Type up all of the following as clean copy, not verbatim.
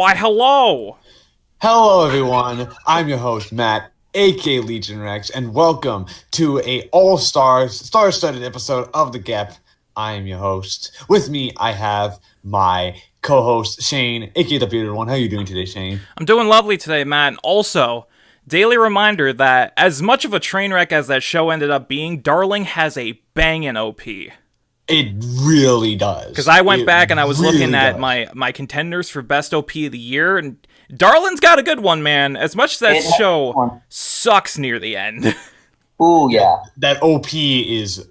Why, hello! Hello, everyone. I'm your host, Matt, aka Legion Rex, and welcome to a all-stars, star-studded episode of the G.A.P. I am your host. With me, I have my co-host, Shane, aka the Bearded One. How are you doing today, Shane? I'm doing lovely today, Matt. And also, daily reminder that as much of a train wreck as that show ended up being, Darling has a bangin' OP. It really does. Because I went back and I was looking at my contenders for best OP of the year, and Darling's got a good one, man. As much as that show sucks near the end. Ooh, yeah. That OP is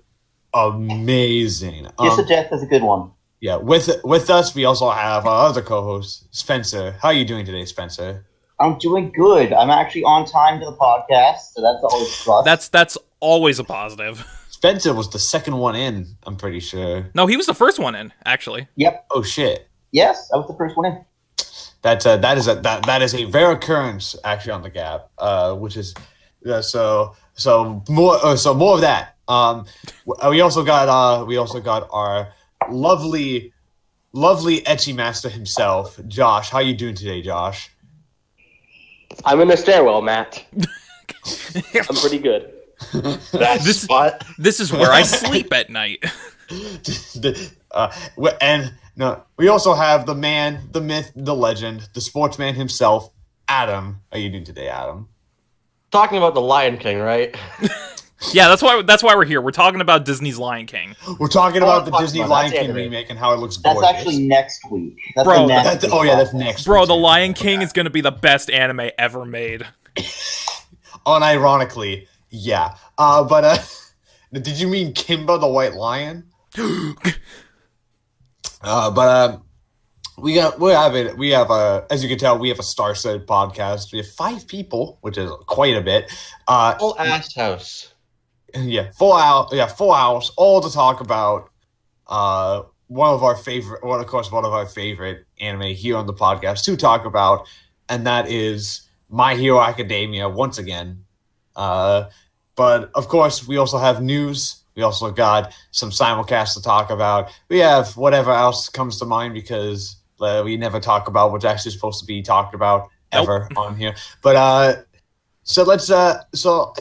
amazing. Jeff is a good one. Yeah, with us, we also have our other co-host, Spencer. How are you doing today, Spencer? I'm doing good. I'm actually on time to the podcast, so that's always a plus. That's always a positive. Spencer was the second one in, I'm pretty sure. No, he was the first one in, actually. Yep. Oh, shit. Yes, I was the first one in. That is a rare occurrence actually on the G.A.P. Which is so more of that. We also got our lovely etchy master himself, Josh. How you doing today, Josh? I'm in the stairwell, Matt. I'm pretty good. This is where I sleep at night. We also have the man, the myth, the legend, the sportsman himself, Adam. How are you doing today, Adam? Talking about the Lion King, right? Yeah, that's why we're here. We're talking about Disney's Lion King. We're talking about the Disney Lion King remake and how it looks gorgeous. That's actually next week. That's next. Bro, the Lion King is gonna be the best anime ever made. Unironically, yeah. Did you mean Kimba the White Lion? We have as you can tell, we have a star-studded podcast. We have 5 people, which is quite a bit. Full ass house. Yeah, full house, all to talk about one of our favorite anime here on the podcast to talk about, and that is My Hero Academia once again. But of course, we also have news. We also got some simulcasts to talk about. We have whatever else comes to mind because we never talk about what's actually supposed to be talked about ever on here. But so I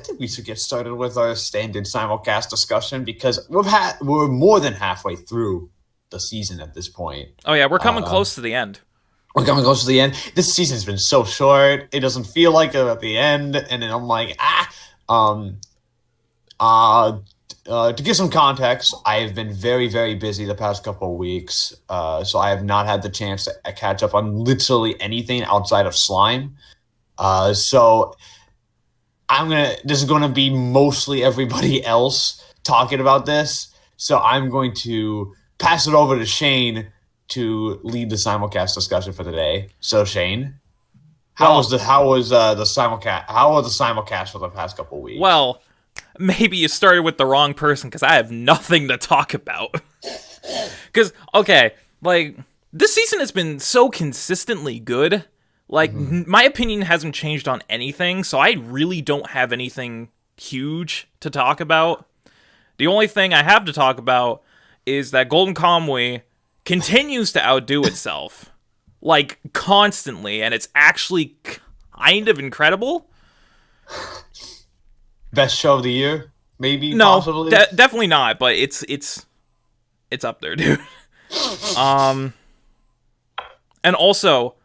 think we should get started with our standard simulcast discussion because we're more than halfway through the season at this point. Oh yeah, we're coming close to the end. We're coming close to the end. This season's been so short; it doesn't feel like it at the end. And then I'm like, to give some context, I have been very, very busy the past couple of weeks, so I have not had the chance to catch up on literally anything outside of Slime. So this is gonna be mostly everybody else talking about this. So I'm going to pass it over to Shane to lead the simulcast discussion for today. So Shane, how was the simulcast for the past couple of weeks? Well, maybe you started with the wrong person because I have nothing to talk about. Because, okay, like, this season has been so consistently good. Like, my opinion hasn't changed on anything, so I really don't have anything huge to talk about. The only thing I have to talk about is that Golden Kamuy continues to outdo itself. Like, constantly, and it's actually kind of incredible. Best show of the year, maybe. No, possibly. Definitely not. But it's up there, dude. And also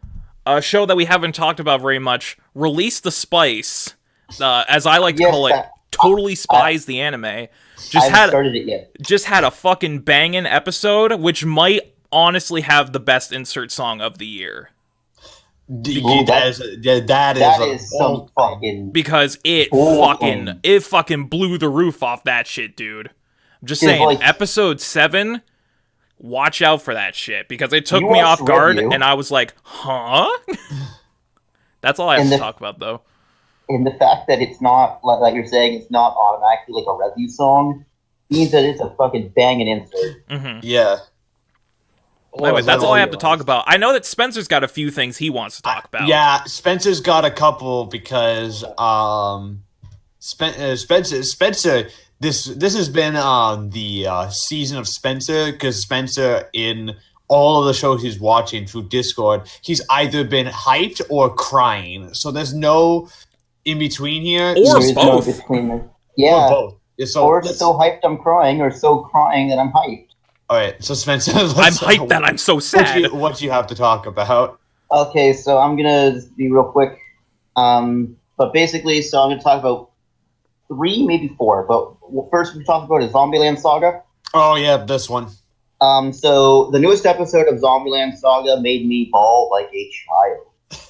a show that we haven't talked about very much, Release the Spice, as I like to call it, Totally Spies the Anime. I haven't started it yet. Just had a fucking banging episode, which might honestly have the best insert song of the year. That is some fucking because it fucking blew the roof off that shit, dude. I'm just saying, like, episode 7, watch out for that shit because it took me off guard and I was like, huh? That's all I have to talk about, though. And the fact that it's not, like you're saying, it's not automatically like a review song means that it's a fucking banging insert. Mm-hmm. Yeah. Anyway, that's all I have to talk about. I know that Spencer's got a few things he wants to talk about. Yeah, Spencer's got a couple because Spencer. This has been the season of Spencer because Spencer in all of the shows he's watching through Discord, he's either been hyped or crying. So there's no in between here. Or There's both. no between them. Or Yeah. both. Yeah, so Or so hyped I'm crying, or so crying that I'm hyped. all right, so Spencer, I'm hyped that I'm so sad. What you have to talk about? Okay, so I'm gonna just be real quick. But basically, so I'm gonna talk about 3, maybe 4. But first, we talk about is Zombieland Saga. Oh yeah, this one. So the newest episode of Zombieland Saga made me bawl like a child.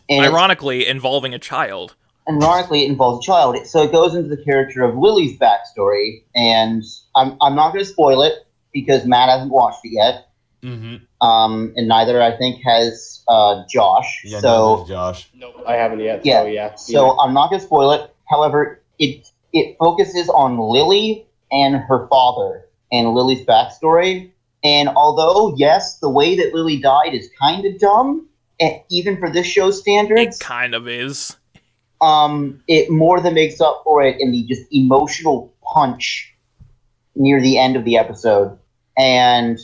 And Ironically, involving a child. ironically, it involves a child. So it goes into the character of Lily's backstory, and I'm not going to spoil it because Matt hasn't watched it yet. Mm-hmm. And neither I think has Josh. Yeah, so no, Josh. Nope, I haven't yet. yeah, So yeah. so I'm not going to spoil it. However, it focuses on Lily and her father and Lily's backstory. And although, yes, the way that Lily died is kind of dumb, even for this show's It standards, kind of is. it more than makes up for it in the just emotional punch near the end of the episode. And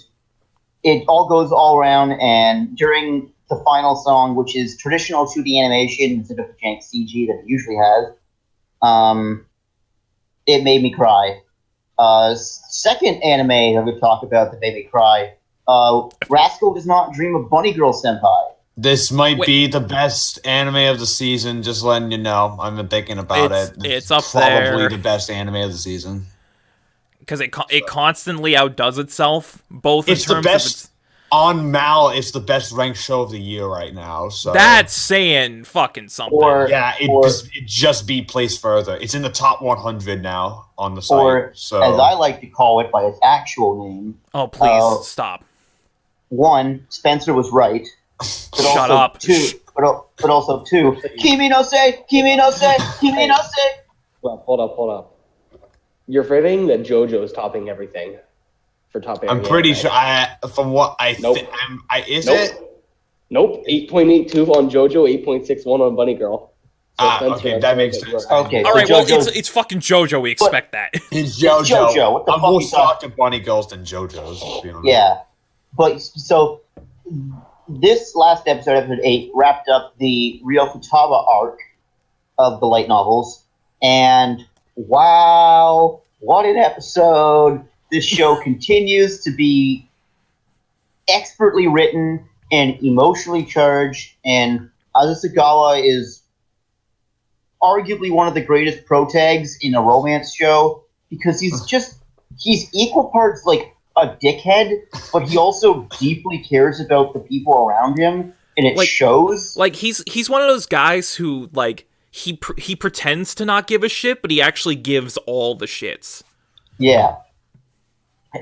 it all goes all around, and during the final song, which is traditional 2D animation instead of the jank CG that it usually has, it made me cry. Second anime I'm going to talk about that made me cry, Rascal Does Not Dream of Bunny Girl Senpai. This might Wait. be the best anime of the season. Just letting you know. I've been thinking about it. It's up probably there. the best anime of the season. Because it constantly outdoes itself, both in It's the terms best of its... on Mal. It's the best ranked show of the year right now. So That's saying fucking something. Or- yeah, it or- just be placed further. It's in the top 100 now on the site. Or, so as I like to call it by its actual name, Oh, please, Oh. stop. 1, Spencer was right. But Shut also up. 2, but also 2, Kimi no Se, Kimi no Se, Kimi no Se. Well, hold up. You're forgetting that JoJo's topping everything for top. I'm pretty sure. From what I Nope. is Nope. it? Nope. 8.82 on JoJo, 8.61 on Bunny Girl. So Spencer, Okay, I'm that sorry, makes but you're sense. right. Okay, All so right, well, JoJo's- it's fucking JoJo. We expect that. It's JoJo. JoJo, what the I'm fuck more you talking- shocked at Bunny Girls than JoJo's. to be honest. Yeah. But, so, this last episode, episode 8, wrapped up the Ryo Futaba arc of the light novels, and wow, what an episode! This show continues to be expertly written and emotionally charged, and Azusagawa is arguably one of the greatest protags in a romance show because he's equal parts like a dickhead, but he also deeply cares about the people around him, and it Like- shows. Like, he's one of those guys who, like, he pretends to not give a shit, but he actually gives all the shits. Yeah.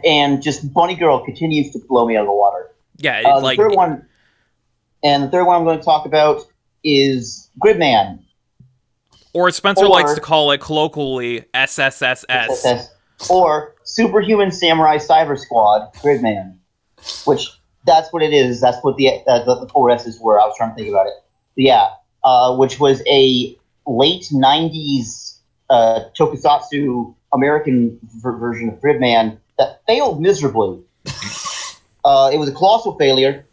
And just Bunny Girl continues to blow me out of the water. Yeah, The like... third one I'm going to talk about is Gridman. Or as Spencer Or- likes to call it colloquially, SSSS. Or Superhuman Samurai Cyber Squad, Gridman. Which, that's what it is. That's what the 4 S's were. I was trying to think about it. But yeah, which was a late 90s tokusatsu American version of Gridman that failed miserably. It was a colossal failure,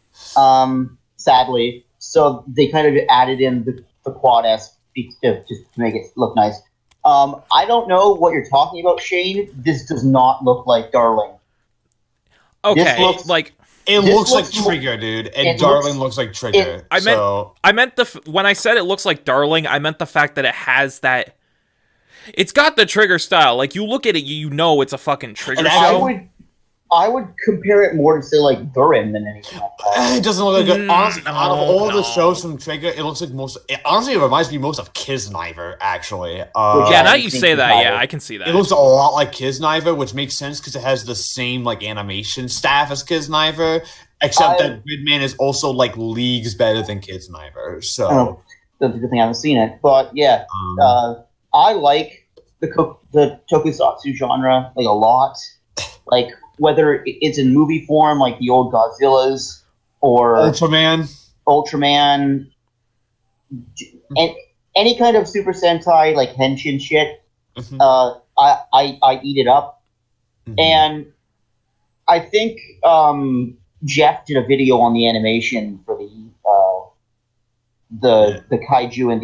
sadly. So they kind of added in the quad S to make it look nice. I don't know what you're talking about, Shane. This does not look like Darling. Okay, This looks- like... It This looks like looks mo- Trigger, dude, and it Darling looks- looks like Trigger. I meant- so I meant when I said it looks like Darling, I meant the fact that it has that... It's got the Trigger style. Like, you look at it, you know it's a fucking Trigger And show. I would compare it more to say like Durin than anything like that. it doesn't look like good. Honestly, out of all no. the shows from Trigger, it looks like honestly, it reminds me most of Kisniver, actually. Which Yeah, I now think you is say that, better. yeah, I can see that. It looks a lot like Kisniver, which makes sense because it has the same like animation staff as Kisniver, except that Gridman is also like leagues better than Kisniver. So Oh, that's a good thing I haven't seen it. But yeah, I like the tokusatsu genre like a lot. Like whether it's in movie form, like the old Godzillas or Ultraman, and any kind of Super Sentai like Henshin shit. Mhm. I eat it up, Mhm. and I think Jeff did a video on the animation for the kaiju and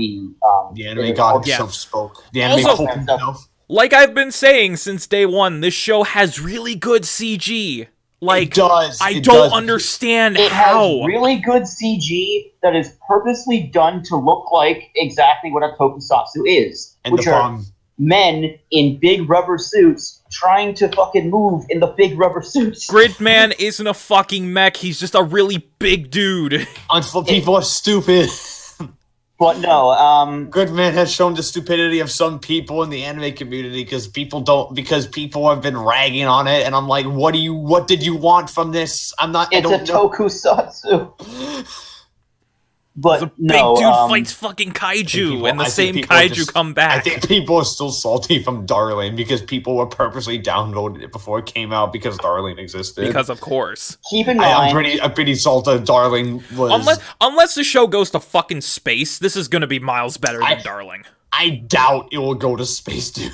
The anime god Yeah. himself spoke. The anime Also- pope himself. Like I've been saying since day one, this show has really good CG. Like, It does. I It don't does. understand It how. has really good CG that is purposely done to look like exactly what a tokusatsu is, And which the are bomb. men in big rubber suits trying to fucking move in the big rubber suits. Gridman isn't a fucking mech, he's just a really big dude. People are stupid. But no, Goodman has shown the stupidity of some people in the anime community because people have been ragging on it, and I'm like, what did you want from this? it's a tokusatsu. But The big no, dude fights fucking kaiju, and the same kaiju come back. I think people are still salty from Darling because people were purposely downloading it before it came out because Darling existed. Because of course. keep in mind, I'm pretty salty. Darling was. Unless the show goes to fucking space, this is gonna be miles better than Darling. I doubt it will go to space, dude.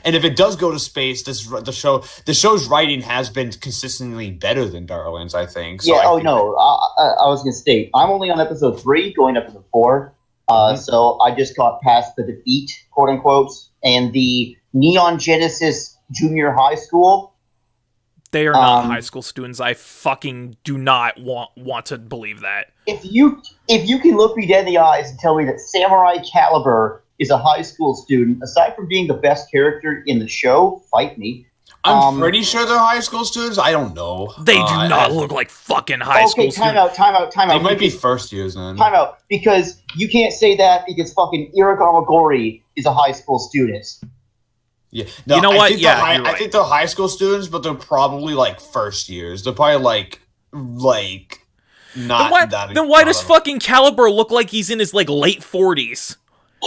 And if it does go to space, the show's writing has been consistently better than Darling's, I think. So yeah. I Oh think no, I was gonna state I'm only on episode 3, going up to 4. So I just got past the defeat, quote unquote, and the Neon Genesis Junior High School. They are not high school students. I fucking do not want to believe that. If you can look me dead in the eyes and tell me that Samurai Caliber is a high school student, aside from being the best character in the show, fight me. I'm pretty sure they're high school students. I don't know. They do not look like fucking high school students. Okay, time out. They might be first years then. Time out, because you can't say that because fucking Irigama Gori is a high school student. Yeah, no, You know I what? think Yeah, they're you're right. I think they're high school students, but they're probably like first years. They're probably like not that. Then why does fucking Caliber look like he's in his like late 40s?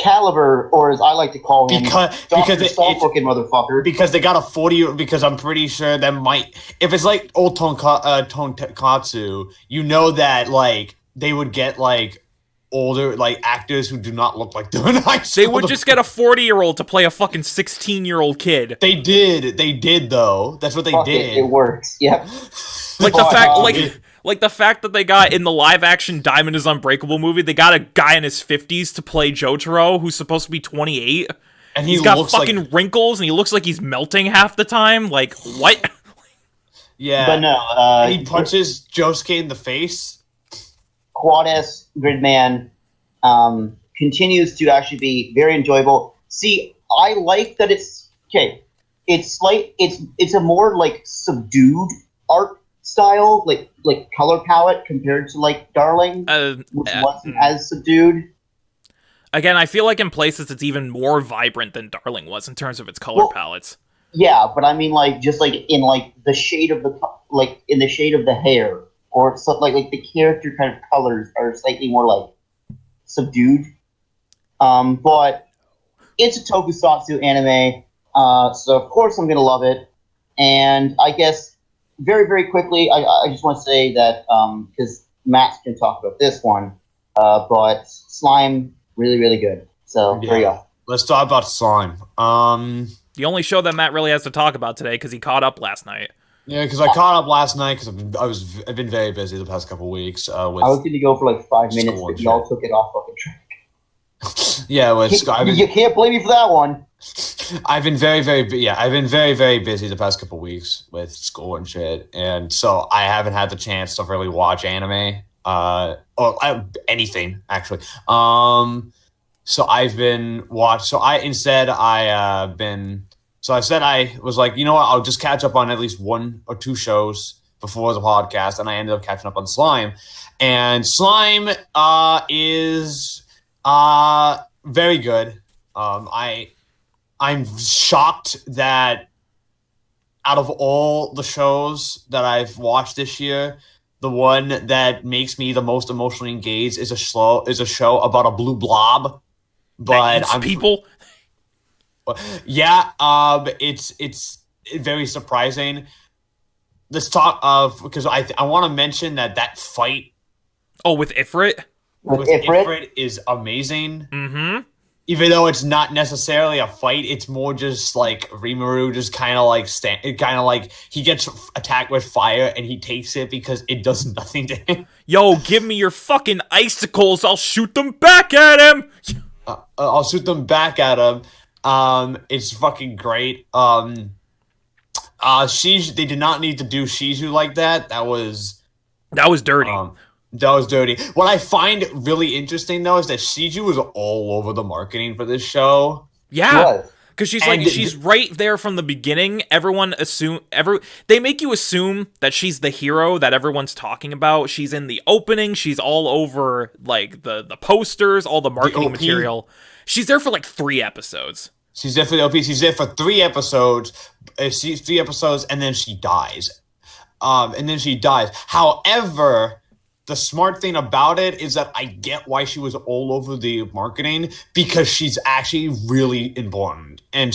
Caliber, or as I like to call him, because soft-looking motherfucker. Because they got a 40. Because I'm pretty sure that might, if it's like old Tonkatsu, you know that like they would get like older like actors who do not look like they're in high school. They would just get a 40-year-old to play a fucking 16-year-old kid. They did though. That's what they Fuck did. It works. Yep. Like the fact, like the fact that they got in the live-action Diamond is Unbreakable movie, they got a guy in his 50s to play Jotaro, who's supposed to be 28, and he's got fucking wrinkles, and he looks like he's melting half the time. Like what? Yeah, But no, and he punches Josuke in the face. Quad S Gridman continues to actually be very enjoyable. See, I like that it's okay. It's like it's a more like subdued art style, like color palette compared to like Darling, which wasn't as subdued. Again, I feel like in places it's even more vibrant than Darling was in terms of its color palettes. Yeah, but I mean, like just like in like the shade of the shade of the hair, or something like the character kind of colors are slightly more like subdued. But it's a tokusatsu anime, so of course I'm gonna love it. And I guess very, very quickly, I just want to say that because Matt's gonna talk about this one, but Slime really, really good. So there you go. Let's talk about Slime. The only show that Matt really has to talk about today because he caught up last night. Yeah, because I caught up last night because I've been very busy the past couple of weeks. With I was going to go for like 5 minutes, school but and y'all took it off fucking track. yeah, You can't blame me for that one. I've been very, very busy the past couple of weeks with school and shit, and so I haven't had the chance to really watch anime, or anything actually. So I've been watched. So I said I was like, you know what? I'll just catch up on at least 1 or 2 shows before the podcast, and I ended up catching up on Slime. And Slime is very good. I'm shocked that out of all the shows that I've watched this year, the one that makes me the most emotionally engaged is a show about a blue blob. But people. Yeah, it's very surprising. Let's talk of because I want to mention that fight. Oh, with Ifrit. With Ifrit is amazing. Mm-hmm. even though it's not necessarily a fight, it's more just like Rimuru just kind of like he gets attacked with fire and he takes it because it does nothing to him. Yo, give me your fucking icicles. I'll shoot them back at him. I'll shoot them back at him. It's fucking great. Shizu, they did not need to do Shizu like that. That was dirty. That was dirty. What I find really interesting though is that Shizu was all over the marketing for this show. Yeah, because she's right there from the beginning. They make you assume that she's the hero that everyone's talking about. She's in the opening. She's all over like the posters, all the marketing material. She's there for like 3 episodes. She's there for the OP. She's there for 3 episodes. She's 3 episodes, and then she dies. However, the smart thing about it is that I get why she was all over the marketing, because she's actually really important. And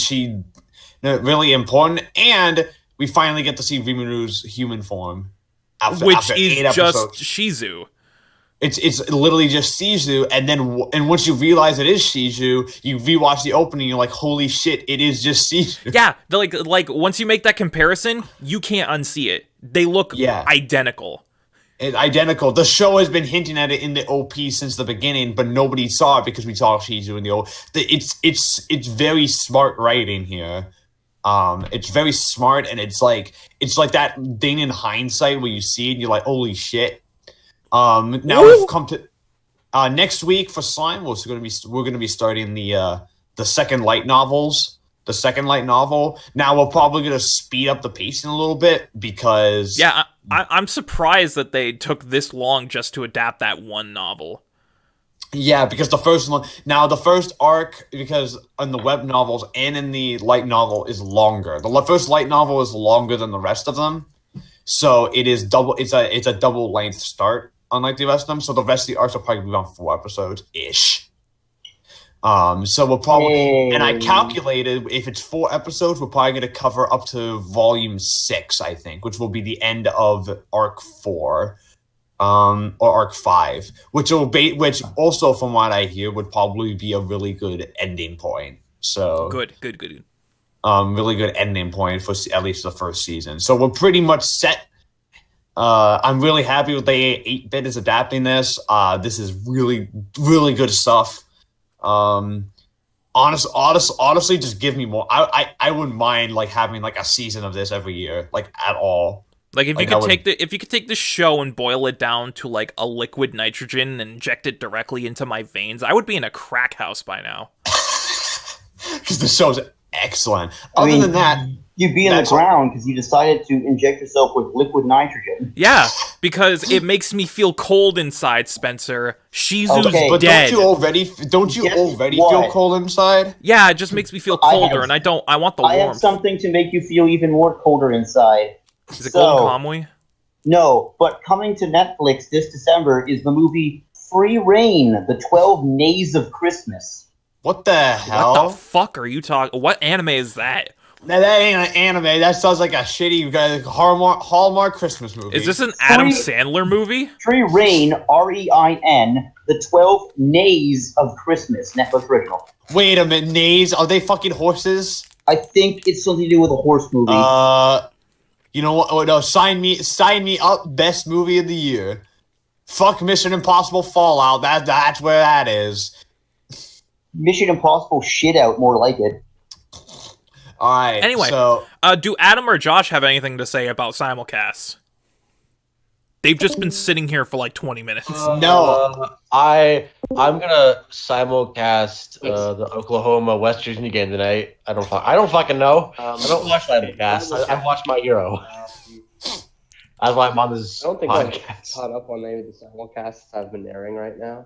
and we finally get to see Rimuru's human form. After 8 episodes. Just Shizu. It's literally just Shizu, and once you realize it is Shizu, you rewatch the opening, you're like, holy shit, it is just Shizu. Yeah, like once you make that comparison, you can't unsee it. They look identical. It's identical. The show has been hinting at it in the OP since the beginning, but nobody saw it because we saw Shizu in the OP. It's very smart writing here. It's very smart, and it's like that thing in hindsight where you see it and you're like, holy shit. Now we've come to next week for Slime. We're going to be starting the second light novels. The second light novel. Now we're probably going to speed up the pacing a little bit because I'm surprised that they took this long just to adapt that one novel. Yeah, because the first arc, because in the web novels and in the light novel, is longer. The first light novel is longer than the rest of them, so it is double. It's a double length start, unlike the rest of them. So the rest of the arcs will probably be around 4 episodes ish. So we'll probably, and I calculated if it's 4 episodes, we're probably going to cover up to volume 6, I think, which will be the end of arc 4, or arc 5, which also, from what I hear, would probably be a really good ending point. So good. Really good ending point for at least the first season. So we're pretty much set. I'm really happy with the 8-bit is adapting this. This is really, really good stuff. Honestly, just give me more. I wouldn't mind like having like a season of this every year, like at all. Like if you could take the show and boil it down to like a liquid nitrogen and inject it directly into my veins, I would be in a crack house by now. Because the show's excellent. Other than that, you'd be in the ground because you decided to inject yourself with liquid nitrogen. Yeah, because it makes me feel cold inside, Spencer. Shizu's but dead. Don't you already feel cold inside? Yeah, it just makes me feel colder, and I want the warmth. I have something to make you feel even more colder inside. Is it Golden Kamui? No, but coming to Netflix this December is the movie Free Reign, the 12 Nays of Christmas. What the hell? What the fuck are you talking? What anime is that? That ain't an anime. That sounds like a shitty Hallmark Christmas movie. Is this an Adam Sandler movie? Free Reign, R-E-I-N, the 12 Nays of Christmas, Netflix original. Wait a minute, Nays? Are they fucking horses? I think it's something to do with a horse movie. You know what? Oh, no, sign me up. Best movie of the year. Fuck Mission Impossible Fallout. That's where that is. Mission Impossible shit out, more like it. All right. Anyway, so do Adam or Josh have anything to say about simulcasts? They've just been sitting here for like 20 minutes. No. I'm gonna simulcast the Oklahoma West Virginia game tonight. I don't fucking know. I don't watch simulcasts. I watch My Hero. That's why I'm on this I don't think podcast. I'm caught up on any of the simulcasts I've been airing right now.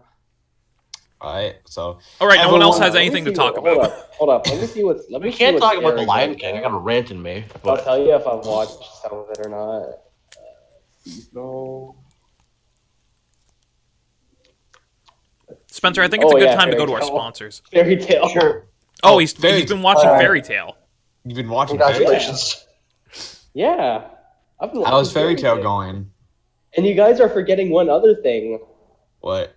All right. So. All right. No one else has anything to talk about. Hold up. Let me see what's. We can't talk about the Lion King. I got a rant in me. I'll tell you if I've watched some of it or not. No. Spencer, I think it's a good time to go to our sponsors. Fairy Tail. Sure. Oh, he's been watching Fairy Tail. You've been watching Congratulations. Yeah. I've been watching How's Fairy Tail going? And you guys are forgetting one other thing. What?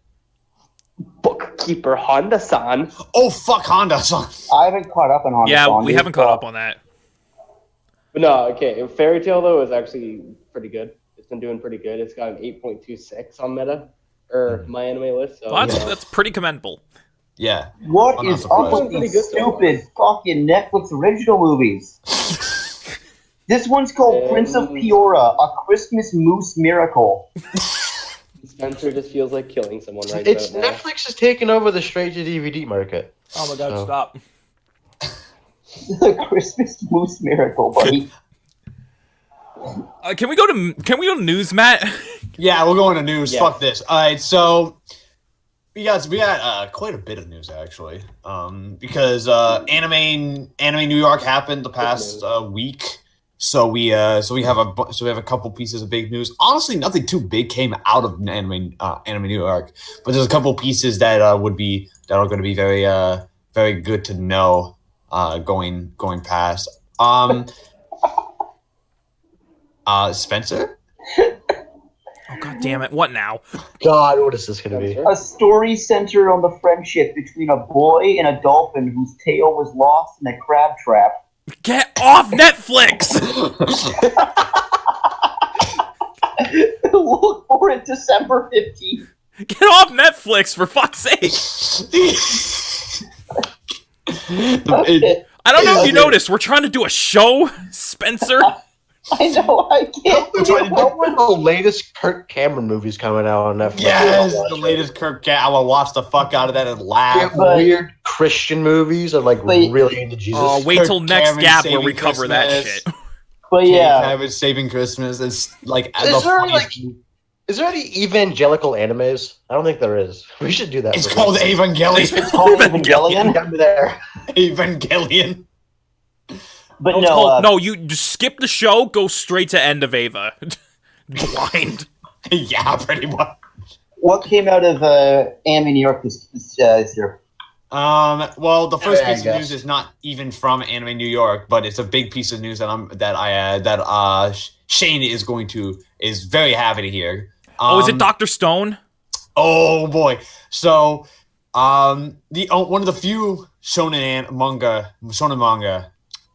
Book Keeper Honda-san. Oh fuck, Honda-san. I haven't caught up on Honda. Yeah, we haven't caught up on that. But no, okay. Fairy Tail though is actually pretty good. It's been doing pretty good. It's got an 8.26 on Meta or my anime list. So Well, you know. that's pretty commendable. Yeah. What I'm not is up surprised. with these stupid fucking Netflix original movies? This one's called Prince of Peora, a Christmas Moose Miracle. Spencer just feels like killing someone right It's now. Netflix is taking over the straight to DVD market. Oh my god, So- stop. A Christmas Moose Miracle, buddy. Can we go to news, Matt? Yeah, we're going to news. Yes. Fuck this. All right, so we got quite a bit of news actually, because anime New York happened the past week. So we have a couple pieces of big news. Honestly, nothing too big came out of anime New York, but there's a couple pieces that are going to be very good to know going past. Spencer. Oh god damn it! What now? God, what is this going to be? A story centered on the friendship between a boy and a dolphin whose tail was lost in a crab trap. Get off Netflix! Look for it December 15th. Get off Netflix for fuck's sake! I don't know if you noticed. We're trying to do a show, Spencer. I know, I can't. What were the latest Kirk Cameron movies coming out on Netflix? Yes, the latest Kirk Cat. I will watch the fuck out of that and laugh. But- Weird Christian movies are like But- really into Jesus. Oh, wait Kirk till next Cameron Gap where saving we cover that Christmas. shit. But yeah, Cabbage Saving Christmas is like Is the there, funniest. Is there any evangelical animes? I don't think there is. We should do that. It's for called once. Evangelion. called Evangelion. Get me there. Evangelion. But It's no, called- no, you just skip the show, go straight to end of Ava. Blind. Yeah, pretty much. what came out of Anime New York this year? Well, the first Yeah, I piece of guess. news is not even from Anime New York, but it's a big piece of news Shane is very happy to hear. Oh, is it Dr. Stone? Oh boy! So, one of the few shonen manga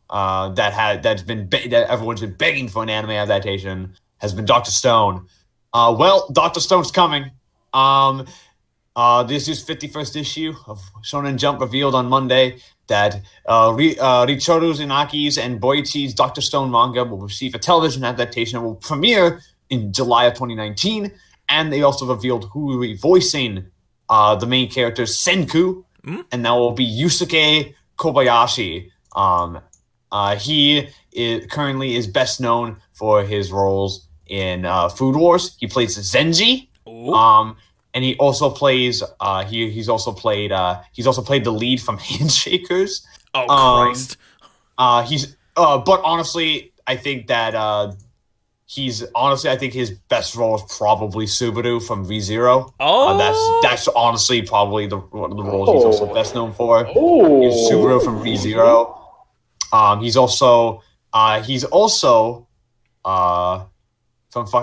that everyone's been begging for an anime adaptation has been Dr. Stone. Well, Dr. Stone's coming. This year's 51st issue of Shonen Jump revealed on Monday that Richoru Inaki's and Boichi's Dr. Stone manga will receive a television adaptation and will premiere in July of 2019. And they also revealed who will be voicing the main character Senku, and that will be Yusuke Kobayashi. He currently is best known for his roles in Food Wars. He plays Zenji. Ooh. And he also plays. He's also played the lead from Handshakers. Oh, Christ. But honestly, I think that I think his best role is probably Subaru from ReZero. Oh. That's honestly probably one of the roles he's also best known for. Oh, Is Subaru from ReZero.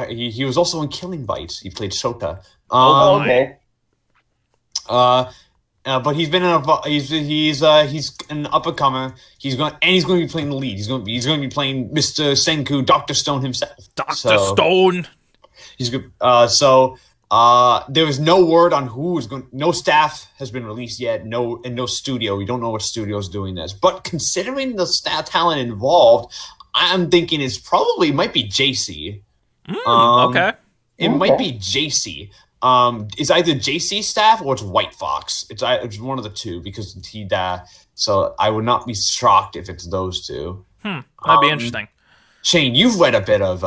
He was also in Killing Bites. He played Shota. Oh, okay. But he's been he's an up and comer. He's going to be playing the lead. He's going to be playing Mr. Senku, Dr. Stone himself. Dr. So, Stone. He's good. There is no word on who is going. No staff has been released yet. No studio. We don't know what studio is doing this. But considering the staff talent involved, I'm thinking might be JC. Okay. It might be JC. It's either JC staff or it's White Fox. It's one of the two because so I would not be shocked if it's those two. That'd be interesting. Shane, you've read a bit of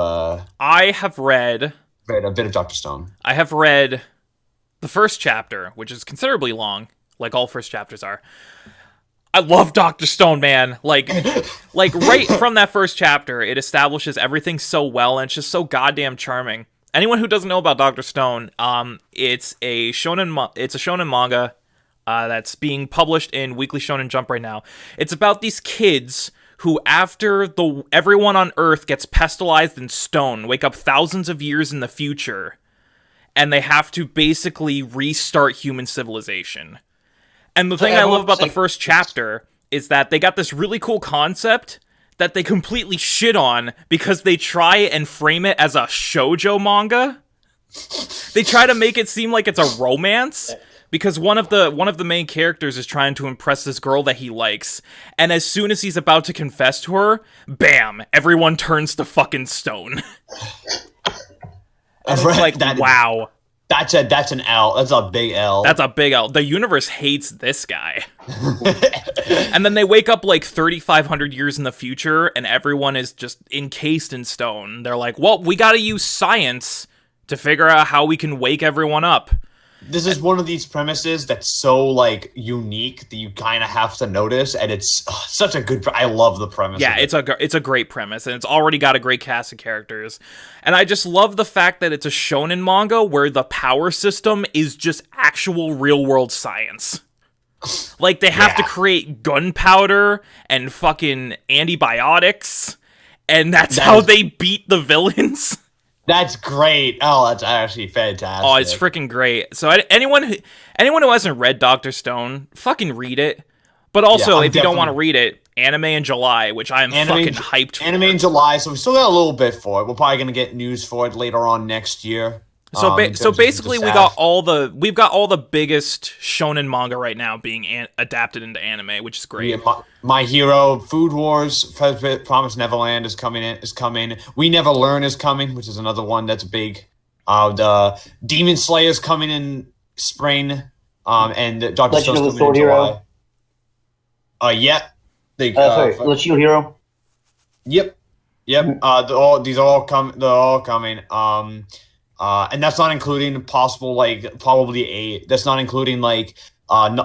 I have read Dr. Stone. I have read the first chapter, which is considerably long, like all first chapters are. I love Dr. Stone, man. Like right from that first chapter, it establishes everything so well, and it's just so goddamn charming. Anyone who doesn't know about Dr. Stone, it's a shonen manga that's being published in Weekly Shonen Jump right now. It's about these kids who, after everyone on Earth gets pestilized in stone, wake up thousands of years in the future, and they have to basically restart human civilization. And the thing I love about the first chapter is that they got this really cool concept that they completely shit on because they try and frame it as a shoujo manga. They try to make it seem like it's a romance because one of the main characters is trying to impress this girl that he likes, and as soon as he's about to confess to her, bam, everyone turns to fucking stone. And it's like, wow. That's an L. That's a big L. That's a big L. The universe hates this guy. And then they wake up like 3,500 years in the future, and everyone is just encased in stone. They're like, well, we gotta use science to figure out how we can wake everyone up. This is one of these premises that's so, like, unique that you kind of have to notice, and it's such a good... I love the premise. Yeah, it's a great premise, and it's already got a great cast of characters. And I just love the fact that it's a shonen manga where the power system is just actual real-world science. Like, they have to create gunpowder and fucking antibiotics, and that's how they beat the villains. That's great. Oh, that's actually fantastic. Oh, it's freaking great. So anyone who hasn't read Dr. Stone, fucking read it. But also, if you don't want to read it, Anime in July, which I am fucking hyped for. Anime in July, so we still got a little bit for it. We're probably going to get news for it later on next year. So basically, we've got all the biggest shonen manga right now being adapted into anime, which is great. Yeah, My Hero, Food Wars, Promised Neverland is coming. We Never Learn is coming, which is another one that's big. The Demon Slayer is coming in spring, and Dr. Stone's coming in July. Yeah. Let's Shield Hero. Yep. These are all coming. And that's not including possible, like, probably that's not including, like,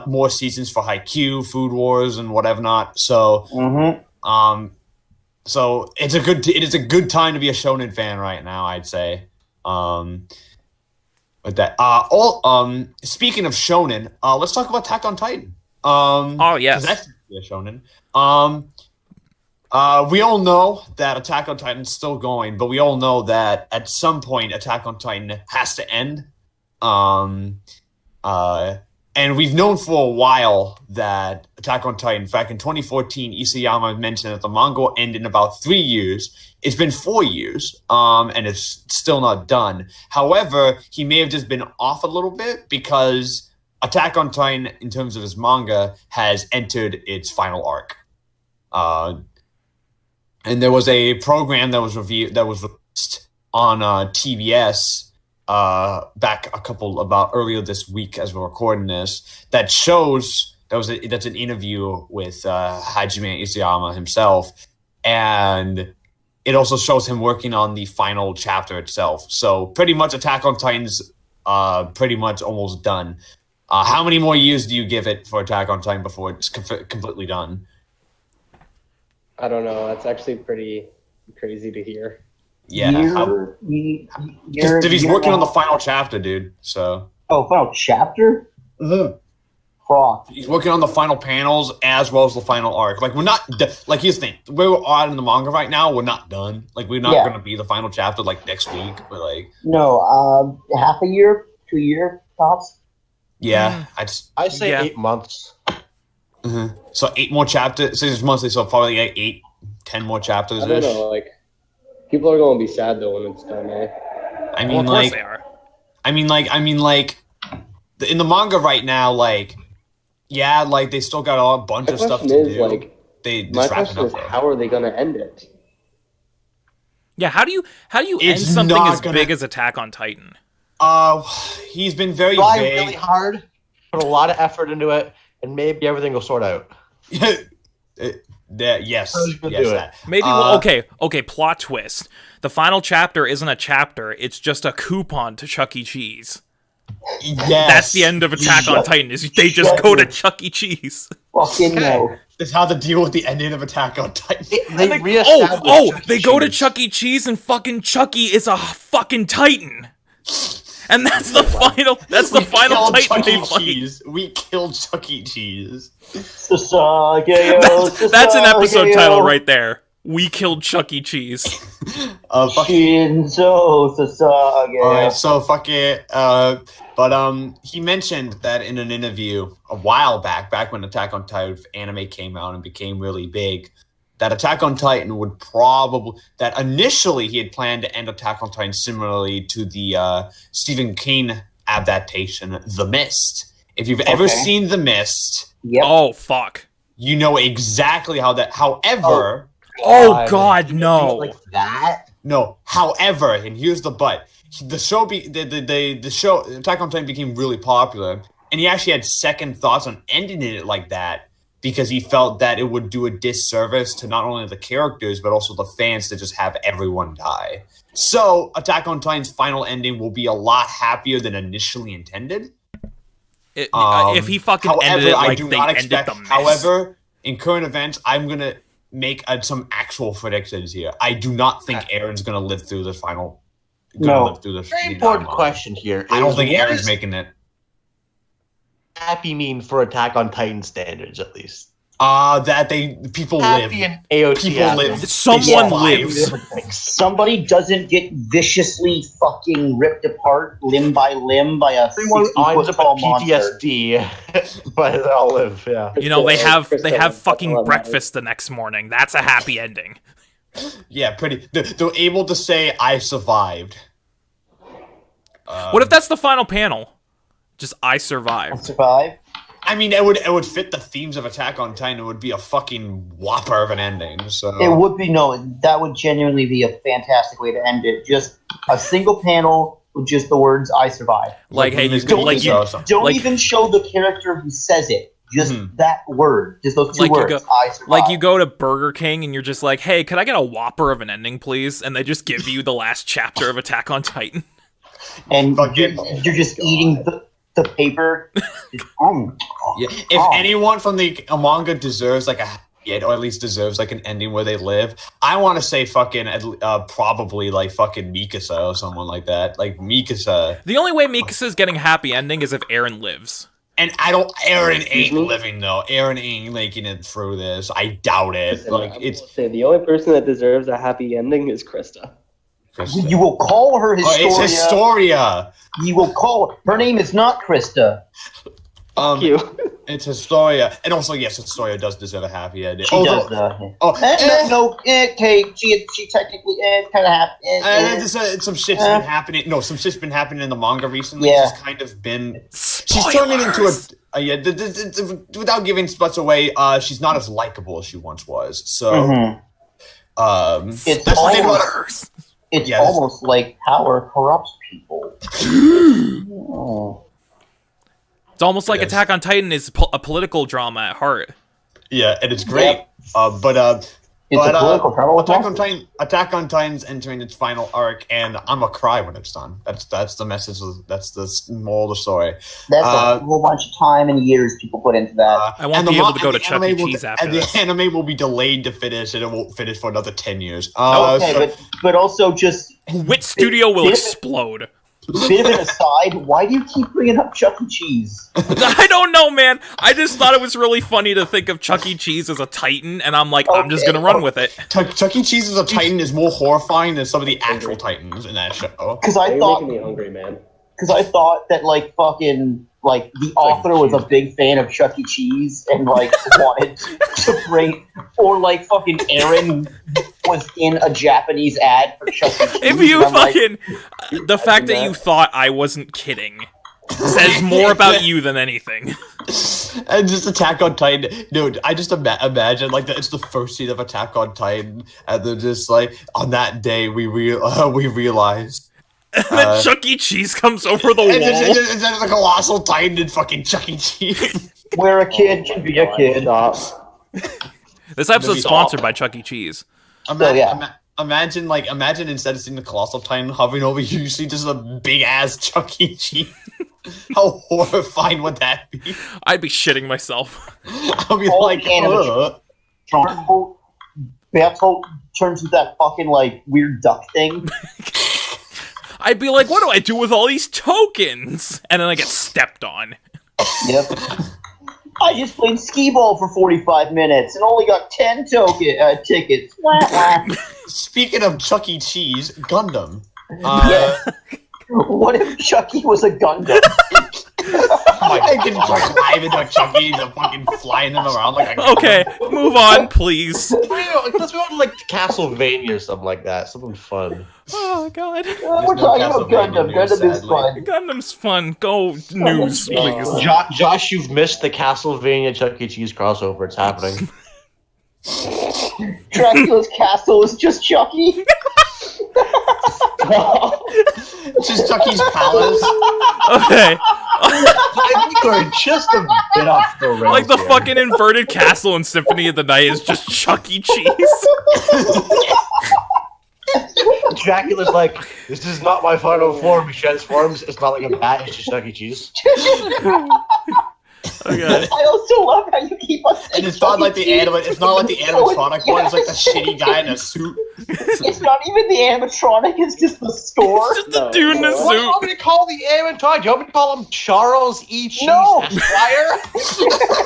more seasons for Haikyuu, Food Wars, and whatever not. So, so it is a good time to be a shonen fan right now, I'd say. With that, speaking of shonen, let's talk about Attack on Titan. Oh yes, that's a shonen. We all know that Attack on Titan is still going, but we all know that at some point Attack on Titan has to end. And we've known for a while that Attack on Titan, back in 2014, Isayama mentioned that the manga will end in about 3 years. It's been 4 years, and it's still not done. However, he may have just been off a little bit because Attack on Titan, in terms of his manga, has entered its final arc. And there was a program that was released on TBS back about earlier this week as we're recording this, that shows that's an interview with Hajime Isayama himself, and it also shows him working on the final chapter itself. So pretty much Attack on Titan's pretty much almost done. How many more years do you give it for Attack on Titan before it's completely done? I don't know. That's actually pretty crazy to hear. Yeah. He's working on the final chapter, dude. So. Oh, final chapter? Mm-hmm. Fuck. He's working on the final panels as well as the final arc. Like, we're not... Like, here's the thing. Where we're at in the manga right now, we're not done. Like, we're not going to be the final chapter, like, next week. But, like... No, half a year, 2 year tops? Yeah. I say 8 months. Mm-hmm. So 8 more chapters. 6 months, so probably like 10 more chapters. I don't know. Like, people are going to be sad though when it's done. I mean, well, of course they are. I mean, in the manga right now, like, yeah, like they still got a bunch of stuff to do. Like, my question is, how are they going to end it? Yeah, how do you end something as big as Attack on Titan? He's been very Try vague. really hard, put a lot of effort into it, and maybe everything will sort out. Yes. Maybe. Okay. Plot twist: the final chapter isn't a chapter; it's just a coupon to Chuck E. Cheese. Yes. That's the end of Attack on Titan. Is they just go to Chuck E. Cheese? Fucking no. That's how to deal with the ending of Attack on Titan. They go to Chuck E. Cheese and fucking Chucky is a fucking Titan. And that's the final. That's the final Titan they fight. We killed Chuck E. Cheese. That's an episode title right there. We killed Chuck E. Cheese. Shinzo Sasage. Alright, so fuck it. But he mentioned that in an interview a while back when Attack on Titan anime came out and became really big, that Attack on Titan would that initially he had planned to end Attack on Titan similarly to the Stephen King adaptation, The Mist. If you've ever seen The Mist, Oh fuck. you know exactly how that. However, Oh god, no. Like that? no. However, and here's the but: the show, the show Attack on Titan became really popular, and he actually had second thoughts on ending it like that because he felt that it would do a disservice to not only the characters but also the fans to just have everyone die. So, Attack on Titan's final ending will be a lot happier than initially intended. If he fucking ended it like they ended The Mist. However, in current events, I'm gonna make some actual predictions here. I do not think Aaron's gonna live through the final. Live through the Very important question here. I don't think what Aaron's does making it. happy mean for Attack on Titan standards, at least? That people Happy live. and AOT. People live. Someone They lives. survive. Somebody doesn't get viciously fucking ripped apart limb by limb by a Everyone 60 ends foot up tall with monster. PTSD, but they all live. Yeah. You know, they have Krista, fucking that's breakfast the next morning. That's a happy ending. Yeah, pretty. They're able to say, "I survived." What if that's the final panel? Just I survived. Survive. I mean, it would fit the themes of Attack on Titan. It would be a fucking whopper of an ending. So It would be that would genuinely be a fantastic way to end it. Just a single panel with just the words "I survived." Like, hey, you Don't like you Don't Like- even show the character who says it. Just that word. Just those two Like you words. go- I survived. like you go to Burger King and you're just like, hey, could I get a Whopper of an ending, please? And they just give you the last chapter of Attack on Titan. and Fucking- you're just eating the paper. Yeah. If anyone from the manga deserves like a or at least deserves like an ending where they live, I want to say fucking probably like fucking Mikasa or someone like that. Like Mikasa. The only way Mikasa's getting a happy ending is if Eren lives. And Eren ain't living though. Eren ain't making it through this. I doubt it. Like it's the only person that deserves a happy ending is Krista. You will call her Historia. it's Historia. You will call her name is not Krista. You. It's Historia, and also yes, Historia does deserve a happy ending. She does. Okay. She technically kind of happy. Some shit's been happening. No, some shit's been happening in the manga recently. Yeah. She's kind of been. She's turned it into a. Without giving much away, she's not as likable as she once was. So, It's that's the thing about Spoilers! It's Yeah, this- almost like power corrupts people. Oh. It's almost like Yes. Attack on Titan is a political drama at heart. Yeah, and it's great. Yep. It's a political drama with monsters. Attack on Titan's entering its final arc, and I'm gonna cry when it's done. That's the message. That's the moral of the story. That's a whole bunch of time and years people put into that. I won't and be the able mo- to go and to the Chuck E. anime will- Cheese after and this. the anime will be delayed to finish, and it won't finish for another 10 years. Okay, but also just Wit Studio will Bit- explode. bit of an aside. Why do you keep bringing up Chuck E. Cheese? I don't know, man. I just thought it was really funny to think of Chuck E. Cheese as a Titan, and I'm like, I'm just Okay. gonna run with it. Chuck E. Cheese as a Titan is more horrifying than some of the actual Titans in that show. Because I You're thought making me hungry, man. that like fucking like the author was a big fan of Chuck E. Cheese and like wanted to bring, or like fucking Aaron was in a Japanese ad for Chuck E. Cheese. If you and I'm like, fucking, the fact that you thought I wasn't kidding says more about you than anything. And just Attack on Titan, dude. I just imagine like it's the first scene of Attack on Titan, and they're just like on that day we realized. And then Chuck E. Cheese comes over the And wall. it's the colossal Titan and fucking Chuck E. Cheese. where a kid can be a kid. Stop. This episode's sponsored by Chuck E. Cheese. Imagine instead of seeing the colossal Titan hovering over you, you see just a big ass Chuck E. Cheese. How horrifying would that be? I'd be shitting myself. I'll be All like, animatronic. Battle turns into that fucking like weird duck thing. I'd be like, what do I do with all these tokens? And then I get stepped on. Yep. I just played skee-ball for 45 minutes and only got 10 tickets. Wah, wah. Speaking of Chuck E. Cheese, Gundam. What if Chucky was a Gundam? I can climb into a Chuck E. and fucking flying them around like a Gundam. Okay, move on, please. Let's go to like Castlevania or something like that. Something fun. Oh god. We're talking about Gundam. Gundam is fun. Gundam's fun. Go news, please. Josh, you've missed the Castlevania Chuck E. Cheese crossover. It's happening. Dracula's castle is just Chucky. It's just Chuck E.'s palace. Okay. I think we're just a bit off the rails. Like the here. fucking inverted castle in Symphony of the Night is just Chuck E. Cheese. Dracula's like, this is not my final form. He transforms. It's not like a bat. It's just Chuck E. Cheese. Okay. I also love how you keep on saying And it's not like the it's not like the animatronic one. It's like the shitty guy in a suit. It's not even the animatronic. It's just the score. Just the dude in the What do you suit. want me to call the animatronic? Do you want me to call him Charles E. Cheese No. Esquire?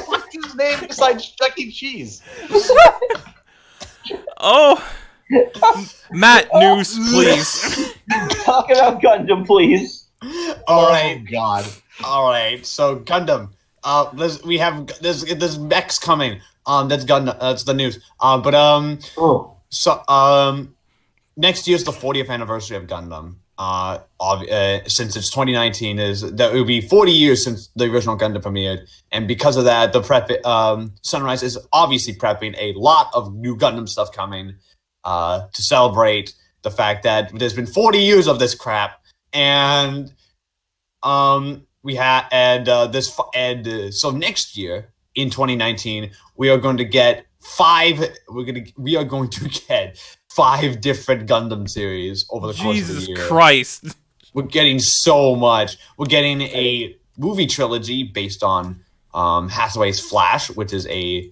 What's his name besides Chuck E. Cheese? Oh. Matt, news, please. Talk about Gundam, please. All right, Oh, God. all right. So Gundam. There's mechs coming. That's Gundam. That's the news. Next year's the 40th anniversary of Gundam. Since it's 2019, it will be 40 years since the original Gundam premiered, and because of that, Sunrise is obviously prepping a lot of new Gundam stuff coming to celebrate the fact that there's been 40 years of this crap, and so next year in 2019 we are going to get 5 different Gundam series over the course of the Jesus year. Christ. We're getting so much. We're getting a movie trilogy based on Hathaway's Flash, which is a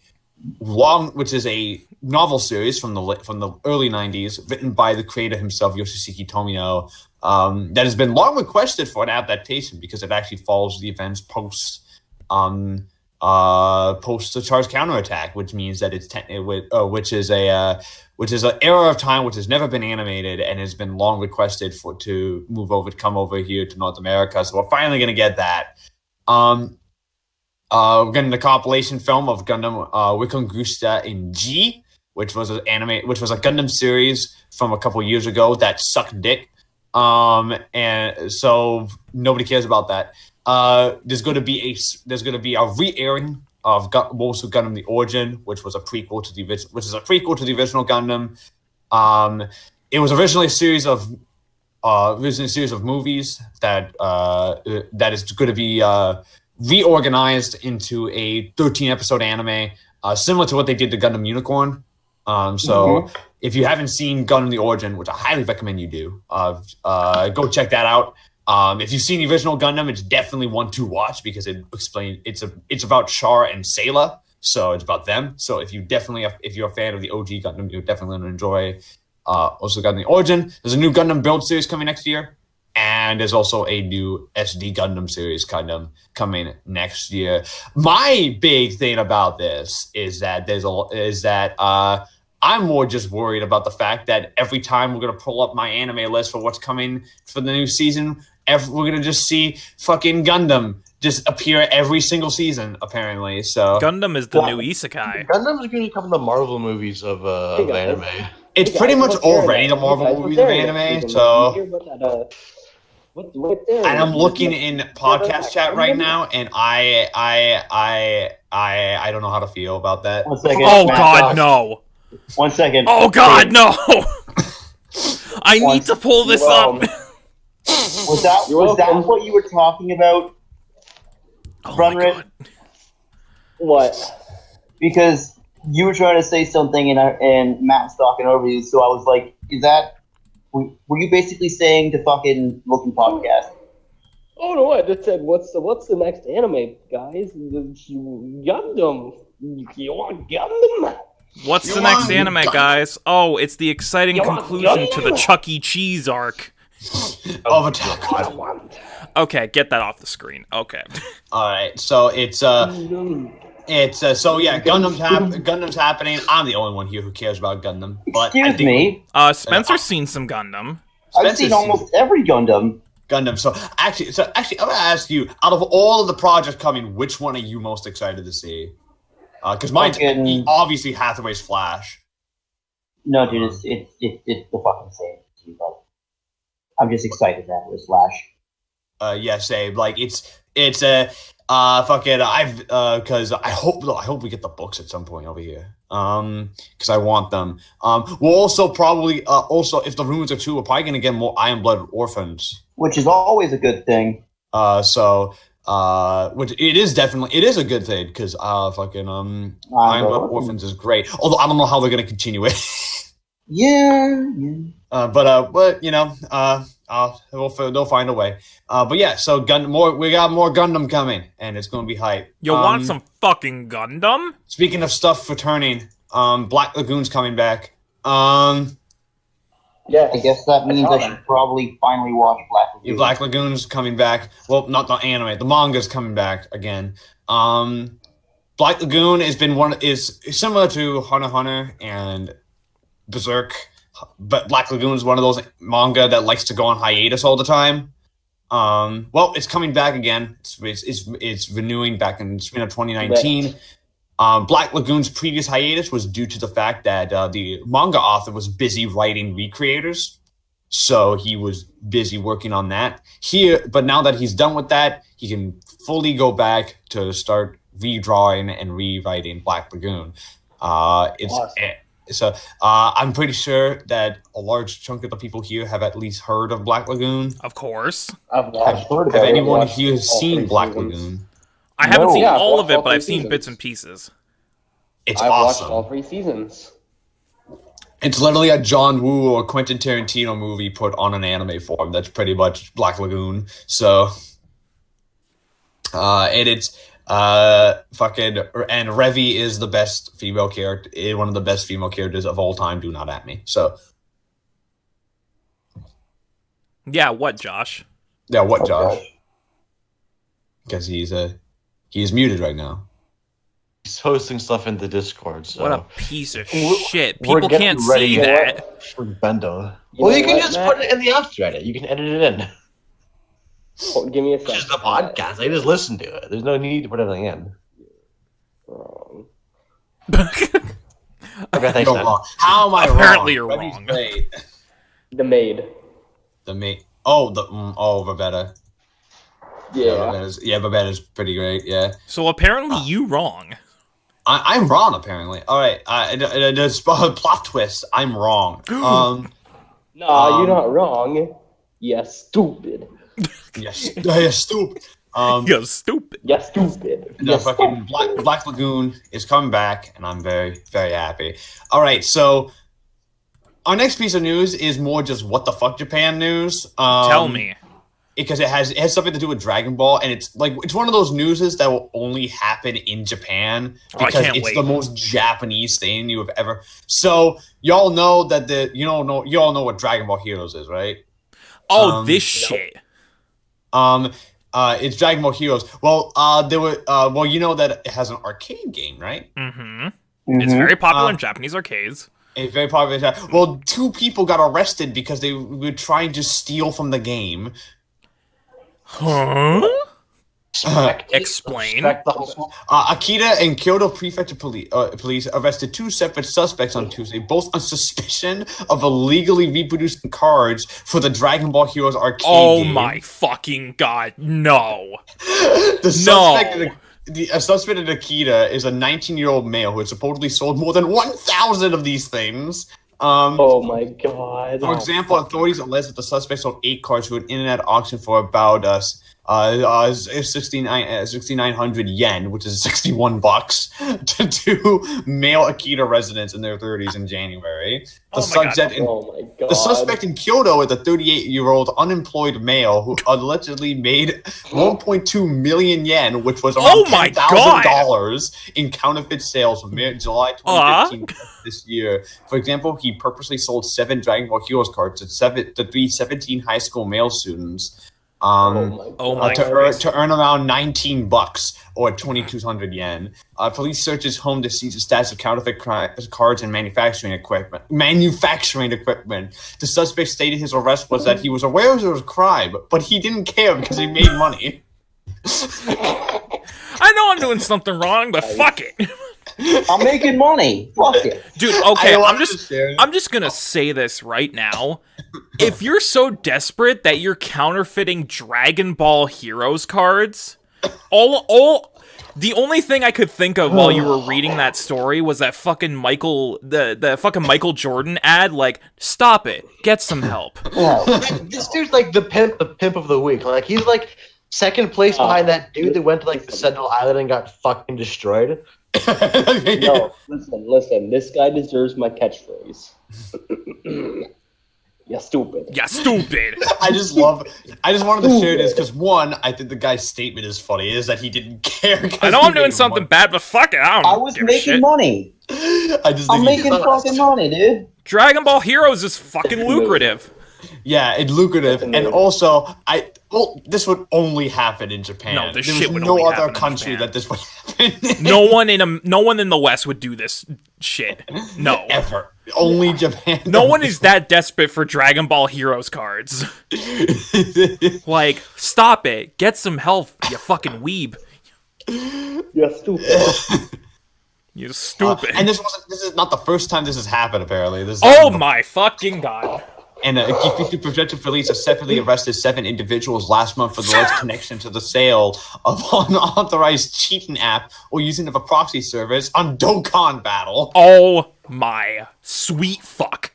novel series from the early 90s, written by the creator himself, Yoshihiko Tomino, that has been long requested for an adaptation because it actually follows the events post the Char's counterattack, which means that which is an era of time which has never been animated and has been long requested to come over here to North America. So we're finally going to get that. We're getting the compilation film of Gundam Wikingusta in G, which was a Gundam series from a couple years ago that sucked dick. And so nobody cares about that. There's going to be a re-airing of Wolves of Gundam: The Origin, which is a prequel to the original Gundam. It was originally a series of movies that is going to be reorganized into a 13-episode anime, similar to what they did to Gundam Unicorn. If you haven't seen Gundam: The Origin, which I highly recommend you do, go check that out. If you've seen the original Gundam, it's definitely one to watch because it's about Char and Sayla, so it's about them. So if you're a fan of the OG Gundam, you're definitely going to enjoy also Gundam: The Origin. There's a new Gundam Build series coming next year, and there's also a new SD Gundam series coming next year. My big thing about this is that I'm more just worried about the fact that every time we're going to pull up my anime list for what's coming for the new season, we're going to just see fucking Gundam just appear every single season, apparently. So Gundam is the new isekai. Gundam is going to become the Marvel movies of anime. it's pretty much already the Marvel movies of anime. So, and I'm looking in podcast chat right now, and I don't know how to feel about that. 1 second. Oh Matt, god, no. 1 second. Oh god, no. I need to pull this up. Was that what you were talking about? Oh my god. What? Because you were trying to say something and Matt's talking over you, so I was like, were you basically saying to fucking look in podcast? Oh no! I just said, what's the next anime, guys? Gundam. You want Gundam? What's the next anime, guys? Oh, it's the exciting conclusion to the Chuck E. Cheese arc. Of Attack on. Okay, get that off the screen. Okay. All right, so it's It's Gundam's happening. I'm the only one here who cares about Gundam. But Excuse me. Spencer's seen some Gundam. I've seen almost every Gundam. So actually, I'm gonna ask you: out of all of the projects coming, which one are you most excited to see? Because mine's obviously Hathaway's Flash. No, dude, it's the fucking same. I'm just excited that it was Flash. Yeah, same. Like it's because I hope we get the books at some point over here. Because I want them. We'll also probably if the rumors are true, we're probably gonna get more Iron Blood Orphans, which is always a good thing. Which it is a good thing because Iron Blood Orphans is great. Although I don't know how they're gonna continue it. Yeah. But you know, they'll find a way. But yeah, so we got more Gundam coming, and it's gonna be hype. You want some fucking Gundam? Speaking of stuff returning, Black Lagoon's coming back. Yeah, I guess that means I should probably finally watch Black Lagoon. Black Lagoon's coming back. Well, not the anime. The manga's coming back again. Black Lagoon is similar to Hunter x Hunter and Berserk, but Black Lagoon is one of those manga that likes to go on hiatus all the time. Well, it's coming back again. It's renewing back in spring of 2019. Black Lagoon's previous hiatus was due to the fact that the manga author was busy writing Recreators, so he was busy working on that. But now that he's done with that, he can fully go back to start redrawing and rewriting Black Lagoon. So I'm pretty sure that a large chunk of the people here have at least heard of Black Lagoon. Of course. I've heard of it. Have anyone here seen Black Lagoon? I haven't seen all of it, but I've seen bits and pieces. It's I've awesome. watched all 3 seasons. It's literally a John Woo or Quentin Tarantino movie put on an anime form. That's pretty much Black Lagoon. So, and it's and Revi is the best female character, one of the best female characters of all time. Do not at me. So, yeah, what, Josh? Yeah, what, Josh? Because he's muted right now. He's hosting stuff in the Discord. So what a piece of shit! People can't see that. For Bendo. Well, you can just put it in the after edit. You can edit it in. Oh, give me a second. It's just a podcast. I just listen to it. There's no need to put anything in. Wrong. Okay, thanks. How am I wrong? Apparently you're wrong. The maid. The maid. Oh, Babetta. Yeah. Babetta's pretty great. Yeah. So apparently you wrong. I'm wrong. Apparently. All right. There's plot twist. I'm wrong. No, you're not wrong. Yes, stupid. Yes, you're stupid. You're stupid. You're stupid. The fucking Black Lagoon is coming back, and I'm very, very happy. All right, so our next piece of news is more just what the fuck Japan news. Tell me. Because it has something to do with Dragon Ball, and it's one of those newses that will only happen in Japan because it's the most Japanese thing you have ever. So y'all know that you all know what Dragon Ball Heroes is, right? Oh, this shit. It's Dragon Ball Heroes. Well, you know that it has an arcade game, right? Mm-hmm. It's very popular in Japanese arcades. It's very popular. Well, 2 people got arrested because they were trying to steal from the game. Huh? Explain. Akita and Kyoto Prefecture police arrested 2 separate suspects on Tuesday, both on suspicion of illegally reproducing cards for the Dragon Ball Heroes arcade game. Oh my fucking god, no. The suspect in Akita is a 19-year-old male who had supposedly sold more than 1,000 of these things. Oh my god. For example, authorities allege that the suspect sold 8 cards to an internet auction for about 6,900 yen, which is $61, to 2 male Akita residents in their 30s in January. The suspect in Kyoto is a 38-year-old unemployed male who allegedly made 1.2 million yen, which was around $10,000 in counterfeit sales from July 2015 this year. For example, he purposely sold 7 Dragon Ball Heroes cards to 3 17 high school male students. Oh my to earn around $19 or 2,200 yen. Police searches home to seize a stash of counterfeit cards and manufacturing equipment. The suspect stated his arrest was that he was aware it was a crime, but he didn't care because he made money. I know I'm doing something wrong, but fuck it. I'm making money. Fuck it. Dude, okay, I'm just gonna say this right now. If you're so desperate that you're counterfeiting Dragon Ball Heroes cards, the only thing I could think of while you were reading that story was that fucking the fucking Michael Jordan ad, like, stop it, get some help. This dude's like the pimp of the week. Like, he's like second place behind that dude that went to like the Sentinel Island and got fucking destroyed. No, listen. This guy deserves my catchphrase. You stupid. Yeah, stupid. I just wanted to share this because one, I think the guy's statement is funny. Is that he didn't care? I know I'm doing something bad, but fuck it, I was making money. I'm making fucking money, dude. Dragon Ball Heroes is fucking lucrative. Yeah, it's lucrative, and also this would only happen in Japan. No, this There's shit would no only other happen in country Japan. that this would happen. No one in the West would do this shit. No. Ever. Only Japan. No one is that desperate for Dragon Ball Heroes cards. Like, stop it. Get some help, you fucking weeb. You're stupid. You stupid. And this is not the first time this has happened. Apparently, My fucking god. And G.A.P Projected Police have separately arrested 7 individuals last month for the alleged connection to the sale of unauthorized cheating app or using of a proxy service on Dokkan Battle. Oh my sweet fuck.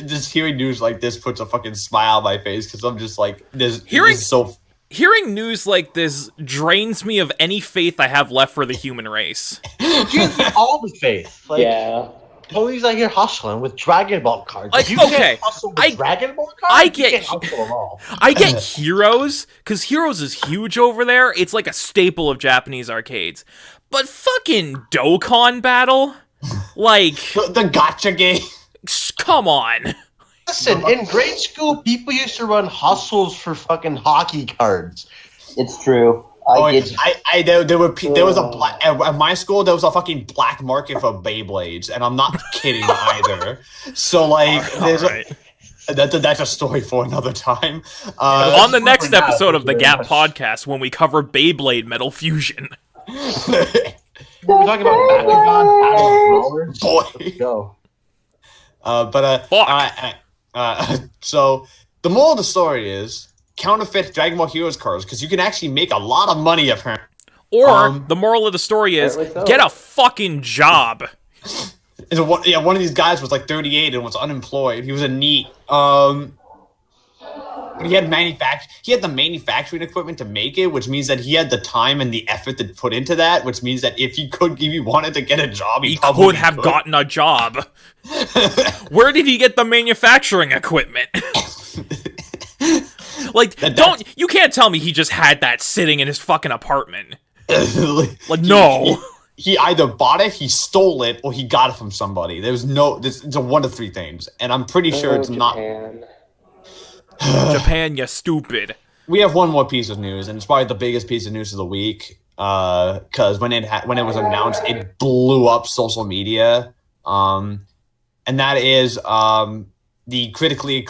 Just hearing news like this puts a fucking smile on my face because I'm just like, Hearing news like this drains me of any faith I have left for the human race. All the faith. Like, Yeah. Police out here hustling with Dragon Ball cards. Like, If you okay, can't hustle with Dragon Ball cards, I you get- can't hustle at all. I get Heroes, because Heroes is huge over there. It's like a staple of Japanese arcades. But fucking Dokkan Battle? Like, the gacha game. come on. Listen, in grade school, people used to run hustles for fucking hockey cards. It's true. There was a black at my school. There was a fucking black market for Beyblades, and I'm not kidding either. So like, that's a story for another time. On the next episode of the G.A.P podcast, when we cover Beyblade Metal Fusion. We're talking about Bakugan Battle Brawlers. Boy. Let's go. So the moral of the story is counterfeit Dragon Ball Heroes cards because you can actually make a lot of money apparently. Or the moral of the story is get a fucking job. One of these guys was like 38 and was unemployed. He was a NEET. But he had the manufacturing equipment to make it, which means that he had the time and the effort to put into that, which means that if he wanted to get a job, he could have gotten a job. Where did he get the manufacturing equipment? Like, you can't tell me he just had that sitting in his fucking apartment. Like, no. He either bought it, he stole it, or he got it from somebody. It's a one of three things, and I'm pretty sure it's Japan. not. Japan, you stupid. We have one more piece of news, and it's probably the biggest piece of news of the week. Because when it was announced, it blew up social media. And that is the critically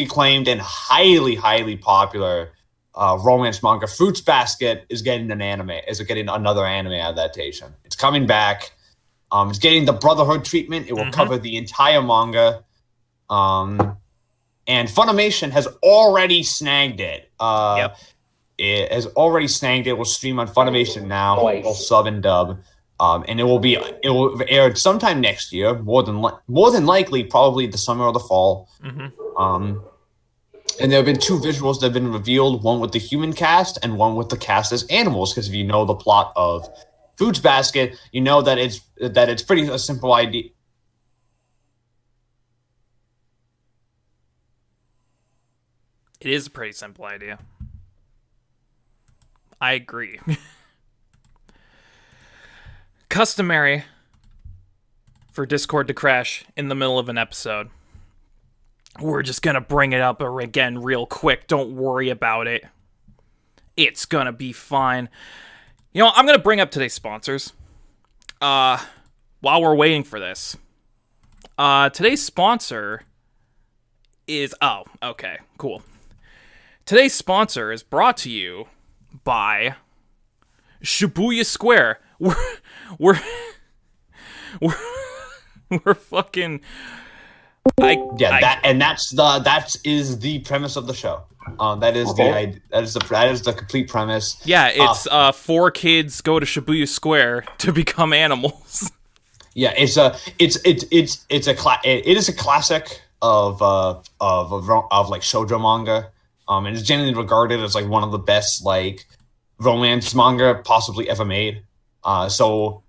acclaimed and highly popular romance manga Fruits Basket is getting another anime adaptation. It's coming back. It's getting the Brotherhood treatment. It will cover the entire manga. And Funimation has already snagged it. It has already snagged it. It will stream on Funimation now, both sub and dub. And it will air sometime next year, more than likely, probably the summer or the fall. And there have been 2 visuals that have been revealed, one with the human cast and one with the cast as animals. Because if you know the plot of Fruits Basket, you know that it's pretty a simple idea. It is a pretty simple idea. I agree. for Discord to crash in the middle of an episode. We're just gonna bring it up again real quick. Don't worry about it. It's gonna be fine. You know, I'm gonna bring up today's sponsors. While we're waiting for this. Today's sponsor is... Oh, okay, cool. Today's sponsor is brought to you by Shibuya Square. We're fucking... that is the premise of the show. That is the complete premise. Yeah, it's 4 kids go to Shibuya Square to become animals. Yeah, it is a classic of like shoujo manga. And it's generally regarded as like one of the best like romance manga possibly ever made. So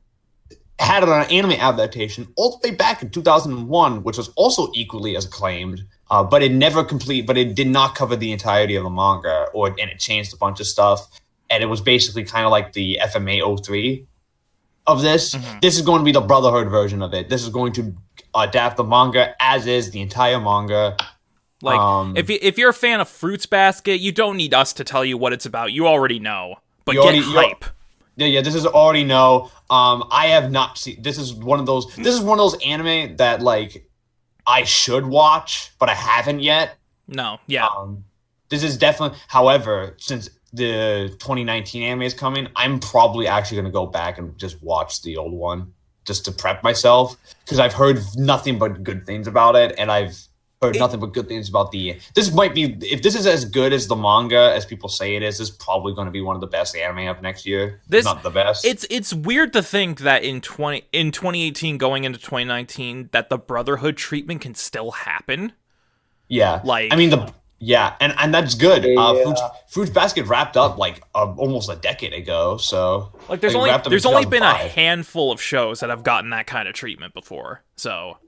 had an anime adaptation all the way back in 2001, which was also equally as acclaimed, but it did not cover the entirety of the manga, and it changed a bunch of stuff, and it was basically kind of like the FMA 03 of this. Mm-hmm. This is going to be the Brotherhood version of it. This is going to adapt the manga as is the entire manga. Like, if you're a fan of Fruits Basket, you don't need us to tell you what it's about. You already know, but get hype. Yeah, this is already know. I have not seen. This is one of those anime that like I should watch, but I haven't yet. No, yeah. This is definitely. However, since the 2019 anime is coming, I'm probably actually going to go back and just watch the old one just to prep myself, because I've heard nothing but good things about it, and I've heard nothing but good things about this might be, if this is as good as the manga as people say it is, this is probably going to be one of the best anime of next year. Not the best. It's weird to think that in 2018 going into 2019 that the Brotherhood treatment can still happen. Yeah. Like, I mean, and that's good. Fruits Basket wrapped up like almost a decade ago, so like there's only been a handful of shows that have gotten that kind of treatment before. So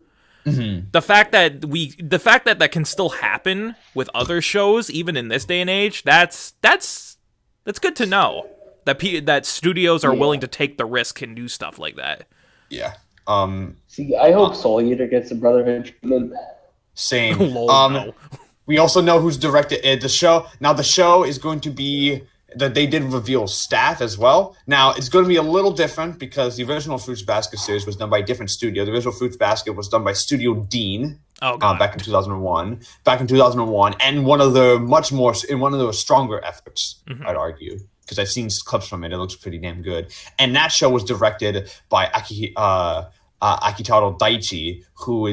mm-hmm. The fact that can still happen with other shows, even in this day and age, that's good to know. That studios are willing to take the risk and do stuff like that. Yeah. See, I hope Soul Eater gets a Brotherhood treatment. Same. No. We also know who's directed the show. Now the show is going to be that they did reveal staff as well. Now it's going to be a little different because the original Fruits Basket series was done by a different studio. The original Fruits Basket was done by Studio Dean back in 2001. And one of the stronger efforts, mm-hmm. I'd argue, because I've seen clips from it. It looks pretty damn good. And that show was directed by Akitaro Daichi, who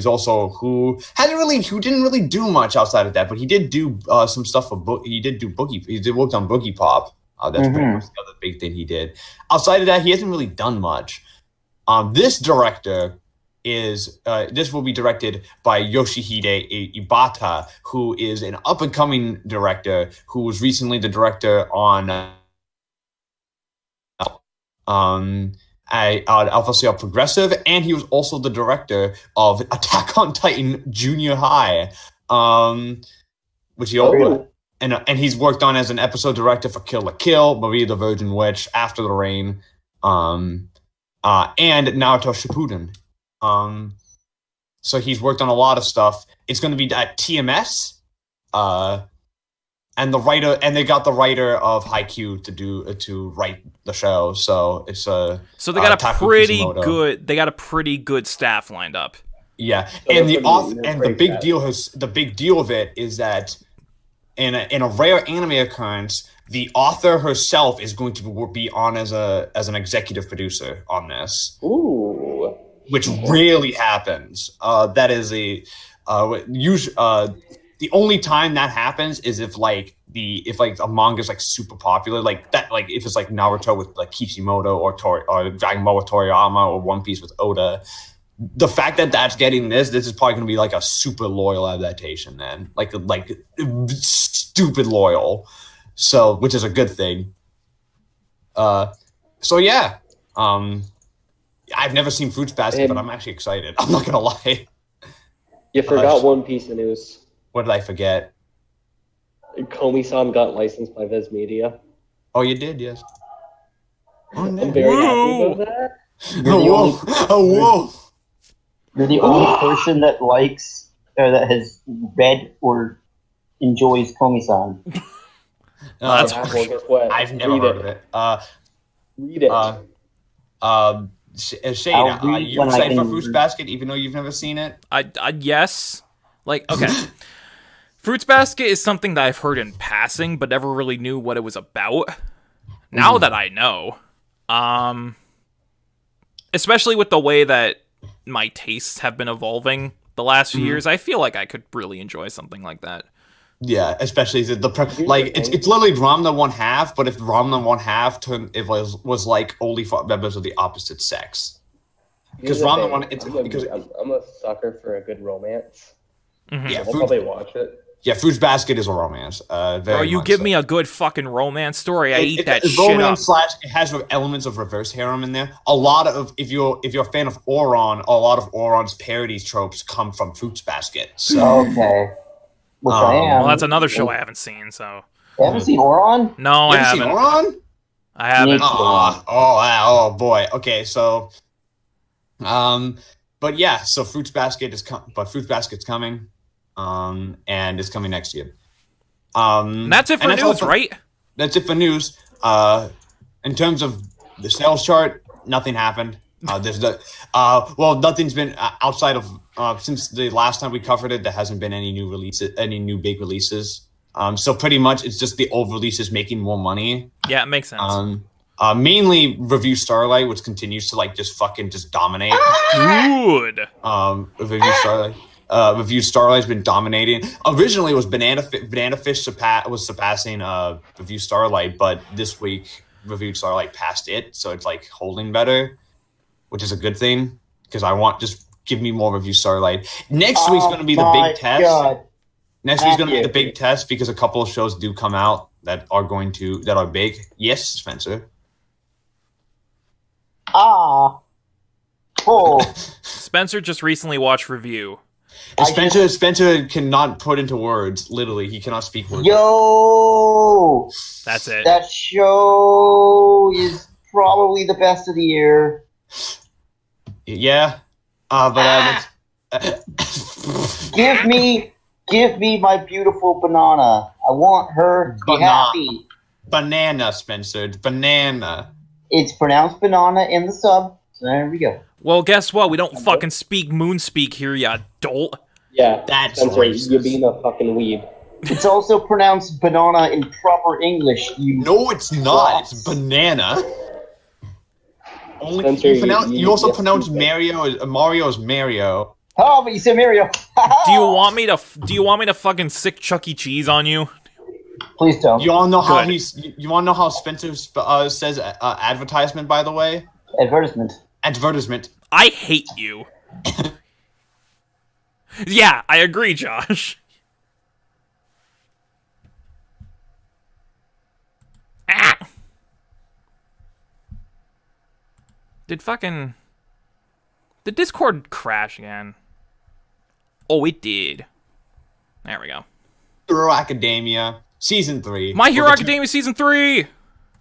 didn't really do much outside of that, but he did do some stuff for he did work on Boogie Pop. That's mm-hmm. pretty much the other big thing he did. Outside of that, he hasn't really done much. This director this will be directed by Yoshihide Ibata, who is an up and coming director who was recently the director on Alpha Seal Progressive, and he was also the director of Attack on Titan Junior High, which and he's worked on as an episode director for Kill la Kill, Maria the Virgin Witch, After the Rain, and Naruto Shippuden. So he's worked on a lot of stuff. It's going to be at TMS, and they got the writer of Haikyuu to write the show. So it's so they got a pretty good staff lined up. Yeah, so and the big deal of it is that in a rare anime occurrence, the author herself is going to be on as an executive producer on this. Ooh, which rarely happens. That is the only time that happens is if a manga is like super popular, like that, like if it's like Naruto with like Kishimoto or Dragon Ball with Toriyama or One Piece with Oda. The fact that that's getting this is probably going to be like a super loyal adaptation, then like stupid loyal. So, which is a good thing. So yeah, I've never seen Fruits Basket, but I'm actually excited. I'm not gonna lie. You forgot one piece of news. What did I forget? Komi-san got licensed by Viz Media. Oh, you did, yes. I'm very happy about that. Whoa! You're the only person that likes or that has read or enjoys Komi-san. That's Well, guess what? I've never Read heard of it. Read it. Shade, I'll read you when I excited for can- Fruits Basket even though you've never seen it? I yes. Like, okay. Fruits Basket is something that I've heard in passing, but never really knew what it was about. Now that I know, especially with the way that my tastes have been evolving the last few years, I feel like I could really enjoy something like that. Yeah, especially Here's like the thing. it's literally Ramna one half, but if Ramna one half it was like only for members of the opposite sex. Here's Because the Ramna thing. one, it's because I'm a sucker for a good romance. yeah, I'll probably watch it. Fruits Basket is a romance. Very Bro, you much give so. me a good fucking romance story, I eat that It's shit up. romance slash it has elements of reverse harem in there. A lot of if you're a fan of Oron, a lot of Oron's parodies tropes come from Fruits Basket. So Okay. Which I am. Well, that's another show I haven't seen, so You haven't seen Oron? no, you I haven't seen haven't. Oron? I haven't. Oh boy. Okay, so but yeah, so Fruits Basket's coming. And it's coming next year. And that's it for news, right? That's it for news. In terms of the sales chart, nothing happened. Nothing's been outside of since the last time we covered it. There hasn't been any new big releases. So pretty much it's just the old releases making more money. Yeah, it makes sense. Mainly Review Starlight, which continues to just dominate. Good. Review Starlight's been dominating. Originally, it was Banana Fish was surpassing Review Starlight, but this week Review Starlight passed it, so it's like holding better, which is a good thing because just give me more Review Starlight. Next week's going to be the big test. God. Next week's going to be the big test because a couple of shows do come out that are big. Yes, Spencer. Oh. Spencer just recently watched Review. Spencer cannot put into words. Literally, he cannot speak words. Yo! That's it. That show is probably the best of the year. Yeah. Give me my beautiful banana. I want her to be happy. Banana, Spencer. It's banana. It's pronounced banana in the sub. So there we go. Well, guess what? We don't fucking speak moon speak here, you adult. Yeah, That's Spencer, racist. you're being a fucking weeb. It's also pronounced banana in proper English. No, it's not. It's banana. Only Spencer, you also you're pronounce stupid. Mario as Mario. Oh, but you said Mario. Do you want me to fucking sick Chuck E. Cheese on you? Please don't. You all know how Good. You want to know how Spencer says advertisement? By the way, Advertisement. advertisement. I hate you. Yeah, I agree, Josh. Ah. Did Discord crash again? Oh, it did. There we go. Hero Academia season 3. My Hero Academia Season 3!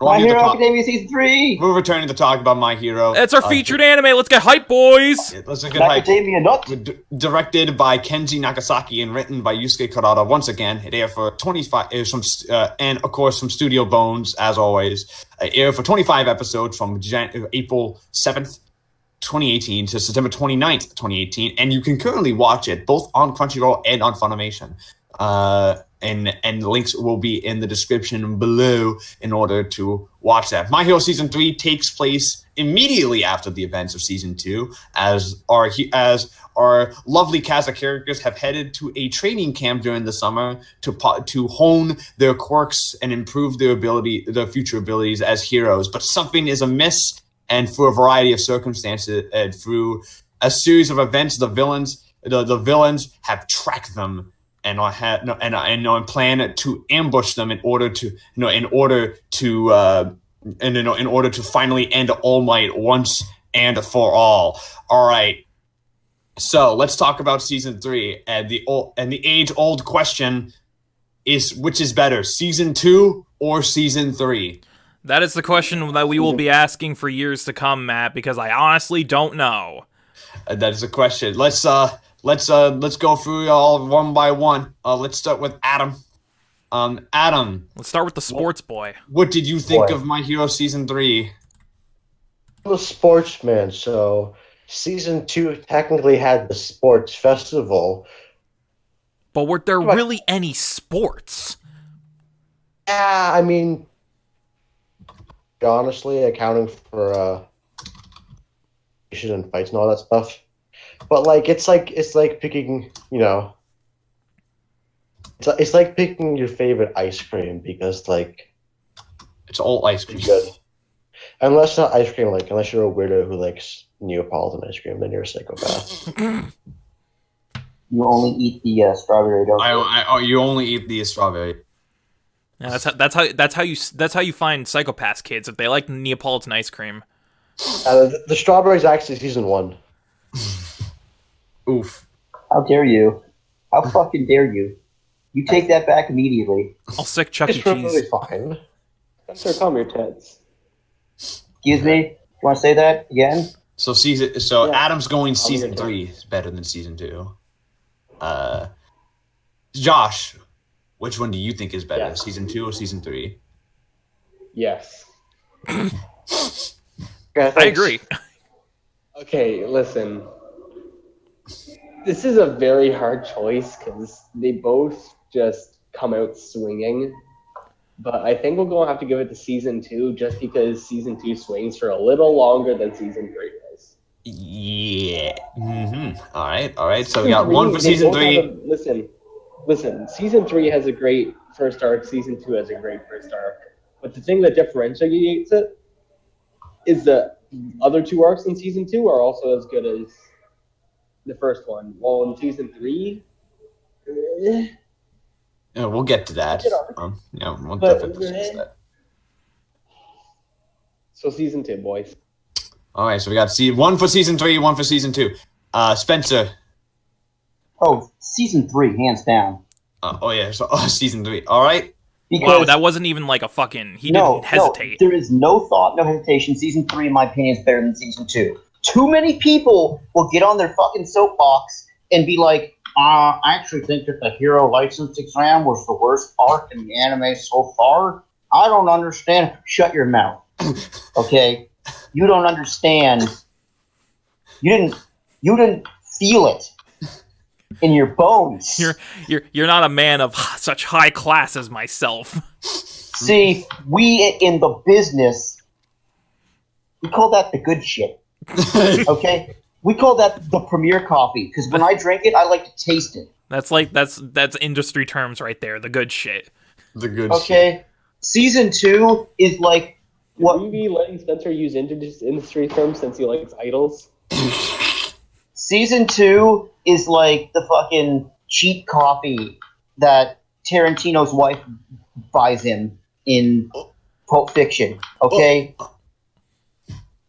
My Hero Academia Season 3! We're returning to talk about My Hero. It's our featured anime. Let's get hype, boys! Let's get hype. Academia Nuts! Directed by Kenji Nagasaki and written by Yusuke Kurata. Once again, it aired for 25. And of course from Studio Bones, as always. It aired for 25 episodes from April 7th, 2018 to September 29th, 2018, and you can currently watch it both on Crunchyroll and on Funimation. And links will be in the description below in order to watch that. My Hero Season 3 takes place immediately after the events of Season 2, as our lovely cast of characters have headed to a training camp during the summer to hone their quirks and improve their future abilities as heroes. But something is amiss, and for a variety of circumstances, and through a series of events, the villains have tracked them and plan to ambush them in order to finally end All Might once and for all. All right. So let's talk about Season 3, and the age-old question is, which is better, Season 2 or Season 3? That is the question that we will be asking for years to come, Matt, because I honestly don't know. That is a question. Let's go through all one by one. Let's start with Adam. Adam. Let's start with the sports boy. What did you think of My Hero Season 3? I'm a sportsman, so Season 2 technically had the sports festival. But were there really any sports? Yeah, I mean, honestly, accounting for and fights and all that stuff. But like it's like picking, it's like picking your favorite ice cream because like it's all ice cream. Good. Unless not ice cream, like unless you're a weirdo who likes Neapolitan ice cream, then you're a psychopath. You only eat the strawberry, don't you? You only eat the strawberry. Yeah, that's how you find psychopaths, kids, if they like Neapolitan ice cream. The strawberry's actually Season 1. Oof. How dare you? How fucking dare you? You take that back immediately. I'll sick Chuck E. It's perfectly Cheese. fine. Spencer, calm your tits. Excuse me? You want to say that again? So Adam's going Season 3 is better than Season 2. Josh, which one do you think is better, Season 2 or Season 3? Yes. I agree. Okay, listen. This is a very hard choice because they both just come out swinging. But I think we're going to have to give it to Season 2 just because Season 2 swings for a little longer than Season 3 does. Yeah. Mm-hmm. All right. So we got one for Season 3. Listen. Season 3 has a great first arc. Season 2 has a great first arc. But the thing that differentiates it is the other two arcs in Season 2 are also as good as the first one. Well, in Season 3... Yeah, we'll get to that. We'll definitely discuss that. So Season 2, boys. All right, so we got one for Season 3, one for Season 2. Spencer. Oh, Season 3, hands down. Season 3. All right. Wow, that wasn't even like a fucking... He didn't hesitate. No, there is no thought, no hesitation. Season 3, in my opinion, is better than Season 2. Too many people will get on their fucking soapbox and be like, I actually think that the Hero License Exam was the worst arc in the anime so far. I don't understand. Shut your mouth. Okay? You don't understand. You didn't feel it in your bones. You're not a man of such high class as myself. See, we in the business, we call that the good shit. Okay? We call that the premier coffee because when I drink it, I like to taste it. That's industry terms right there. The good shit. The good shit. Okay? Season 2 is like what? Will you be letting Spencer use industry terms since he likes idols? Season 2 is like the fucking cheap coffee that Tarantino's wife buys him in Pulp Fiction. Okay?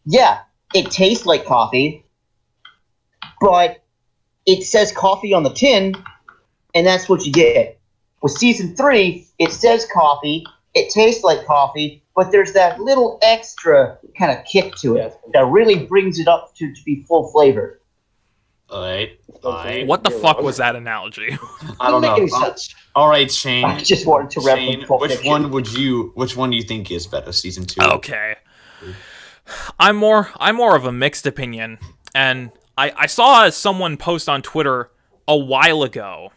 Yeah, it tastes like coffee, but it says coffee on the tin, and that's what you get. With Season 3, it says coffee, it tastes like coffee, but there's that little extra kind of kick to it that really brings it up to be full flavor. All right. What the fuck was that analogy? I don't know. All right, Shane. I just wanted to reference Pulp Fiction. Which one do you think is better, Season 2? Okay. I'm more of a mixed opinion, and I saw someone post on Twitter a while ago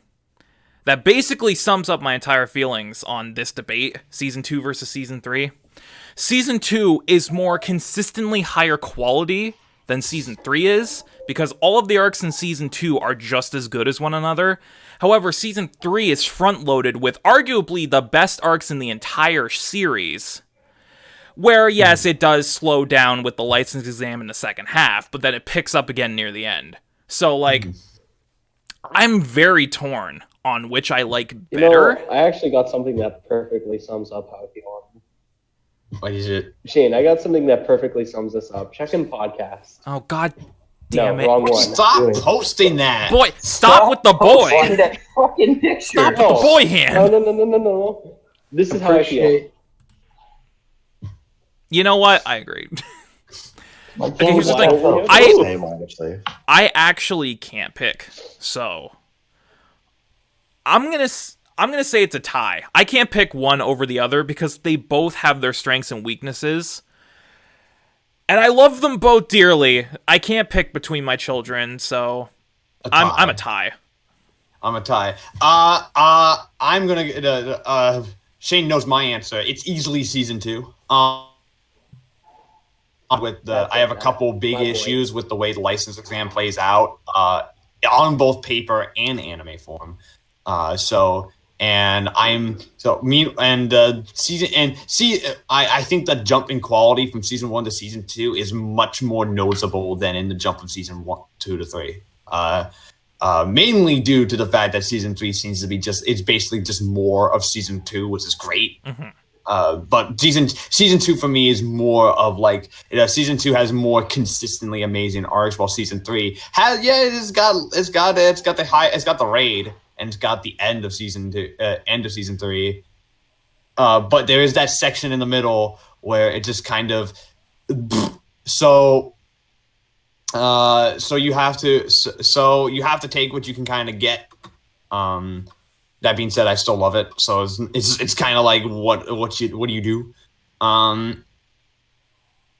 that basically sums up my entire feelings on this debate, Season 2 versus Season 3. Season 2 is more consistently higher quality than Season 3 is, because all of the arcs in Season 2 are just as good as one another. However, Season 3 is front-loaded with arguably the best arcs in the entire series, where, yes, it does slow down with the license exam in the second half, but then it picks up again near the end. So, like, I'm very torn on which I like better. I actually got something that perfectly sums up how I feel. What is it? Shane, I got something that perfectly sums this up. Check in podcast. Oh, god damn it. Wrong one. Stop posting that. Boy, stop with the boy. Posting that fucking picture. Stop with the boy hand. No. This is how I feel. You know what? I agree. Okay, here's the thing. I actually can't pick, so I'm gonna say it's a tie. I can't pick one over the other because they both have their strengths and weaknesses, and I love them both dearly. I can't pick between my children, so I'm a tie. I'm a tie. I'm gonna. Shane knows my answer. It's easily season 2. I have a couple big issues with the way the license exam plays out, on both paper and anime form. I think the jump in quality from season 1 to season 2 is much more noticeable than in the jump from season 2 to 3. Mainly due to the fact that season 3 seems to be it's basically just more of season 2, which is great. Mm-hmm. But season 2 for me is more of like, season 2 has more consistently amazing arcs, while season 3 has it's got the raid, and it's got the end of season 3. But there is that section in the middle where it just kind of so you have to take what you can kind of get. That being said, I still love it. So it's kind of like what do you do?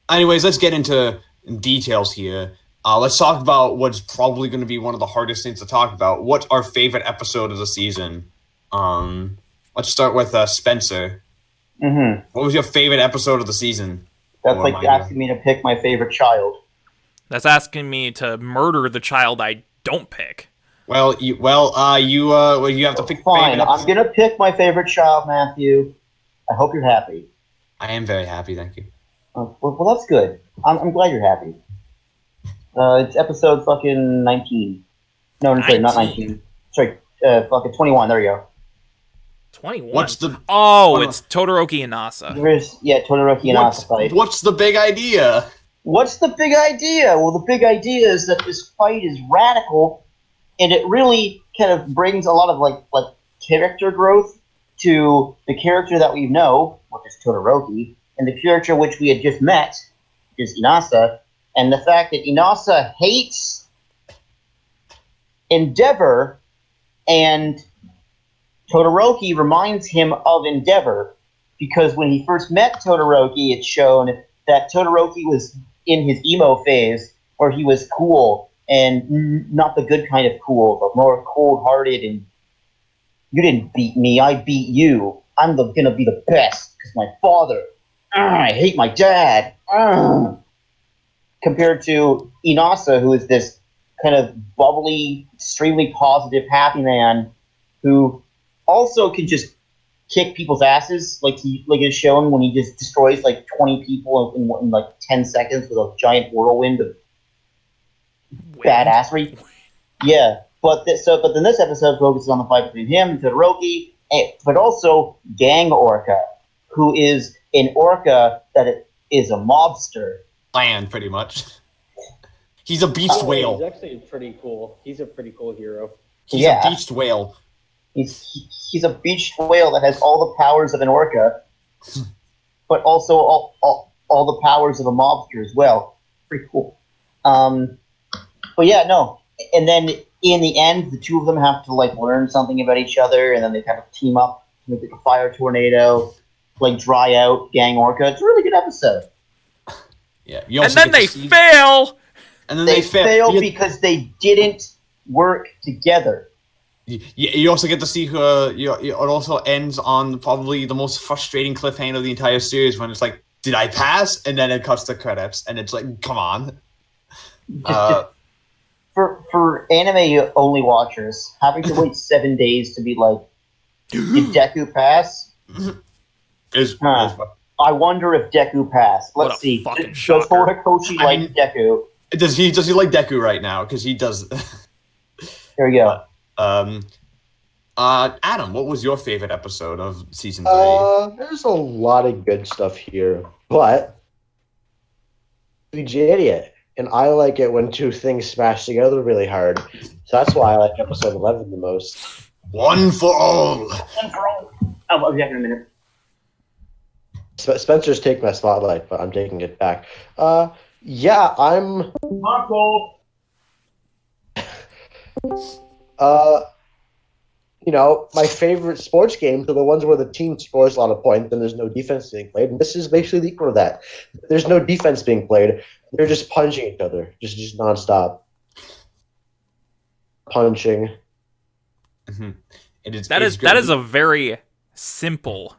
Anyways, let's get into details here. Let's talk about what's probably going to be one of the hardest things to talk about. What's our favorite episode of the season? Let's start with Spencer. Mm-hmm. What was your favorite episode of the season? That's like asking me to pick my favorite child. That's asking me to murder the child I don't pick. Well, you have to pick. Fine, I'm gonna pick my favorite child, Matthew. I hope you're happy. I am very happy, thank you. Well, that's good. I'm glad you're happy. It's episode fucking 19. No, sorry, not 19. Sorry, fucking 21. There you go. 21. It's Todoroki and Nasa. Todoroki and Nasa fight. What's the big idea? What's the big idea? Well, the big idea is that this fight is radical. And it really kind of brings a lot of like character growth to the character that we know, which is Todoroki, and the character which we had just met, which is Inasa, and the fact that Inasa hates Endeavor, and Todoroki reminds him of Endeavor, because when he first met Todoroki, it's shown that Todoroki was in his emo phase, where he was cool, and not the good kind of cool, but more cold-hearted, and you didn't beat me, I beat you. I'm gonna be the best, because my father, I hate my dad. Compared to Inasa, who is this kind of bubbly, extremely positive, happy man, who also can just kick people's asses, like is shown when he just destroys like 20 people in like 10 seconds with a giant whirlwind of badassery. Yeah, but then this episode focuses on the fight between him and Todoroki, but also Gang Orca, who is an orca that is a mobster. Land, pretty much. He's a beast whale. He's actually pretty cool. He's a pretty cool hero. He's a beast whale. He's a beached whale that has all the powers of an orca, but also all the powers of a mobster as well. Pretty cool. But yeah, no. And then in the end, the two of them have to like learn something about each other, and then they kind of team up to make like a fire tornado, like dry out Gang Orca. It's a really good episode. Yeah. And then they fail. And then they fail because they didn't work together. You also get to see it also ends on probably the most frustrating cliffhanger of the entire series, when it's like, did I pass? And then it cuts the credits, and it's like, come on. For anime only watchers, having to wait 7 days to be like, did Deku pass? I wonder if Deku passed. Let's see. Does Horikoshi like Deku? Does he like Deku right now? Because he does. There we go. Adam, what was your favorite episode of season 3? There's a lot of good stuff here, but idiot. And I like it when two things smash together really hard. So that's why I like episode 11 the most. One for all. I'll be back in a minute. Spencer's taking my spotlight, but I'm taking it back. Yeah, I'm. Marco. My favorite sports games are the ones where the team scores a lot of points and there's no defense being played. And this is basically the equal of that. There's no defense being played. They're just punching each other, just nonstop punching. Mm-hmm. That is a very simple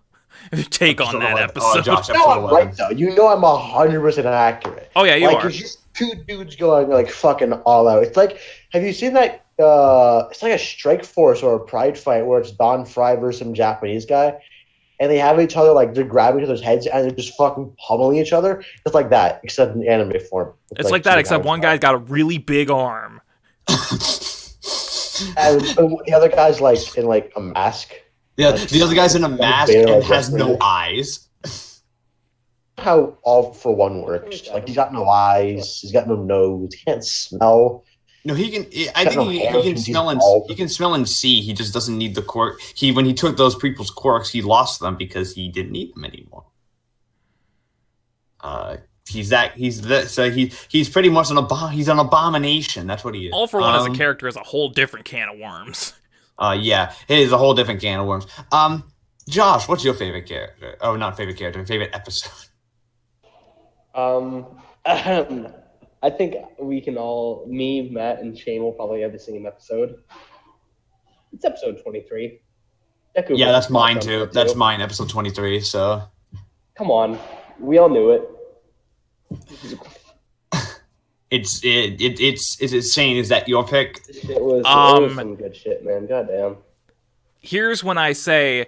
take on that episode. Oh, Josh, No, I'm right though. You know I'm 100% accurate. Oh yeah, you are. It's just two dudes going like fucking all out. It's like, have you seen that? It's like a Strike Force or a Pride fight where it's Don Fry versus some Japanese guy, and they have each other like they're grabbing each other's heads and they're just fucking pummeling each other. It's like that, except in anime form. It's like that, except one guy's got a really big arm, and the other guy's like in like a mask. Yeah, the other guy's in a mask and has no eyes. How All for One works. Like, he's got no eyes, he's got no nose, he can't smell. No, he can. I think he can smell and he can smell and see. He just doesn't need the quirk. When he took those people's quirks, he lost them because he didn't need them anymore. He's pretty much he's an abomination. That's what he is. All for One as a character is a whole different can of worms. Yeah, it is a whole different can of worms. Josh, what's your favorite character? Oh, not favorite character, favorite episode. I think we can all, me, Matt, and Shane will probably have the same episode. It's episode 23. Yeah, that's mine too. That's mine, episode 23. So, come on, we all knew it. It's insane. Is that your pick? It was some good shit, man. Goddamn. Here's when I say,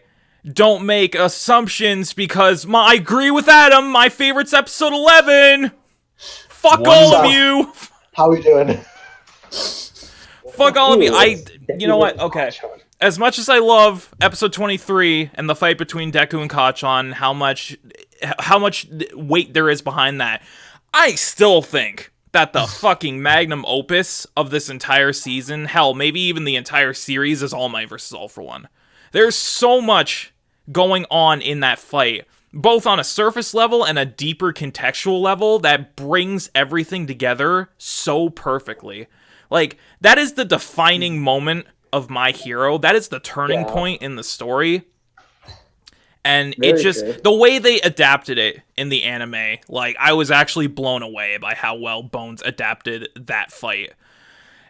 don't make assumptions because I agree with Adam. My favorite's episode 11. Fuck all of you. How we doing? Fuck all of you. You know what? Okay. As much as I love episode 23 and the fight between Deku and Kachan, how much weight there is behind that, I still think that the fucking magnum opus of this entire season, hell, maybe even the entire series, is All Might versus All for One. There's so much going on in that fight, both on a surface level and a deeper contextual level, that brings everything together so perfectly. Like, that is the defining moment of My Hero. That is the turning point in the story. And the way they adapted it in the anime, like, I was actually blown away by how well Bones adapted that fight.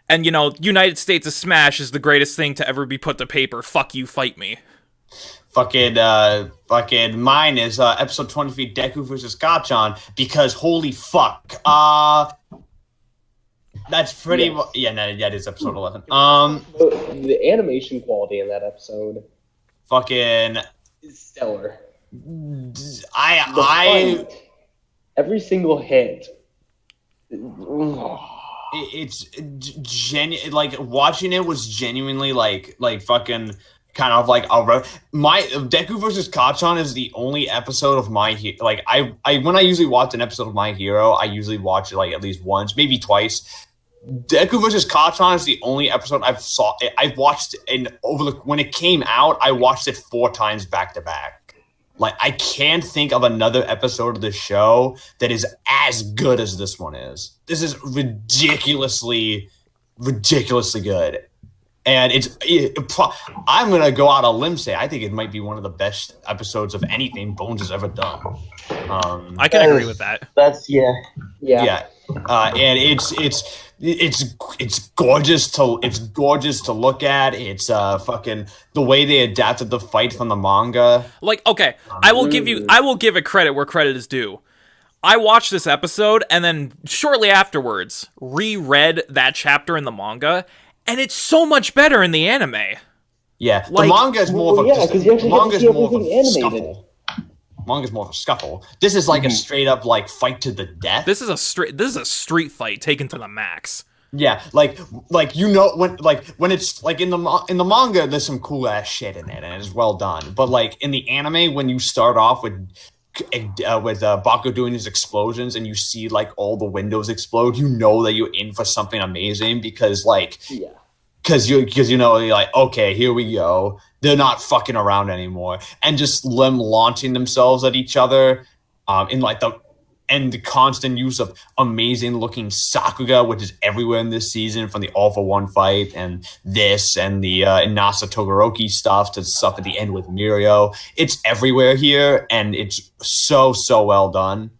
And, United States of Smash is the greatest thing to ever be put to paper. Fuck you, fight me. Fucking mine is episode 23, Deku versus Kachan, because holy fuck. That's pretty much... Yeah, no, that is episode 11. The animation quality in that episode... Fucking... is stellar. Every single hit... It's like, watching it was genuinely like fucking... kind of like my Deku versus Kachan is the only episode of My Hero. Like, I when I usually watch an episode of My Hero, I usually watch it like at least once, maybe twice. Deku versus Kachan is the only episode I've watched, and when it came out, I watched it 4 times back to back. Like, I can't think of another episode of the show that is as good as this one is. This is ridiculously good. And I'm going to go out on a limb and say I think it might be one of the best episodes of anything Bones has ever done. I can agree with that. That's, yeah. And it's gorgeous to look at. It's fucking the way they adapted the fight from the manga. Like, okay, I will give it credit where credit is due. I watched this episode and then shortly afterwards reread that chapter in the manga. And it's so much better in the anime. Yeah, the manga is more of a scuffle. Manga's more of a scuffle. This is like a straight up like fight to the death. This is a street fight taken to the max. Yeah, when it's like in the manga, there's some cool ass shit in it, and it's well done. But like in the anime, when you start off with Baku doing his explosions and you see like all the windows explode, you know that you're in for something amazing because you're like, okay, here we go. They're not fucking around anymore, and just them launching themselves at each other in like the and the constant use of amazing looking Sakuga, which is everywhere in this season, from the All for One fight and this and the Inasa Todoroki stuff to stuff at the end with Mirio. It's everywhere here, and it's so well done.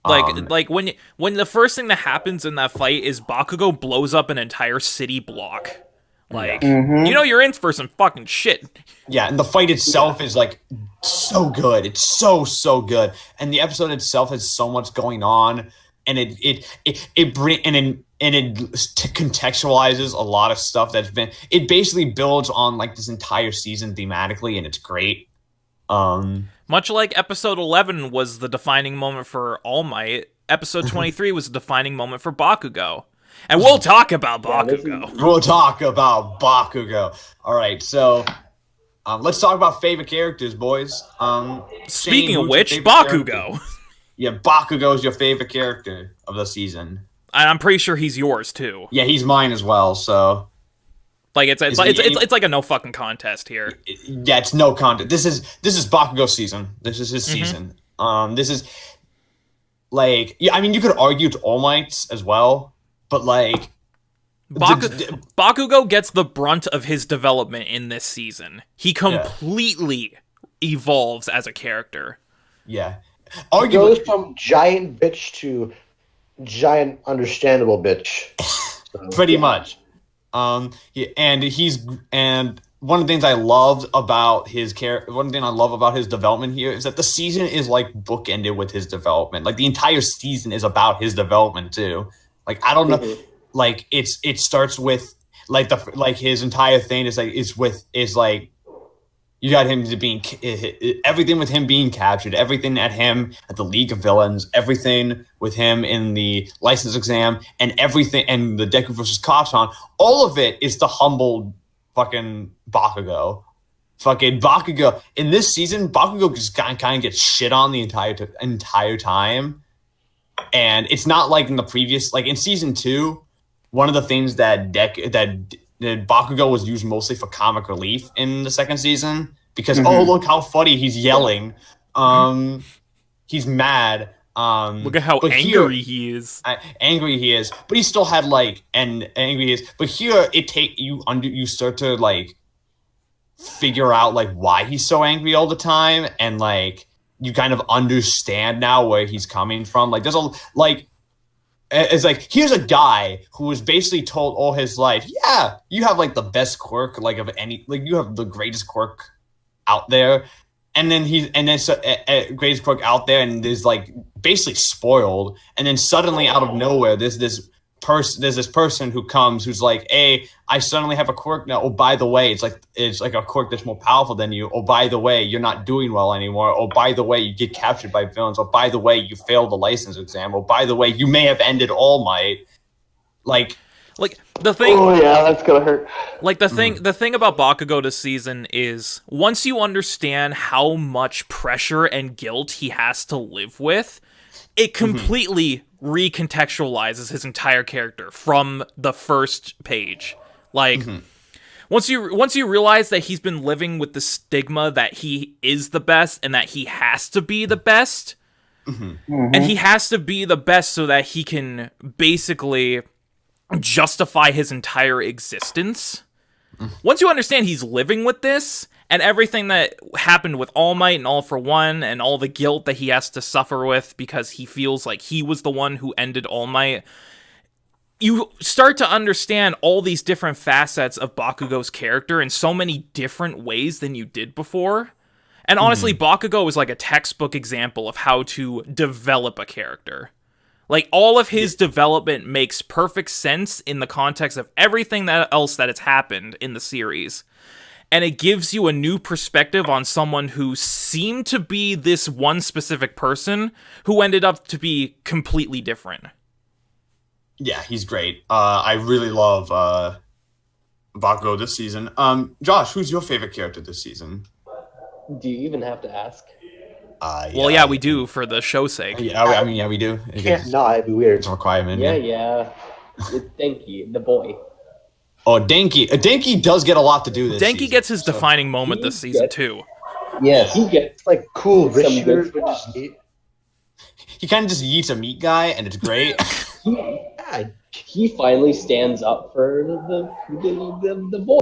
Like when the first thing that happens in that fight is Bakugo blows up an entire city block. Like, you know you're in for some fucking shit. Yeah, and the fight itself is like so good. It's so good, and the episode itself has so much going on, and it contextualizes a lot of stuff that's been. It basically builds on like this entire season thematically, and it's great. Much like episode 11 was the defining moment for All Might, episode 23 was the defining moment for Bakugo. And we'll talk about Bakugo. We'll talk about Bakugo. All right, so let's talk about favorite characters, boys. Speaking Shane, of which, Bakugo. Yeah, Bakugo is your favorite character of the season. And I'm pretty sure he's yours too. Yeah, he's mine as well. So, like, it's like a no fucking contest here. Yeah, it's no contest. This is Bakugo's season. This is his season. This is like, yeah. I mean, you could argue it's All Might's as well. But, like... Bakugo gets the brunt of his development in this season. He completely evolves as a character. Yeah. He goes from giant bitch to giant understandable bitch. Pretty much. And one of the things I loved about his development here is that the season is, like, bookended with his development. Like, the entire season is about his development, too. Like, I don't know, like it starts with like his entire thing is like you got him to being everything with him being captured, everything at the League of Villains, everything with him in the license exam, and everything and the Deku versus Kachan. All of it is the humbled fucking Bakugo. Fucking Bakugo in this season, Bakugo just kind of gets shit on the entire time. And it's not like in the previous, like in season 2, one of the things that Bakugo was used mostly for comic relief in the second season because oh look how funny he's yelling, he's mad. Look at how angry he is. Angry he is, but he still had like angry he is. But here you start to like figure out like why he's so angry all the time, and like. You kind of understand now where he's coming from. Like, it's like, here's a guy who was basically told all his life, yeah, you have, like, the best quirk, like, of any, like, you have the greatest quirk out there. And then greatest quirk out there, and there's, like, basically spoiled. And then suddenly, out of nowhere, there's this person who comes who's like, hey, I suddenly have a quirk now. Oh, by the way, it's like a quirk that's more powerful than you. Oh, by the way, you're not doing well anymore. Oh, by the way, you get captured by villains. Oh, by the way, you failed the license exam. Oh, by the way, you may have ended All Might. Like the thing. Oh yeah, that's gonna hurt. Like the thing about Bakugo this season is once you understand how much pressure and guilt he has to live with, it completely recontextualizes his entire character from the first page. Like once you realize that he's been living with the stigma that he is the best and that he has to be the best, and he has to be the best so that he can basically justify his entire existence. Once you understand he's living with this and everything that happened with All Might and All for One and all the guilt that he has to suffer with because he feels like he was the one who ended All Might, you start to understand all these different facets of Bakugo's character in so many different ways than you did before. And honestly, Bakugo is like a textbook example of how to develop a character. Like, all of his development makes perfect sense in the context of everything else that has happened in the series. And it gives you a new perspective on someone who seemed to be this one specific person who ended up to be completely different. Yeah, he's great. I really love Bakugo this season. Josh, who's your favorite character this season? Do you even have to ask? Well, yeah, we do for the show's sake. Yeah, I mean, yeah, we do. Can't not. It'd be weird. It's a requirement. Yeah. It's Denki, the boy. Oh, Denki. Denki does get a lot to do this Denki season, gets his defining moment this season, too. Yes. He gets Like cool some Richard, good which is neat. He kind of just yeets a meat guy, and it's great. He finally stands up for the boy.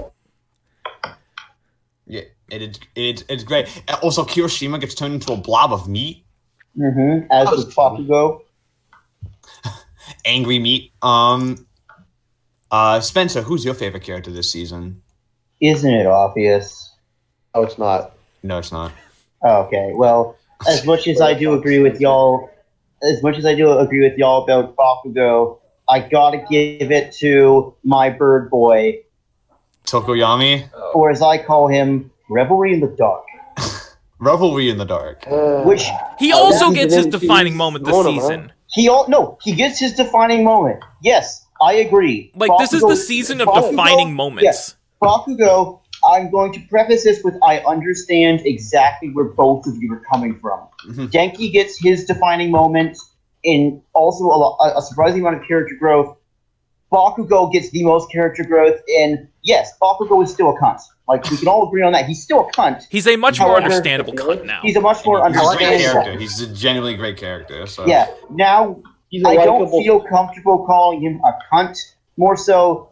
Yeah, it's great. Also, Kirishima gets turned into a blob of meat. As does Bakugo. Angry meat. Spencer, who's your favorite character this season? Isn't it obvious? Oh, it's not. No, it's not. Okay, well, as much as I do agree with y'all about Bakugo, I gotta give it to my bird boy, Tokoyami? or as I call him, Revelry in the Dark. Revelry in the Dark. Which He also he gets his didn't defining choose moment this Monoma. season. he gets his defining moment. Yes, I agree. Like, this is the season of defining moments. Bakugo, I'm going to preface this with I understand exactly where both of you are coming from. Denki gets his defining moment in also a surprising amount of character growth. Bakugo gets the most character growth, and yes, Bakugo is still a cunt. Like, we can all agree on that. He's still a cunt. He's a much more However, understandable cunt now. He's a much more He's a great understandable character. He's a genuinely great character. So. Yeah, now He's a I don't likable- feel comfortable calling him a cunt. More so,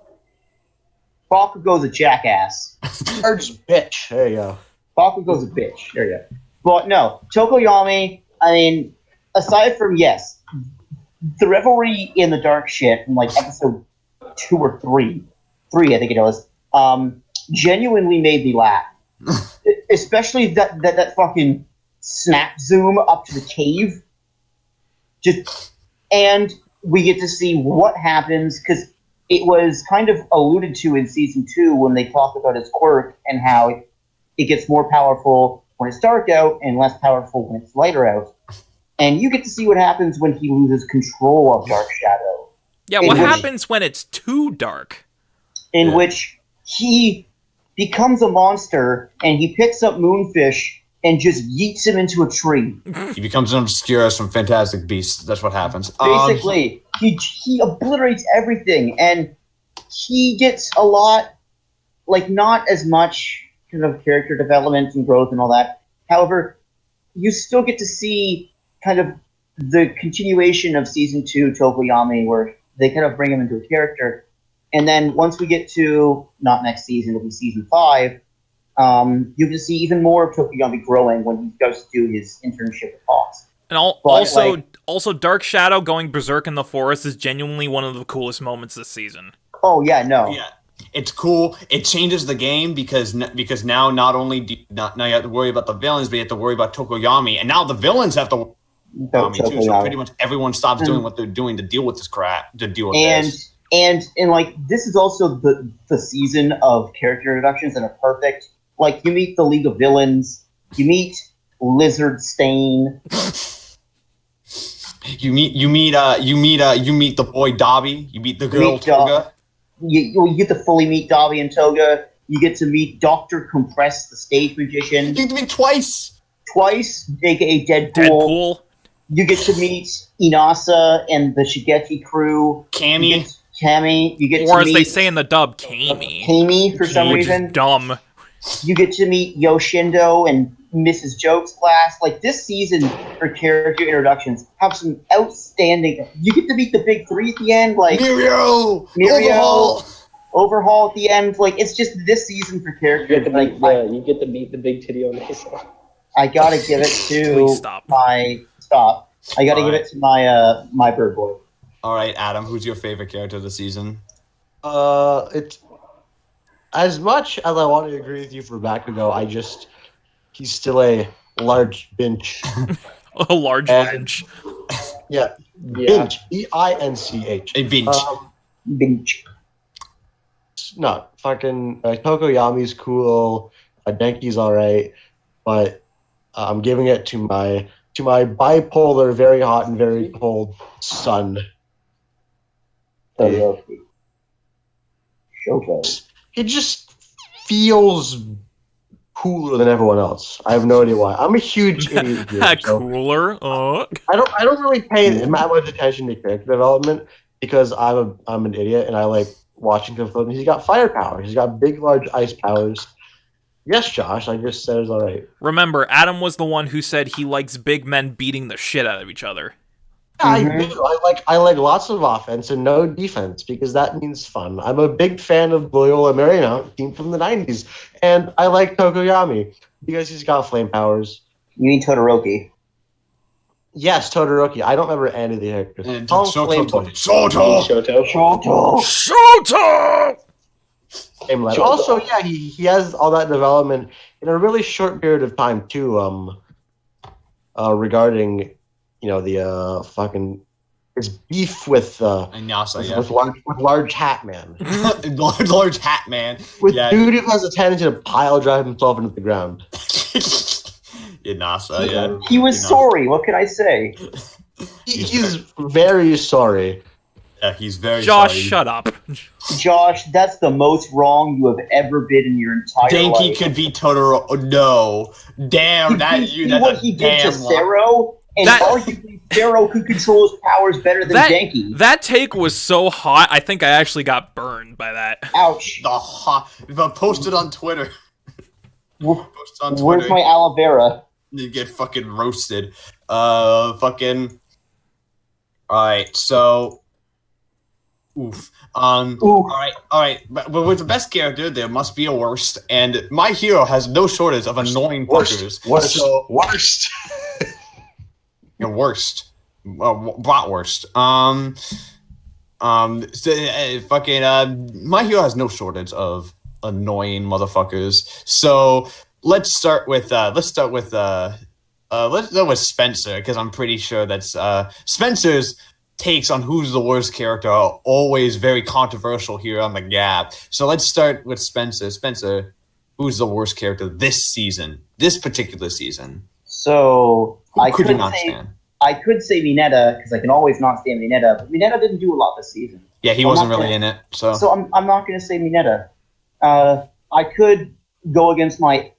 Bakugo's a jackass. Large bitch. There you go. Bakugo's a bitch. There you go. But no, Tokoyami, I mean, aside from, yes, the Revelry in the Dark shit from, like, episode 2 or 3, I think it was, genuinely made me laugh. Especially that fucking snap zoom up to the cave. And we get to see what happens, because it was kind of alluded to in season 2 when they talk about his quirk and how it gets more powerful when it's dark out and less powerful when it's lighter out. And you get to see what happens when he loses control of Dark Shadow. Yeah, what happens when it's too dark? In which he becomes a monster and he picks up Moonfish and just yeets him into a tree. He becomes an Obscurus from Fantastic Beasts. That's what happens. Basically, he obliterates everything, and he gets a lot, like, not as much kind of character development and growth and all that. However, you still get to see kind of the continuation of season 2 Tokoyami, where they kind of bring him into a character. And then once we get to, not next season, it'll be season 5, you can see even more of Tokoyami growing when he goes to do his internship with Hawks. And also, Dark Shadow going berserk in the forest is genuinely one of the coolest moments this season. Oh, yeah, no. Yeah, it's cool. It changes the game because now not only now you have to worry about the villains, but you have to worry about Tokoyami, and now the villains have to worry too. So pretty much everyone stops doing what they're doing to deal with this crap. To deal with this. And like, this is also the season of character introductions that are perfect. Like, you meet the League of Villains, you meet Lizard Stain. You meet the boy Dobby. You meet the girl Toga. You get to fully meet Dobby and Toga. You get to meet Dr. Compress, the stage magician. You get to meet twice, aka Deadpool. You get to meet Inasa and the Shigechi crew. Cammy. You get or to as meet, they say in the dub, Kami. Kami for some Which reason. is dumb. You get to meet Yoshindo and Mrs. Joke's class. Like, this season for character introductions have some outstanding. You get to meet the big 3 at the end, like Mirio, Overhaul at the end. Like, it's just this season for character. You get to meet the big titty on his. I gotta give it to Please stop. I gotta give it to my bird boy. All right, Adam, who's your favorite character of the season? It's as much as I want to agree with you for Bakugo, he's still a large bench. A large bench. Yeah, bench. B-I-N-C-H. A bench. Bench. No, fucking Tokoyami's cool. Denki's alright, but I'm giving it to my bipolar, very hot and very cold son. He just feels cooler than everyone else. I have no idea why. I'm a huge idiot here, so Cooler. I don't really pay that much attention to character development because I'm an idiot and I like watching him. He's got firepower. He's got big, large ice powers. Yes, Josh, I just said it's all right. Remember, Adam was the one who said he likes big men beating the shit out of each other. I do. I like lots of offense and no defense because that means fun. I'm a big fan of Loyola Marymount, team from the '90s, and I like Tokoyami because he's got flame powers. You mean Todoroki? Yes, Todoroki. I don't remember any of the characters. And Call him Flame Boy. Shoto. Shoto! Flame Lad. Also, yeah, he has all that development in a really short period of time too. Regarding, the fucking his beef with And Yasa, yeah. with large hat man. large hat man. With Yeah. dude who has a tendency to pile drive himself into the ground. Inasa, yeah. He was sorry. What can I say? He's very sorry. Yeah, he's very Josh, sorry. shut up. Josh, that's the most wrong you have ever been in your entire Denki life. could be Totoro. Oh, no. Damn, You see what he did to lie. Zero? And arguably, Zero could control his powers better than Denki. That take was so hot, I think I actually got burned by that. Ouch. The posted on Twitter. Posted on Twitter. Where's my aloe vera? You get fucking roasted. Fucking. Alright, so. Oof. Alright. But with the best character, there must be a worst, and my hero has no shortage of annoying fuckers. Worst. Your worst. Bratwurst. My hero has no shortage of annoying motherfuckers. So let's start with Spencer, because I'm pretty sure that's Spencer's takes on who's the worst character are always very controversial here on the G.A.P. So let's start with Spencer. Spencer, who's the worst character this particular season? So Who could you not stand? I could say Mineta, because I can always not stand Mineta, but Mineta didn't do a lot this season. Yeah, he wasn't really in it. So I'm not going to say Mineta. I could go against my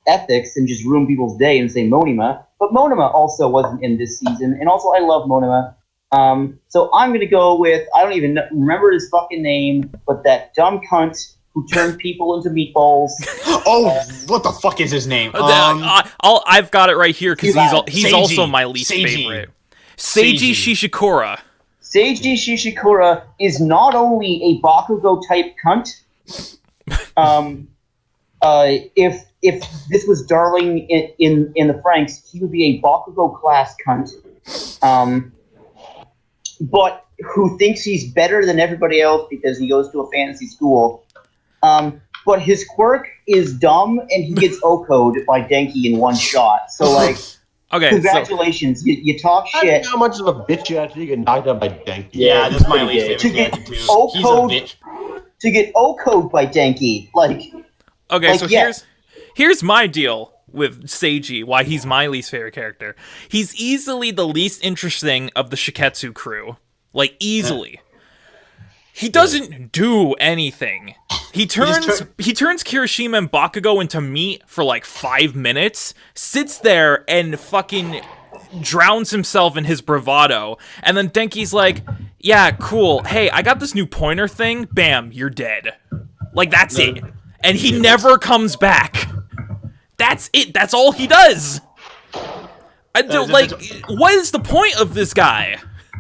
ethics and just ruin people's day and say Monima, but Monima also wasn't in this season, and also I love Monima. So I'm going to go with, I don't even remember his fucking name, but that dumb cunt who turned people into meatballs. What the fuck is his name? I've got it right here because he's Seiji. also my least Seiji. favorite. Seiji Shishikura. Seiji Shishikura is not only a Bakugo type cunt. If this was Darling in the Franks, he would be a Bakugo class cunt. But who thinks he's better than everybody else because he goes to a fantasy school. But his quirk is dumb, and he gets O-code by Denki in one shot. So, Okay, congratulations, you talk shit. How much of a bitch you have to get knocked out by Denki? Yeah, that's my least favorite character too. He's a O-code bitch. to get O-code by Denki, Okay, so here's my deal with Seiji, why he's my least favorite character. He's easily the least interesting of the Shiketsu crew. Easily. He doesn't do anything. He turns Kirishima and Bakugo into meat for 5 minutes, sits there and fucking drowns himself in his bravado, and then Denki's like, yeah, cool, hey, I got this new pointer thing, bam, you're dead. That's it. And he never comes back. That's it. That's all he does. What is the point of this guy?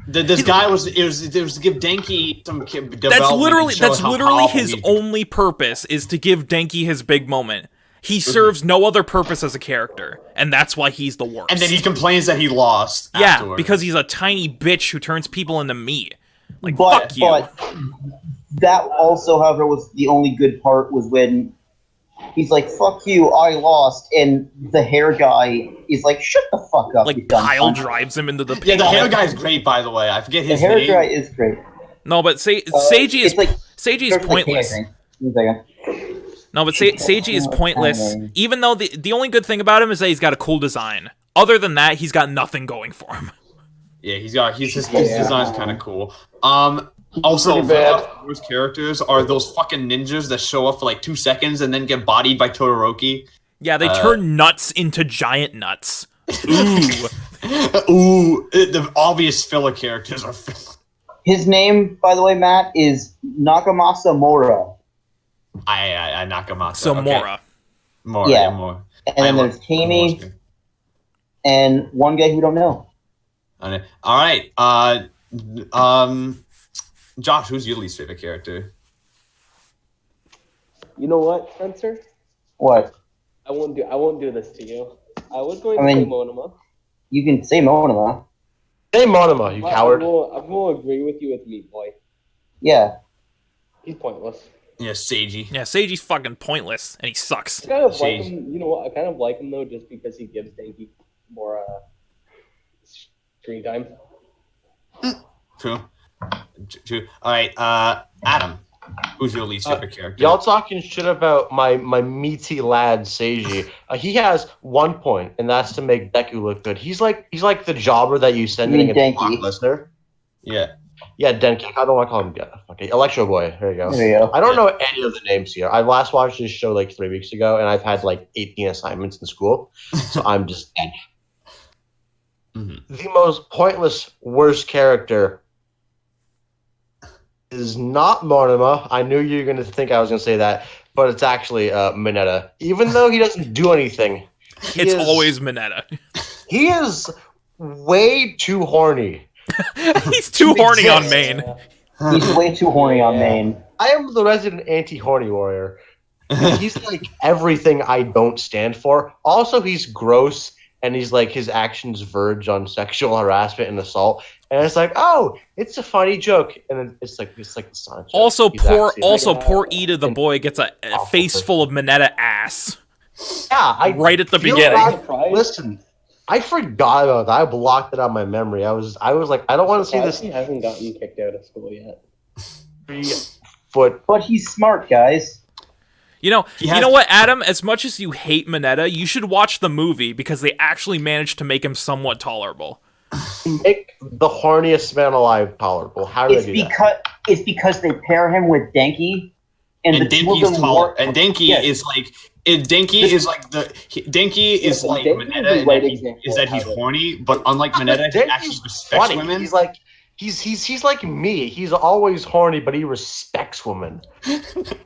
This guy was to give Denki some development. That's literally his only purpose, is to give Denki his big moment. He serves no other purpose as a character, and that's why he's the worst. And then he complains that he lost. Yeah, afterwards. because he's a tiny bitch who turns people into meat. But fuck you. That also, however, was the only good part, was when he's like, fuck you, I lost, and the hair guy is like, shut the fuck up, you dumb pile cunt. drives him into the pit. Yeah, the hair guy's great, by the way. I forget his name. The hair guy is great. No, but Seiji is pointless. No, but Seiji is pointless. Even though the only good thing about him is that he's got a cool design. Other than that, he's got nothing going for him. Yeah, his design's kind of cool. Also, those characters are those fucking ninjas that show up for 2 seconds and then get bodied by Todoroki. Yeah, they turn nuts into giant nuts. Ooh. The obvious filler characters are filler. His name, by the way, Matt, is Nakamasa Mora. I Nakamasa. So okay. Mora. More, Yeah. more. And then there's Tammy and one guy who we don't know. All right. Josh, who's your least favorite character? You know what, Spencer? What? I won't do this to you. I was going I to say mean- Monoma. You can say Monoma. Hey, Monoma, you But coward. I'm going to agree with you with Meat Boy. Yeah. He's pointless. Yeah, Seiji. Yeah, Seiji's fucking pointless, and he sucks. I kind of like Jeez. him. You know what? I kind of like him though, just because he gives Denki more screen time. True. All right, Adam, who's your least favorite character? Y'all talking shit about my meaty lad Seiji. He has 1 point, and that's to make Deku look good. He's like the jobber that you send in You mean against Denki. Brock Lesnar. Yeah. Yeah, Denki. I don't want to call him. Okay, Electro Boy. There you go. There you go. I don't know any of the names here. I last watched this show like 3 weeks ago, and I've had like 18 assignments in school, so I'm just dead. The most pointless, worst character is not Monoma. I knew you were going to think I was going to say that, but it's actually Mineta. Even though he doesn't do anything, It's always Mineta. he is way too horny. He's too horny on exist. main. He's way too horny on main. I am the resident anti-horny warrior. He's like everything I don't stand for. Also, he's gross, and he's like his actions verge on sexual harassment and assault. And it's like, oh, it's a funny joke, and then it's like the Sonic joke. Also, He's actually poor Ida the boy gets a face full of Mineta ass. yeah, right at the feel beginning. bad. Listen, I forgot about that. I blocked it out of my memory. I was like, I don't want to see this He hasn't gotten kicked out of school yet. 3-foot. But he's smart, guys. You know what, Adam? As much as you hate Mineta, you should watch the movie because they actually managed to make him somewhat tolerable. Make the horniest man alive tolerable. How do It's they do that? because they pair him with Denki, and the two of Denki's them taller. work. And Denki Yes. is like. Denki is like Denki is like Denki is Mineta, the and right that example is that of he's how to- horny, but unlike Mineta, he actually Denki's respects funny. women. He's like he's like me. He's always horny, but he respects women.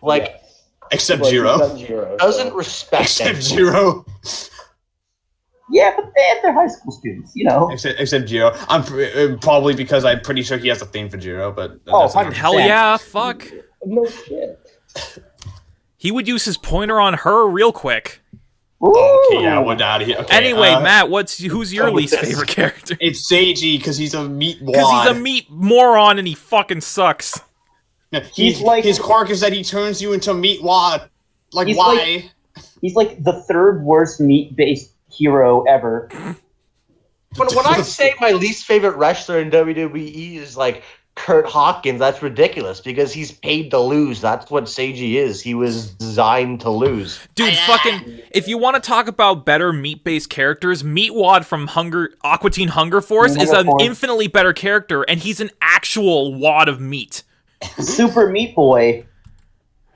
Like Yes. Except But Jiro. he's not Jiro, doesn't so- respect Except Denki. Jiro. Yeah, but they're high school students, you know. Except Jiro. I'm probably because I'm pretty sure he has a thing for Jiro, but Oh, that's another- 100%. Hell yeah, fuck. No shit. He would use his pointer on her real quick. Okay, yeah, we're out of here. Okay, Anyway, Matt, who's your go with least this. favorite character? it's Seiji because he's a meat wad. Because he's a meat moron and he fucking sucks. He's like- his quirk is that he turns you into meat wad. Like He's why? He's like the third worst meat-based hero ever. But when I say my least favorite wrestler in WWE is like Kurt Hawkins, that's ridiculous because he's paid to lose. That's what Seiji is. He was designed to lose. Dude, fucking, if you want to talk about better meat-based characters, Meatwad from Aqua Teen Hunger Force is Hunger an Force. infinitely better character, and he's an actual wad of meat. Super Meat Boy.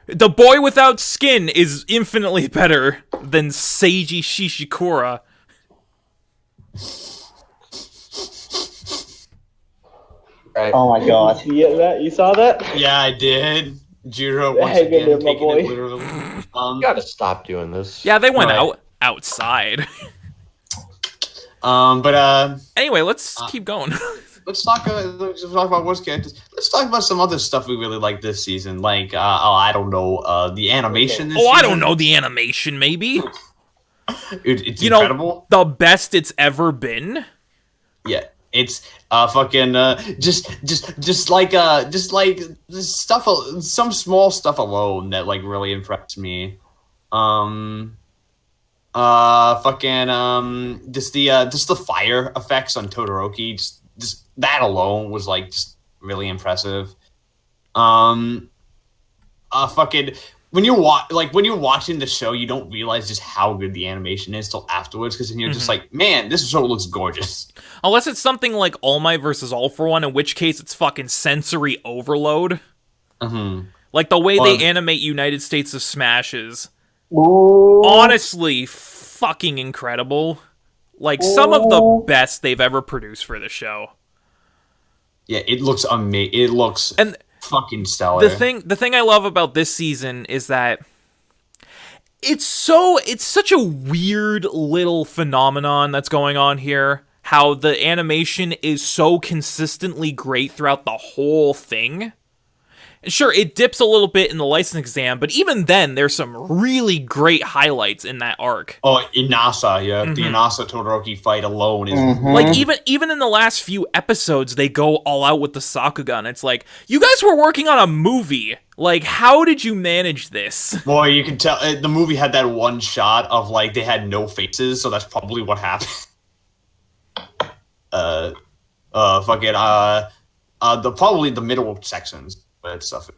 The boy without skin is infinitely better than Seiji Shishikura. Right? Oh my god. You saw that? Yeah, I did. Jiro once Hang in again there, my taking boy. it literally. You gotta stop doing this. Yeah, they went Right. outside. But Anyway, let's keep going. let's talk about worst characters. Let's talk about some other stuff we really like this season, like I don't know, the animation. This Oh, I don't season. know the animation, maybe. It's You know, incredible. the best it's ever been. Yeah, it's fucking just like this stuff. Some small stuff alone that like really impressed me. Just the fire effects on Todoroki. Just that alone was like just really impressive. Fucking. When you're watching the show, you don't realize just how good the animation is till afterwards, because then you're just like, man, this show looks gorgeous. Unless it's something like All Might versus All for One, in which case it's fucking sensory overload. Mm-hmm. Like the way Well- they animate United States of Smash is Ooh. honestly fucking incredible. Like some of the best they've ever produced for the show. Yeah, it looks amazing. It looks And fucking stellar. the thing I love about this season is that it's such a weird little phenomenon that's going on here. How the animation is so consistently great throughout the whole thing. Sure, it dips a little bit in the license exam, but even then, there's some really great highlights in that arc. Oh, Inasa, the Inasa Todoroki fight alone is like even in the last few episodes, they go all out with the Sakugan. It's like, you guys were working on a movie. Like, how did you manage this? Boy, you can tell the movie had that one shot of like they had no faces, so that's probably what happened. Probably the middle sections. Stuff.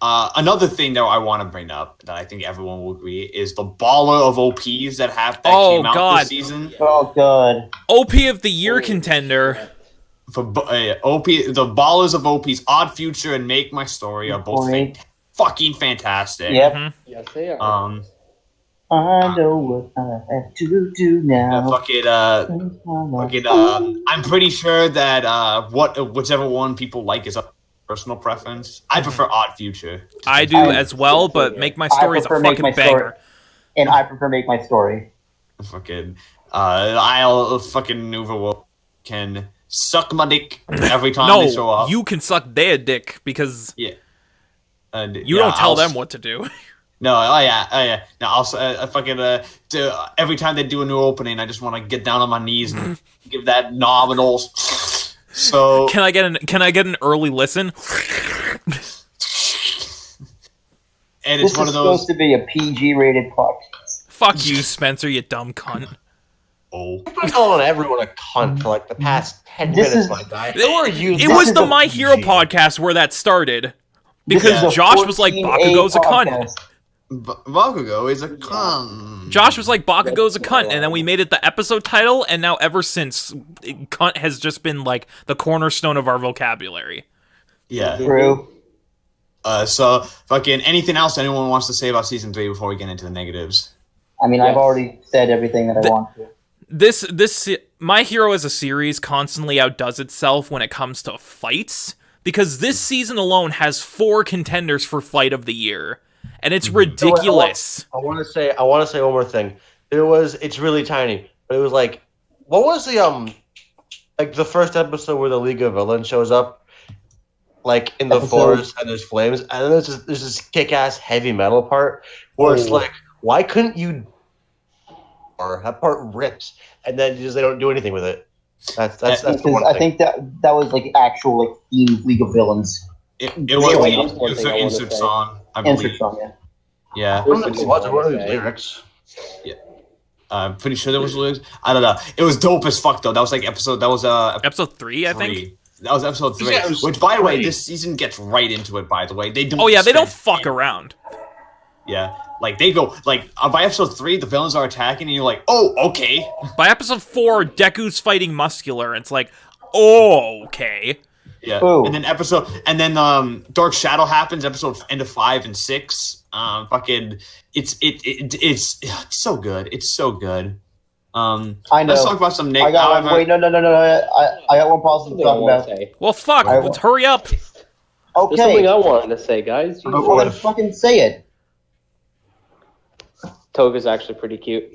Another thing that I want to bring up that I think everyone will agree is the baller of OPs that came out this season. Oh god! OP of the year contender. For OP, the ballers of OPs, Odd Future and Make My Story are both fucking fantastic. Yep. Yes, they are. I know what I have to do now. I'm pretty sure that whichever one people like is a personal preference. I prefer Odd Future. I do as well, but Make My Story is a fucking banger. And I prefer Make My Story. I'll fucking Nuva can suck my dick every time they show up. You can suck their dick because you don't tell them what to do. No, oh yeah. No, also, every time they do a new opening, I just want to get down on my knees and give that nominal. So can I get an early listen? And it's one of those. This is supposed to be a PG-rated podcast. Fuck you, Spencer, you dumb cunt. Oh, I've been calling everyone a cunt for like the past 10 minutes, my guy. It was the My Hero podcast where that started. Because Josh was like, Bakugo's a cunt. Bakugo is a cunt. Josh was like, Bakugo's a cunt, and then we made it the episode title, and now ever since, cunt has just been like the cornerstone of our vocabulary. Yeah. True. So, fucking anything else anyone wants to say about season 3 before we get into the negatives? I mean, I've already said everything that I want to. This My Hero as a series constantly outdoes itself when it comes to fights, because this season alone has 4 contenders for Fight of the Year. And it's ridiculous. I want to say one more thing. It's really tiny, but it was like, what was the like the first episode where the League of Villains shows up, like in the forest and there's flames, and then there's this kick-ass heavy metal part where it's like, why couldn't you? Or that part rips, and then they don't do anything with it. That's the one thing. I think that was like actual like themed League of Villains. It was an insert song. Insert song, yeah. Yeah. I don't know if it was lyrics. Yeah. I'm pretty sure there was lyrics. I don't know. It was dope as fuck though. That was episode 3, I think. That was episode 3. Yeah, which, by the way, this season gets right into it. By the way, they don't. Oh yeah, they don't fuck around. Yeah, like they go by episode 3, the villains are attacking, and you're like, oh, okay. By episode 4, Deku's fighting Muscular, and it's like, oh, okay. Yeah, and then Dark Shadow happens. End of 5 and 6. It's so good. It's so good. I know. Let's talk about some I got one positive to talk about. Well, fuck. Let's hurry up. Okay. There's something I wanted to say, guys. Well, then fucking say it. Toga's actually pretty cute.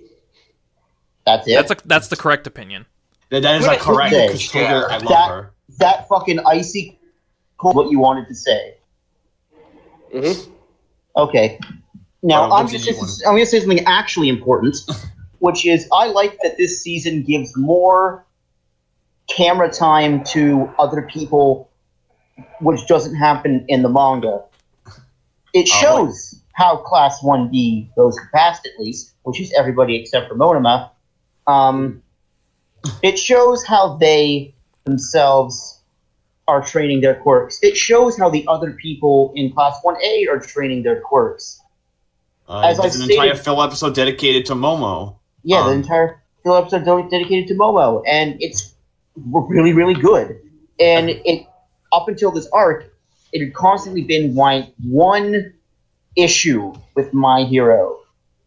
That's it. That's the correct opinion. That is not correct. Because Toga, I love her. That fucking icy. What you wanted to say. Mm-hmm. Okay. Now I'm going to say something actually important, which is I like that this season gives more camera time to other people, which doesn't happen in the manga. It shows how Class 1B goes past, at least, which is everybody except for Monoma. It shows how they themselves are training their quirks. It shows how the other people in Class 1A are training their quirks. There's an entire fill episode dedicated to Momo. Yeah, the entire fill episode dedicated to Momo, and it's really, really good. And up until this arc, it had constantly been one issue with My Hero,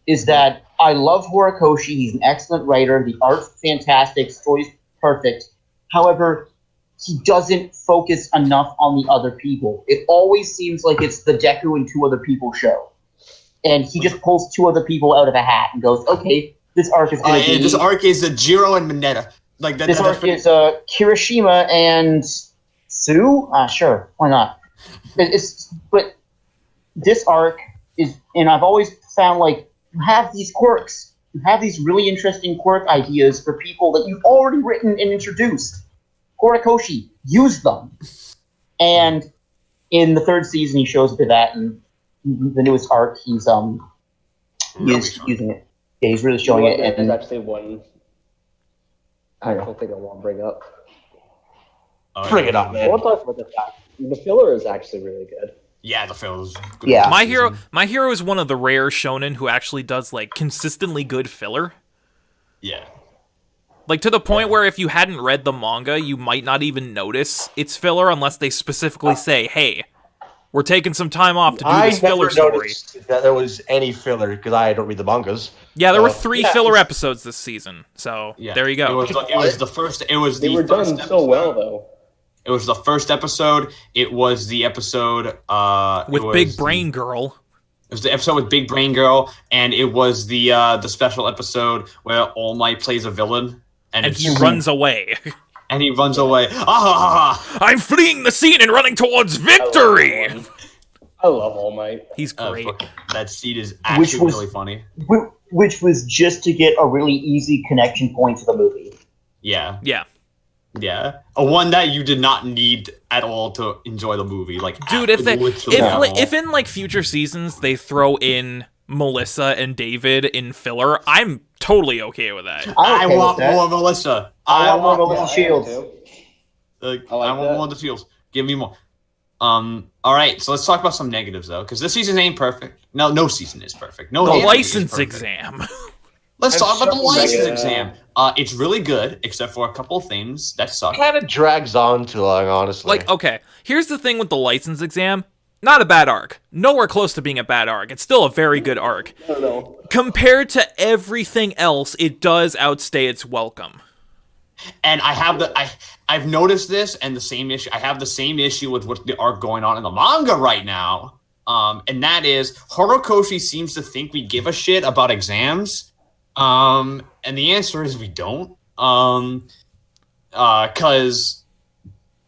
is that I love Horikoshi, he's an excellent writer, the art's fantastic, story's perfect. However, he doesn't focus enough on the other people. It always seems like it's the Deku and 2 other people show. and he just pulls 2 other people out of a hat and goes, "Okay, this arc is going to be." This arc is Jiro and Mineta. Like that. This arc is Kirishima and Sue. Sure, why not? But this arc is, and I've always found like you have these quirks, you have these really interesting quirk ideas for people that you've already written and introduced. Horikoshi, use them. And in the 3rd season, he shows a bit of that, and the newest arc, he's using it. Yeah, he's really showing it. And there's actually one I don't think I want to bring up. Bring it up, man. We'll talk about the fact the filler is actually really good. Yeah, the filler is good. Yeah. My hero is one of the rare shonen who actually does like consistently good filler. Yeah. Like to the point where if you hadn't read the manga, you might not even notice it's filler unless they specifically say, "Hey, we're taking some time off to do this filler story." That there was any filler because I don't read the mangas. Yeah, there were 3 filler episodes this season, so there you go. It was the first. It was they the were first done episode. so well though. It was the first episode. It was the episode With Big Brain Girl. It was the episode with Big Brain Girl, and it was the special episode where All Might plays a villain, and he runs away. And he runs away. I'm fleeing the scene and running towards victory. I love All Might. He's great. That scene is actually really funny. Which was just to get a really easy connection point to the movie. Yeah. Yeah. Yeah, a one that you did not need at all to enjoy the movie. Like, dude, if in like future seasons they throw in Melissa and David in filler, I'm totally okay with that. I want more Melissa. I want more Melissa Shields. I want more of the Shields. Give me more. All right, so let's talk about some negatives though, because this season ain't perfect. No season is perfect. No, the license exam. Let's talk about the license exam. It's really good, except for a couple of things that suck. It kind of drags on too long, honestly. Like, okay, here's the thing with the license exam. Not a bad arc. Nowhere close to being a bad arc. It's still a very good arc. No. Compared to everything else, it does outstay its welcome. And I've noticed this, and the same issue. I have the same issue with what the arc going on in the manga right now. And that is Horikoshi seems to think we give a shit about exams. And the answer is we don't. Because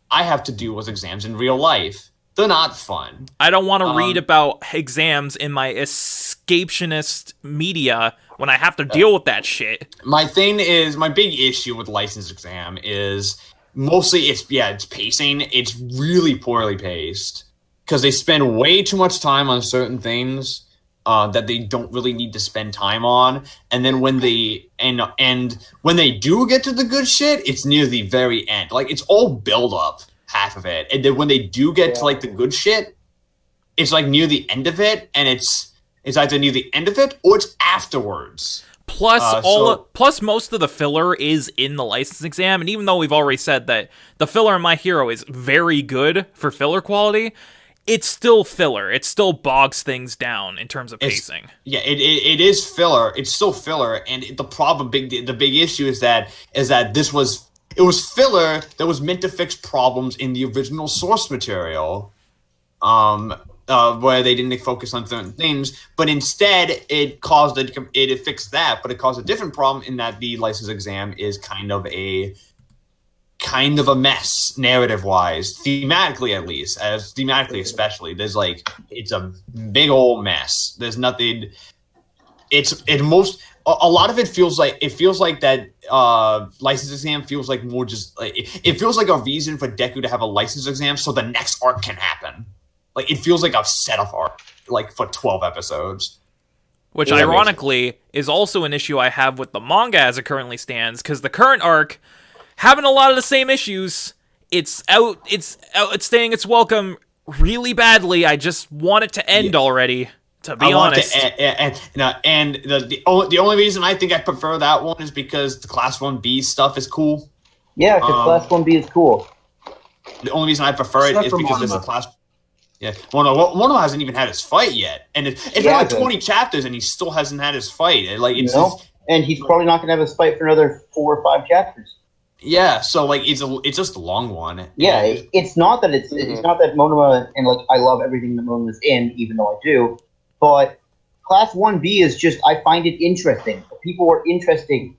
I have to deal with exams in real life. They're not fun. I don't want to read about exams in my escapetionist media when I have to deal with that shit. My big issue with license exam is mostly it's pacing. It's really poorly paced because they spend way too much time on certain things that they don't really need to spend time on, and then when they when they do get to the good shit, it's near the very end. Like it's all build up, half of it, and then when they do get to like the good shit, it's like near the end of it, and it's either near the end of it or it's afterwards. Plus most of the filler is in the license exam, and even though we've already said that the filler in My Hero is very good for filler quality, it's still filler. It still bogs things down in terms of pacing. It is filler. It's still filler, and the big issue is that it was filler that was meant to fix problems in the original source material, where they didn't focus on certain things, but instead it fixed that, but it caused a different problem in that the license exam is kind of a mess narrative-wise, thematically at least, especially. There's it's a big old mess. There's nothing. A lot of it feels like that license exam feels like more just it feels like a reason for Deku to have a license exam so the next arc can happen. Like it feels like a setup arc, like for 12 episodes. Which ironically is also an issue I have with the manga as it currently stands, because the current arc having a lot of the same issues. It's staying its welcome really badly. I just want it to end already, to be honest. And the only reason I think I prefer that one is because the Class 1B stuff is cool. Yeah, because Class 1B is cool. The only reason I prefer it is because there's a class. Yeah, Mono hasn't even had his fight yet, and it's been like 20 chapters, and he still hasn't had his fight. And he's probably not going to have his fight for another 4 or 5 chapters. Yeah, so it's just a long one. Yeah, it's not that it's not that Monoma, and I love everything that Monoma's in, even though I do, but Class 1B is just, I find it interesting. People are interesting.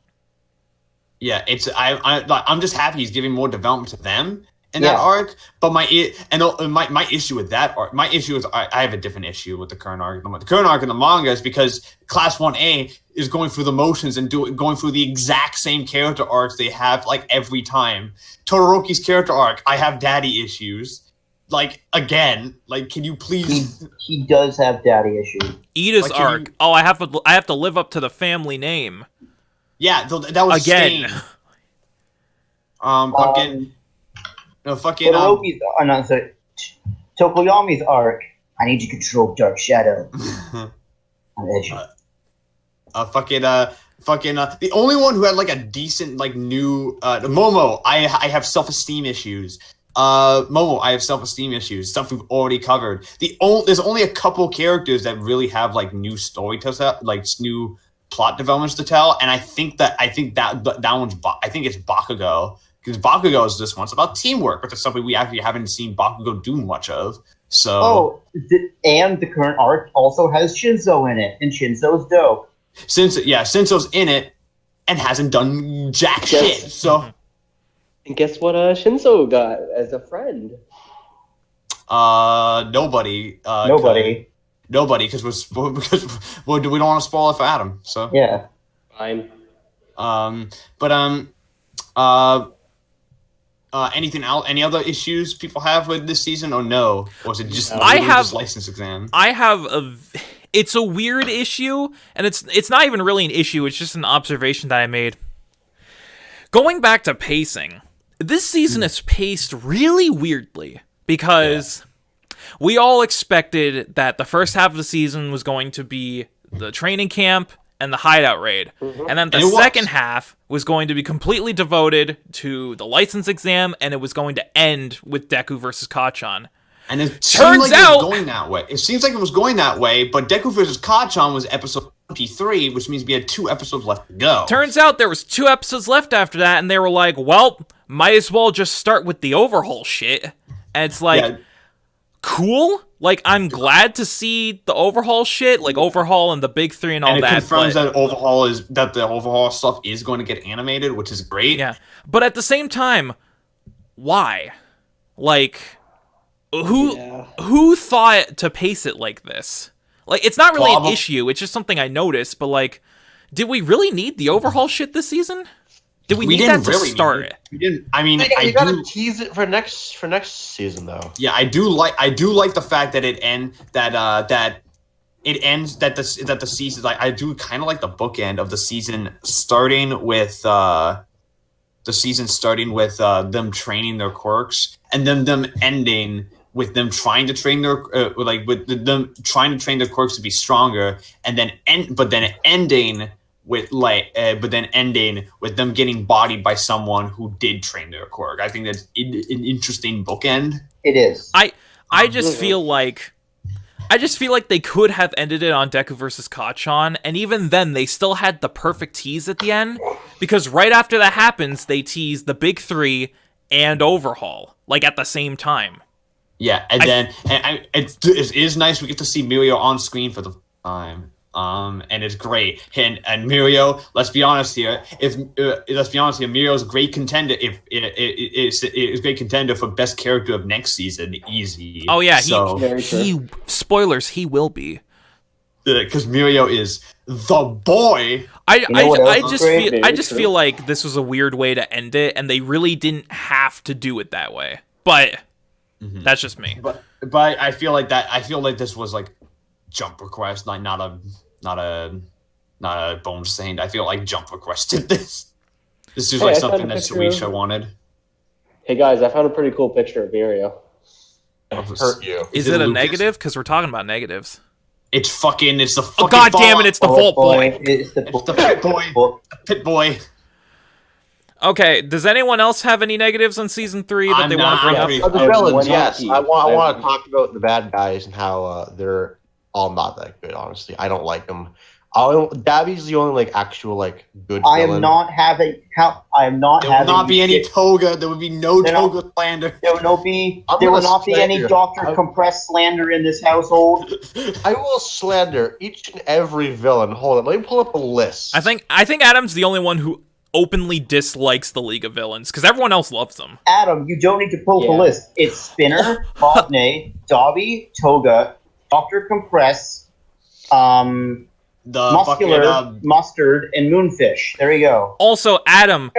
Yeah, I'm just happy he's giving more development to them in that arc. But my issue with that arc, my issue is I have a different issue with the current arc. The current arc in the manga is because Class 1A is going through the motions and going through the exact same character arcs they have like every time. Todoroki's character arc, I have daddy issues. Like, again, like, can you please? He does have daddy issues. Ida's arc. Oh, I have to live up to the family name. Yeah, that was again. Stain. Fucking. No, fucking. Tokoyami's arc. I need to control Dark Shadow. I'm edgy. The only one who had like a decent like new Momo. I have self-esteem issues. Momo, I have self-esteem issues. Stuff we've already covered. There's only a couple characters that really have like new story to tell, like new plot developments to tell, and I think that one's I think it's Bakugo, because Bakugo is this one. It's about teamwork, which is something we actually haven't seen Bakugo do much of. So and the current arc also has Shinzo in it, and Shinzo's dope. Shinzo's in it and hasn't done jack shit. So. And guess what Shinzo got as a friend? Nobody. Nobody, because we don't want to spoil it for Adam. So yeah, fine. Anything else? Any other issues people have with this season, or no? Or is it just just license exam? It's a weird issue, and it's not even really an issue. It's just an observation that I made. Going back to pacing, this season is paced really weirdly because we all expected that the first half of the season was going to be the training camp and the hideout raid. Mm-hmm. And then the second half was going to be completely devoted to the license exam, and it was going to end with Deku versus Kacchan. And it turns out it was going that way. It seems like it was going that way, but Deku versus Kacchan was episode 23, which means we had 2 episodes left to go. Turns out there was 2 episodes left after that, and they were like, well, might as well just start with the overhaul shit. And it's like, cool. Like, I'm glad to see the overhaul shit, like overhaul and the big 3 and all that. And it confirms that the overhaul stuff is going to get animated, which is great. Yeah, but at the same time, why? Like, who thought to pace it like this? Like, it's not really an issue. It's just something I noticed. But like, did we really need the overhaul shit this season? Did we need that to start it? We didn't. I mean, you gotta tease it for next season, though. Yeah, I do like the fact that it ends that the season. Like, I do kind of like the bookend of the season starting with them training their quirks, and then them ending with them trying to train their them trying to train their quirks to be stronger, and then ending with them getting bodied by someone who did train their quirk. I think that's an interesting bookend. It is. I just feel like they could have ended it on Deku versus Kacchan, and even then they still had the perfect tease at the end, because right after that happens, they tease the big 3 and overhaul, like at the same time. Yeah, and it is nice we get to see Mirio on screen for the first time. And it's great. And Mirio, let's be honest here. Mirio's a great contender. If it is a great contender for best character of next season, easy. Oh yeah, he spoilers. He will be, because Mirio is the boy. I just feel like this was a weird way to end it, and they really didn't have to do it that way. But that's just me. But I feel like this was like Jump request, like not a bone stained. I feel like Jump requested this. This is like something that Suisha wanted. Hey guys, I found a pretty cool picture of Mirio. Hurt you. Is it a negative? Because we're talking about negatives. It's the fucking. Oh god damn it! It's the Vault Boy. It's the Pit Boy. Pit Boy. Okay, does anyone else have any negatives on season 3 that they want to bring up? The villains, yes. I want to talk about the bad guys and how they're all not that good, honestly. I don't like them. Dabby's the only like actual like good. I villain. am not having. I am not There having. will not be any shit. Toga. There would be no They're not- Toga slander. There will not be. I'm There will gonna not be any slander- Doctor I'm- Compressed slander in this household. I will slander each and every villain. Hold on, let me pull up a list. I think Adam's the only one who openly dislikes the League of Villains because everyone else loves them. Adam, you don't need to pull up Yeah. the list. It's Spinner, Botnay, Dobby, Toga, Doctor Compress, The Muscular, fucking Mustard, and Moonfish. There you go. Also, Adam,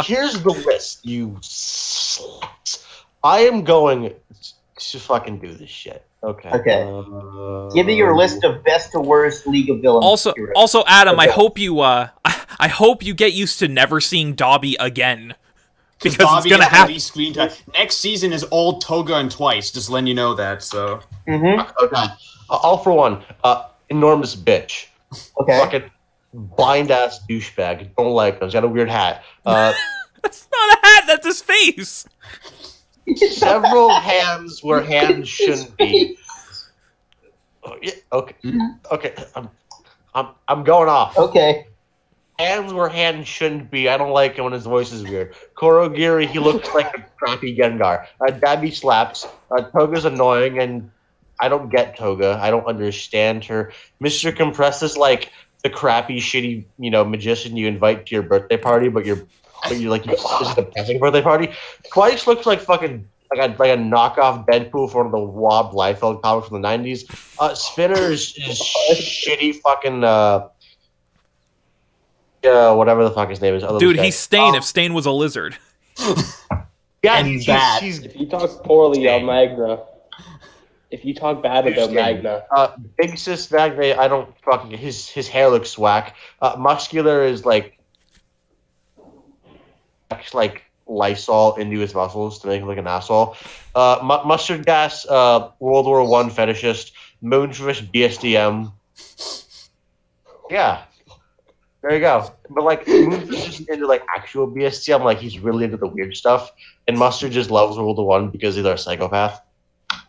Here's the list, you sluts. I am going to fucking do this shit. Okay. Okay. Give me your list of best to worst League of Villains. heroes. also, Adam, I Okay. hope you, I hope you get used to never seeing Dobby again because Dobby it's gonna got the happen. least screen time. Next season is all Toga and Twice. Just letting you know that. So Mhm. Okay. All for one. Enormous bitch. Okay. Fucking blind ass douchebag. Don't like him. He's got a weird hat. That's not a hat. That's his face. Several hands where hands shouldn't be. Oh, yeah, okay. Okay. I'm going off. Okay. Hands where hands shouldn't be. I don't like him when his voice is weird. Korogiri, he looks like a crappy Gengar. Dabby slaps. Toga's annoying, and I don't get Toga. I don't understand her. Mr. Compress is like the crappy, shitty, magician you invite to your birthday party, but you're like, this is a depressing birthday party. Twice looks like fucking like a knockoff Deadpool from one of the Rob Liefeld comics from the 90s. Spinner is shitty fucking whatever the fuck his name is. Dude, he's Stain if Stain was a lizard. yeah, and that. If you talk poorly on Magna, if you talk bad about Magna, Big Sis Magna, I don't fucking his hair looks whack. Muscular is like Lysol into his muscles to make him like an asshole. Mustard Gas, World War I fetishist. Moonfish BSDM. Yeah. There you go. But like Moonfish isn't into like actual BSDM, like he's really into the weird stuff. And Mustard just loves World War I because he's a psychopath.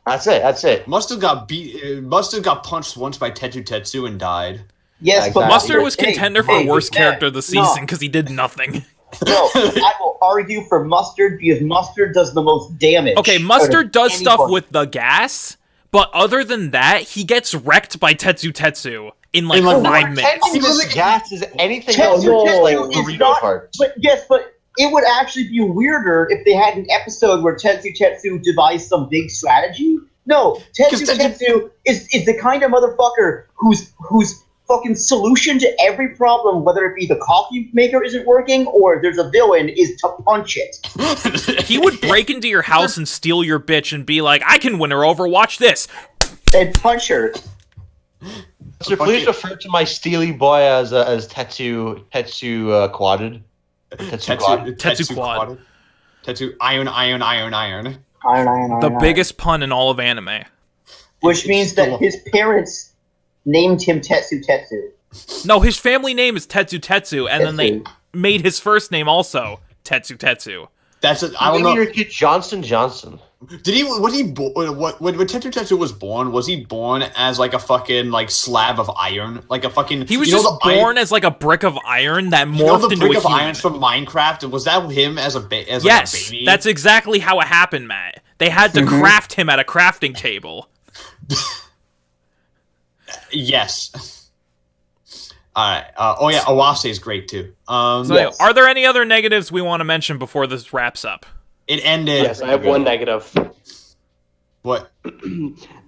That's it. Mustard got punched once by Tetsu Tetsu and died. Yes, but Exactly. Mustard was Hey, contender for hey, worst hey, character of the no. season because he did nothing. No, I will argue for Mustard because Mustard does the most damage. Okay, out of Mustard does stuff anybody. with the gas, but other than that, he gets wrecked by Tetsu Tetsu in like In, like, 5 minutes. He was gas is anything Tetsu else Tetsu like is burrito not- parts. But yes, but it would actually be weirder if they had an episode where Tetsu Tetsu devised some big strategy. No, Tetsu 'Cause Tetsu is the kind of motherfucker whose fucking solution to every problem, whether it be the coffee maker isn't working or there's a villain, is to punch it. He would break into your house and steal your bitch and be like, I can win her over, watch this. And punch her. Sir, please refer to my steely boy as Tetsu quadded. Tetsu quad. Tetsu quad. Tetsu iron. Iron. The biggest pun in all of anime. Which means that his parents named him Tetsu Tetsu. No, his family name is Tetsu Tetsu, and then they Tetsu. made his first name also Tetsu Tetsu. I don't know. Your kid Johnson. Did he? Was he born? When Tetsu Tetsu was born? Was he born as like a fucking like slab of iron? Like a fucking. He was you know just the iron- born as like a brick of iron that morphed You know the into brick a of human. irons from Minecraft? Was that him as a as Yes, like a baby? that's exactly how it happened, Matt. They had to craft him at a crafting table. Yes. All right. Oh yeah, Awase is great too. So, Yes. are there any other negatives we want to mention before this wraps up? It ended. yes, I have one negative. What?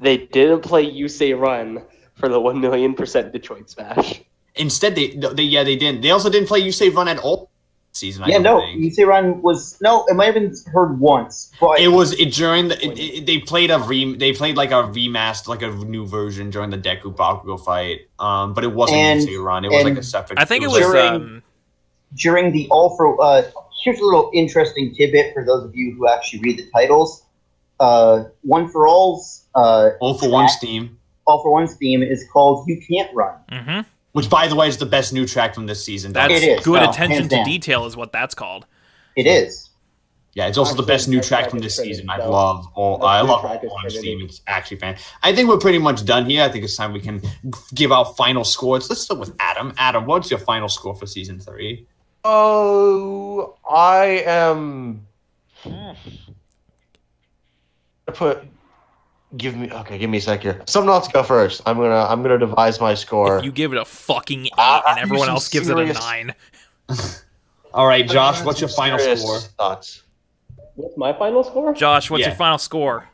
They didn't play Yusei Run for the 1,000,000% Detroit Smash. Instead, they didn't. They also didn't play You Save Run at all season. I Yeah, don't no, think. Yusei Run was it might have been heard once, but It was during the. They played They played like a remaster, like a new version during the Deku Bakugo fight. But it wasn't And- You Save Run. It was like and a separate. I think it like- was. during- during the All for here's a little interesting tidbit for those of you who actually read the titles. One for All's All for One track- Steam, All for One's theme is called "You Can't Run." Mm-hmm. which by the way is the best new track from this season. That's It is, good no, attention hands to down. detail, is what that's called. It is. Yeah, it's also the best new track from this season. I love all Orange Theme. It's actually fan. I think we're pretty much done here. I think it's time we can give out final scores. Let's start with Adam. Adam, what's your final score for season 3? Oh, I am. Give me a sec here. Someone else go first. I'm gonna devise my score. If you give it a fucking 8 and everyone else gives it a 9. All right, Josh, what's your final score? Thoughts? What's my final score? Josh, what's your final score?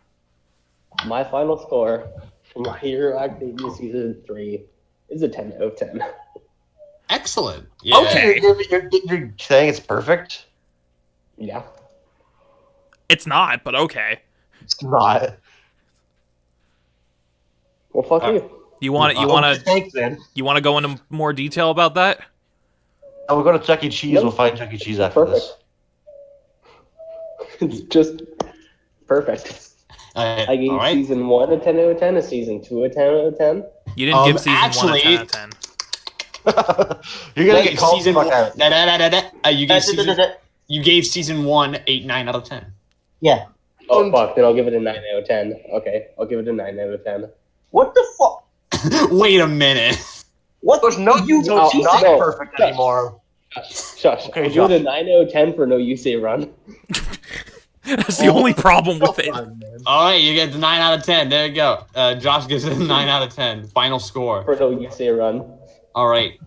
My final score for My Hero Academia Season 3 is a 10 out of 10. Excellent. Yeah. Okay. You're saying it's perfect? Yeah. It's not, but okay. It's not. Well, fuck you. You want Thanks, man. to go into more detail about that? Oh, we'll go to Chuck E. Cheese. Yep. We'll find Chuck E. Cheese after this. It's just perfect. I gave season 1 a 10 out of 10, a season 2 a 10 out of 10. You didn't give season 1 a 10 out of 10. You're gonna get called season fuck out. You gave season 1 8-9 out of 10. Yeah. Oh, fuck. Then I'll give it a 9 out of 10. Okay. I'll give it a 9 out of 10. What the fuck? Wait a minute. What? There's no use No, of not no. perfect anymore. Shush. Okay, I'll give it a 9 out of 10 for no Yusei run. That's the only problem with it. All right, you get the 9 out of 10. There you go. Josh gives it a 9 out of 10. Final score. For no Yusei run. All right.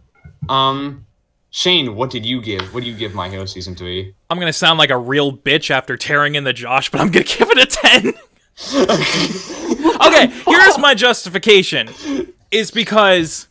Shane, what did you give? What do you give My Hero Season 3? I'm going to sound like a real bitch after tearing into Josh, but I'm going to give it a 10. Okay, here's my justification. Is because,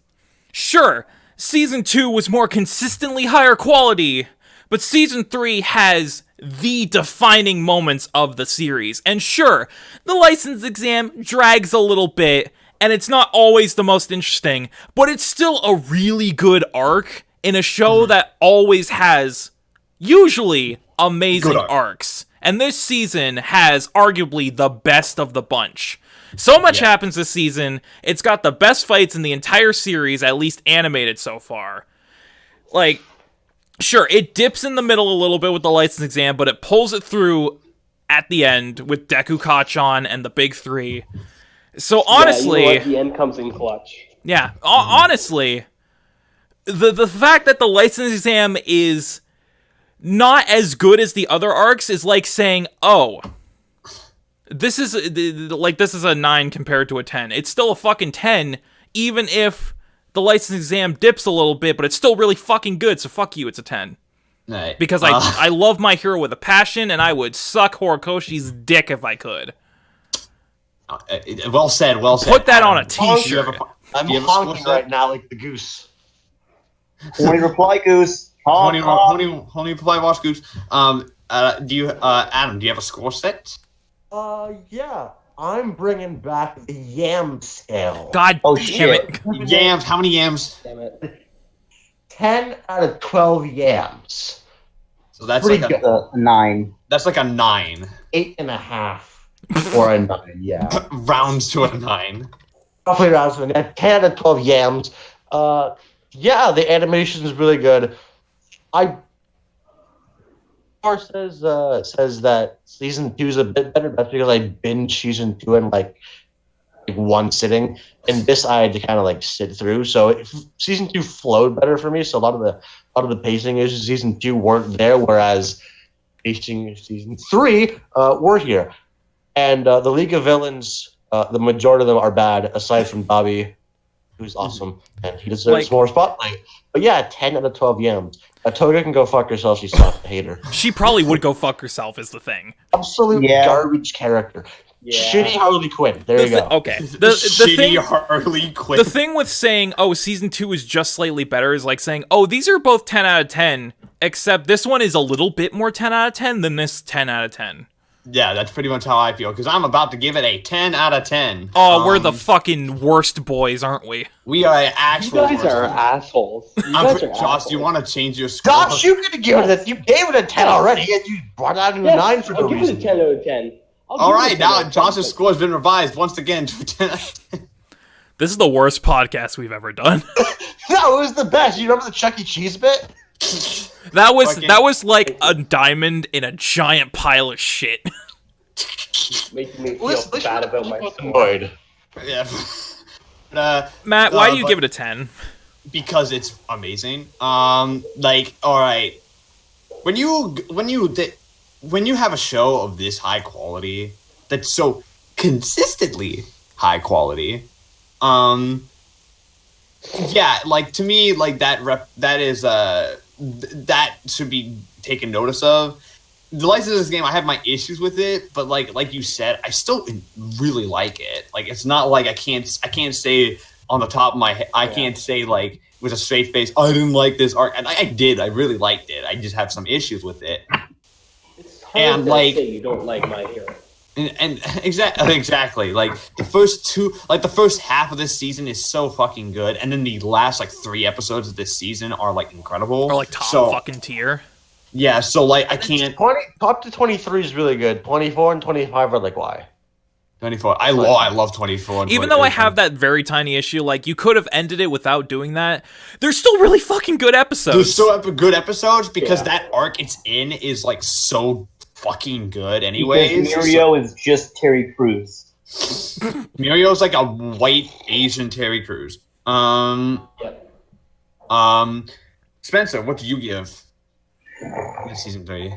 sure, Season 2 was more consistently higher quality, but Season 3 has the defining moments of the series. And sure, the license exam drags a little bit, and it's not always the most interesting, but it's still a really good arc in a show that always has, usually, amazing arcs. And this season has arguably the best of the bunch. So much happens this season, it's got the best fights in the entire series, at least animated so far. Like, sure, it dips in the middle a little bit with the license exam, but it pulls it through at the end with Deku Kachan and the big 3. So honestly... Yeah, you know what? The end comes in clutch. Yeah, honestly, the fact that the license exam is not as good as the other arcs is like saying, oh... This is a 9 compared to a 10. It's still a fucking 10, even if the license exam dips a little bit, but it's still really fucking good, so fuck you, it's a 10. Right. Because I love My Hero with a passion, and I would suck Horikoshi's dick if I could. Well said, well said. Put that Adam, on a t-shirt. I'm honking right now like the goose. Horny reply, Goose. Horny reply, Wash Goose. Adam, do you have a score set? Yeah. I'm bringing back the yam scale. God Oh, damn shit. it. Yams, how many yams? Damn it. 10 out of 12 yams. So that's Pretty like good. 9. that's like a 9. 8.5 or a 9, yeah. Rounds to a 9. Roughly around 10 out of 12 yams. Yeah, the animation is really good. Says that season 2 is a bit better. That's because I binged season 2 in like one sitting, and this I had to kind of like sit through. So season 2 flowed better for me. So a lot of the pacing issues in season 2 weren't there, whereas pacing in season 3 were here. And the League of Villains, the majority of them are bad, aside from Dobby, who's awesome, and he deserves more spotlight. But yeah, 10 out of 12 yams. Toga can go fuck herself. She's not a hater. She probably would go fuck herself is the thing. Absolute garbage character. Yeah. Shitty Harley Quinn. There you go. Okay. Shitty Harley Quinn. The thing with saying, oh, season 2 is just slightly better is like saying, oh, these are both 10 out of 10, except this one is a little bit more 10 out of 10 than this 10 out of 10. Yeah, that's pretty much how I feel, because I'm about to give it a 10 out of 10. Oh, we're the fucking worst boys, aren't we? We are actual You guys are assholes. Josh, do you want to change your score? Josh, you could have given it. You gave it a 10 already, and you brought out a 9 for no I'll give reason. it a 10 out of 10. All right, now Josh's score has been revised once again to 10 out of 10. This is the worst podcast we've ever done. No, it was the best. You remember the Chuck E. Cheese bit? That was Fucking- that was like a diamond in a giant pile of shit. Making me feel Listen, bad about my annoyed. Yeah. Matt, why do you but- give it a 10? Because it's amazing. Like, all right, when you have a show of this high quality, that's so consistently high quality, yeah, like to me, like that should be taken notice of. The license of this game, I have my issues with it, but like you said, I still really like it. Like, it's not like I can't say on the top of my head, I can't say like with a straight face, I didn't like this arc, and I did. I really liked it. I just have some issues with it. It's hard And, to like- say you don't like My Hero. And exactly, like the first half of this season is so fucking good, and then the last like 3 episodes of this season are like incredible. Or like top So, fucking tier? yeah. So like I can't 20 up to 23 is really good. 24 and 25 are like why? 24. I love 24. And Even 20 though I have that very tiny issue, like you could have ended it without doing that. There's still really fucking good episodes. There's so good episodes because Yeah. that arc it's in is like so fucking good. Anyways, Because Mirio is just Terry Crews. Mirio's like a white Asian Terry Crews. Yep. Spencer, what do you give season 3?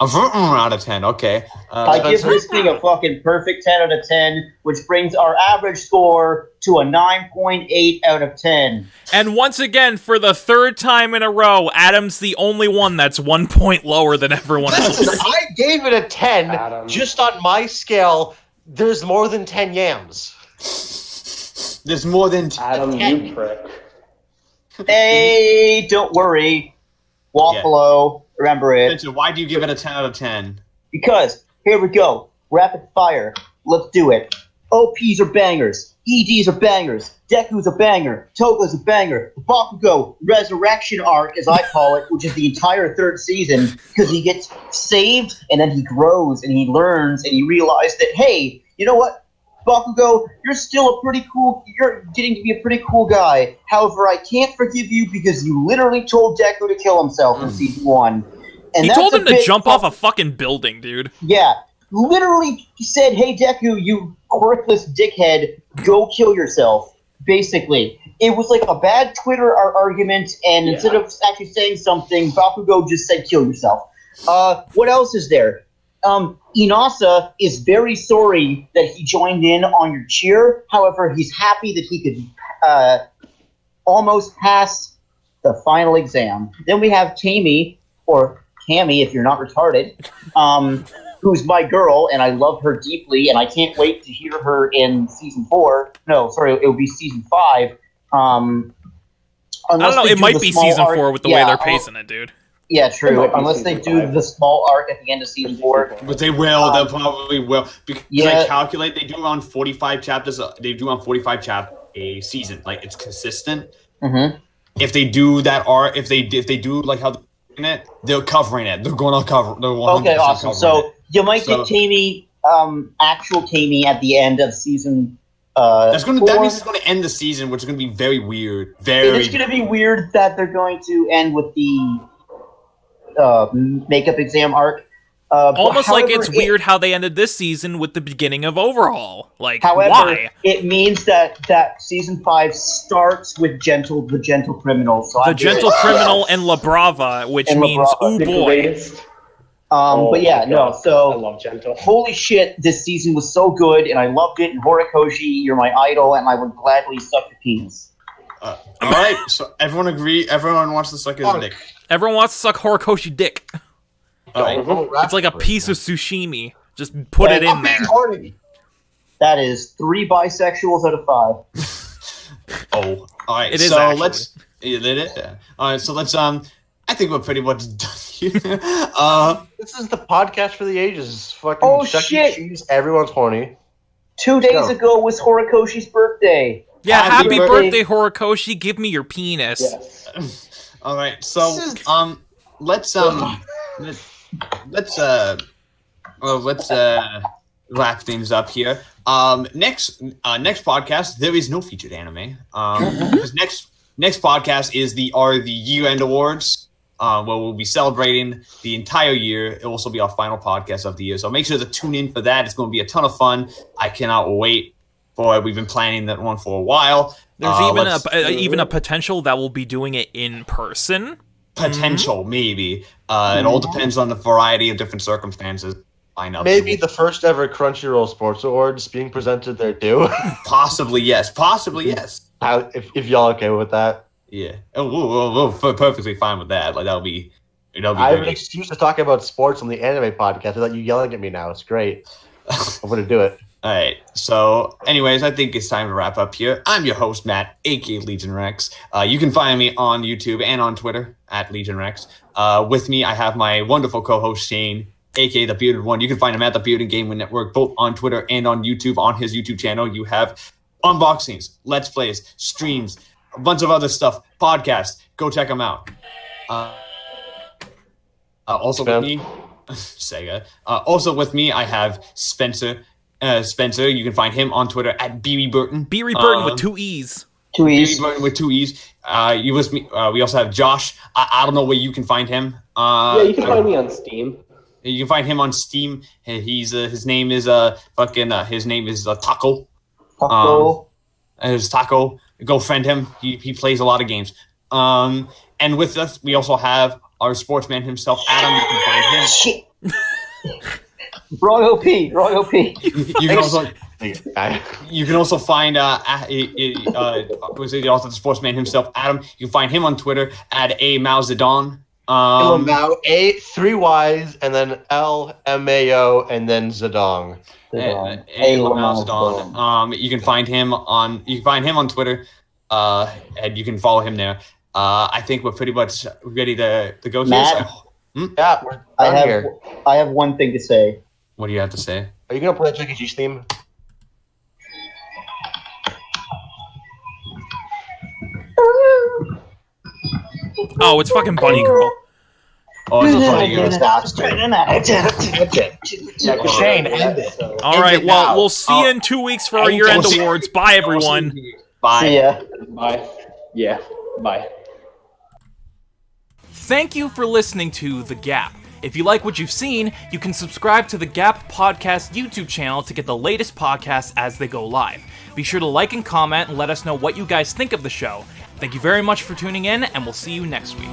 Out of 10. Okay. I give this thing a fucking perfect 10 out of 10, which brings our average score to a 9.8 out of 10. And once again, for the 3rd time in a row, Adam's the only one that's 1 point lower than everyone else. I gave it a 10 Adam. just on my scale. There's more than 10 yams. There's more than Adam, you prick. Hey, don't worry. Waffalo, remember it. Spencer, why do you give it a 10 out of 10? Because, here we go. Rapid fire. Let's do it. OPs are bangers. EDs are bangers. Deku's a banger. Toga's a banger. The Bakugo Resurrection arc, as I call it, which is the entire 3rd season, because he gets saved, and then he grows, and he learns, and he realizes that, hey, you know what? Bakugo, you're getting to be a pretty cool guy. However, I can't forgive you because you literally told Deku to kill himself in season 1. And He that's told a him to bit jump off a fucking building, dude. Yeah, literally said, hey, Deku, you quirkless dickhead, go kill yourself, basically. It was like a bad Twitter argument, and instead of actually saying something, Bakugo just said, kill yourself. What else is there? Inasa is very sorry that he joined in on your cheer. However, he's happy that he could almost pass the final exam. Then we have Tammy, or Cammy if you're not retarded, who's my girl, and I love her deeply, and I can't wait to hear her in season 4. No, sorry, it will be season 5. I don't know, it might be season 4 with the way they're pacing it, dude. Yeah, It true. might be Unless they season do 5. the small arc at the end of season 4. But they will. They'll probably will. Because Yeah. I calculate they do on 45 chapters. They do on 45 chapters a season. Like, it's consistent. Mm-hmm. If they do that arc, if they do like how they're doing it, they're covering it. They're going to cover. They're 100% Okay, awesome. covering So it. you might So- get Tammy, actual Tammy at the end of season. That 4. means it's going to end the season, which is going to be very weird. Very. It's going to be weird that they're going to end with the makeup exam arc. Almost like however, it's weird how they ended this season with the beginning of Overhaul. Like, However, why? it means that season 5 starts with the gentle criminal. So The I'm Gentle Criminal and La Brava, which And La means, Brava, ooh The boy. greatest. but yeah, my no. God. I So love Gentle. holy shit, this season was so good, and I loved it. And Horikoshi, you're my idol, and I would gladly suck your penis. All right. So everyone agree. Everyone wants to suck his dick. Everyone wants to suck Horikoshi dick. Oh. It's like a piece of sushimi. Just put it in there. That is 3 bisexuals out of 5. Oh. All right. It is so actually. let's. Yeah, it is. All right. So let's. I think we're pretty much done here. This is the podcast for the ages. Fucking Oh, Chuck E. shit. Cheese, everyone's horny. 2 days Go. ago was Horikoshi's birthday. Yeah, Happy happy birthday. birthday, Horikoshi. Give me your penis. Yes. All right. So This is- let's wrap things up here. Next podcast, there is no featured anime. This next podcast is the year-end awards, where we'll be celebrating the entire year. It'll also be our final podcast of the year, so make sure to tune in for that. It's going to be a ton of fun. I cannot wait for it. We've been planning that one for a while. There's even a potential that we'll be doing it in person. Potential, maybe. It all depends on the variety of different circumstances. Maybe the first ever Crunchyroll Sports Awards being presented there too. Possibly yes. If y'all okay with that? Yeah. We're perfectly fine with that. Like that'll be I have an excuse to talk about sports on the anime podcast without you yelling at me now. It's great. I'm gonna do it. All right. So, anyways, I think it's time to wrap up here. I'm your host, Matt, aka Legion Rex. You can find me on YouTube and on Twitter at Legion Rex. With me, I have my wonderful co-host Shane, aka The Bearded One. You can find him at The Bearded Gaming Network, both on Twitter and on YouTube. On his YouTube channel, you have unboxings, let's plays, streams, a bunch of other stuff, podcasts. Go check them out. Also with me, Sega. Also with me, I have Spencer. Spencer, you can find him on Twitter at BB Burton. BB Burton with 2 E's. 2 E's. BB Burton with 2 E's. You with me. We also have Josh. I don't know where you can find him. Yeah, you can find me on Steam. You can find him on Steam. He's his name is Taco. His Taco. Go friend him. He plays a lot of games. And with us, we also have our sportsman himself, Adam. You can find him. Shit. Royal P. You can also find also the sportsman himself, Adam. You can find him on Twitter at @Mao Mao, A 3 Y's and then LMAO and then Zedong. You can find him on Twitter, and you can follow him there. I think we're pretty much ready to go through. Matt, Yeah, we're done here. I have one thing to say. What do you have to say? Are you gonna play Chuck E. Cheese theme? Oh, it's fucking Bunny Girl. Oh, it's a funny girl. Shane, end it. All right, well, we'll see you in 2 weeks for our year-end awards. Bye, everyone. Bye. See ya. Bye. Yeah. Bye. Thank you for listening to The G.A.P. If you like what you've seen, you can subscribe to the G.A.P Podcast YouTube channel to get the latest podcasts as they go live. Be sure to like and comment and let us know what you guys think of the show. Thank you very much for tuning in, and we'll see you next week.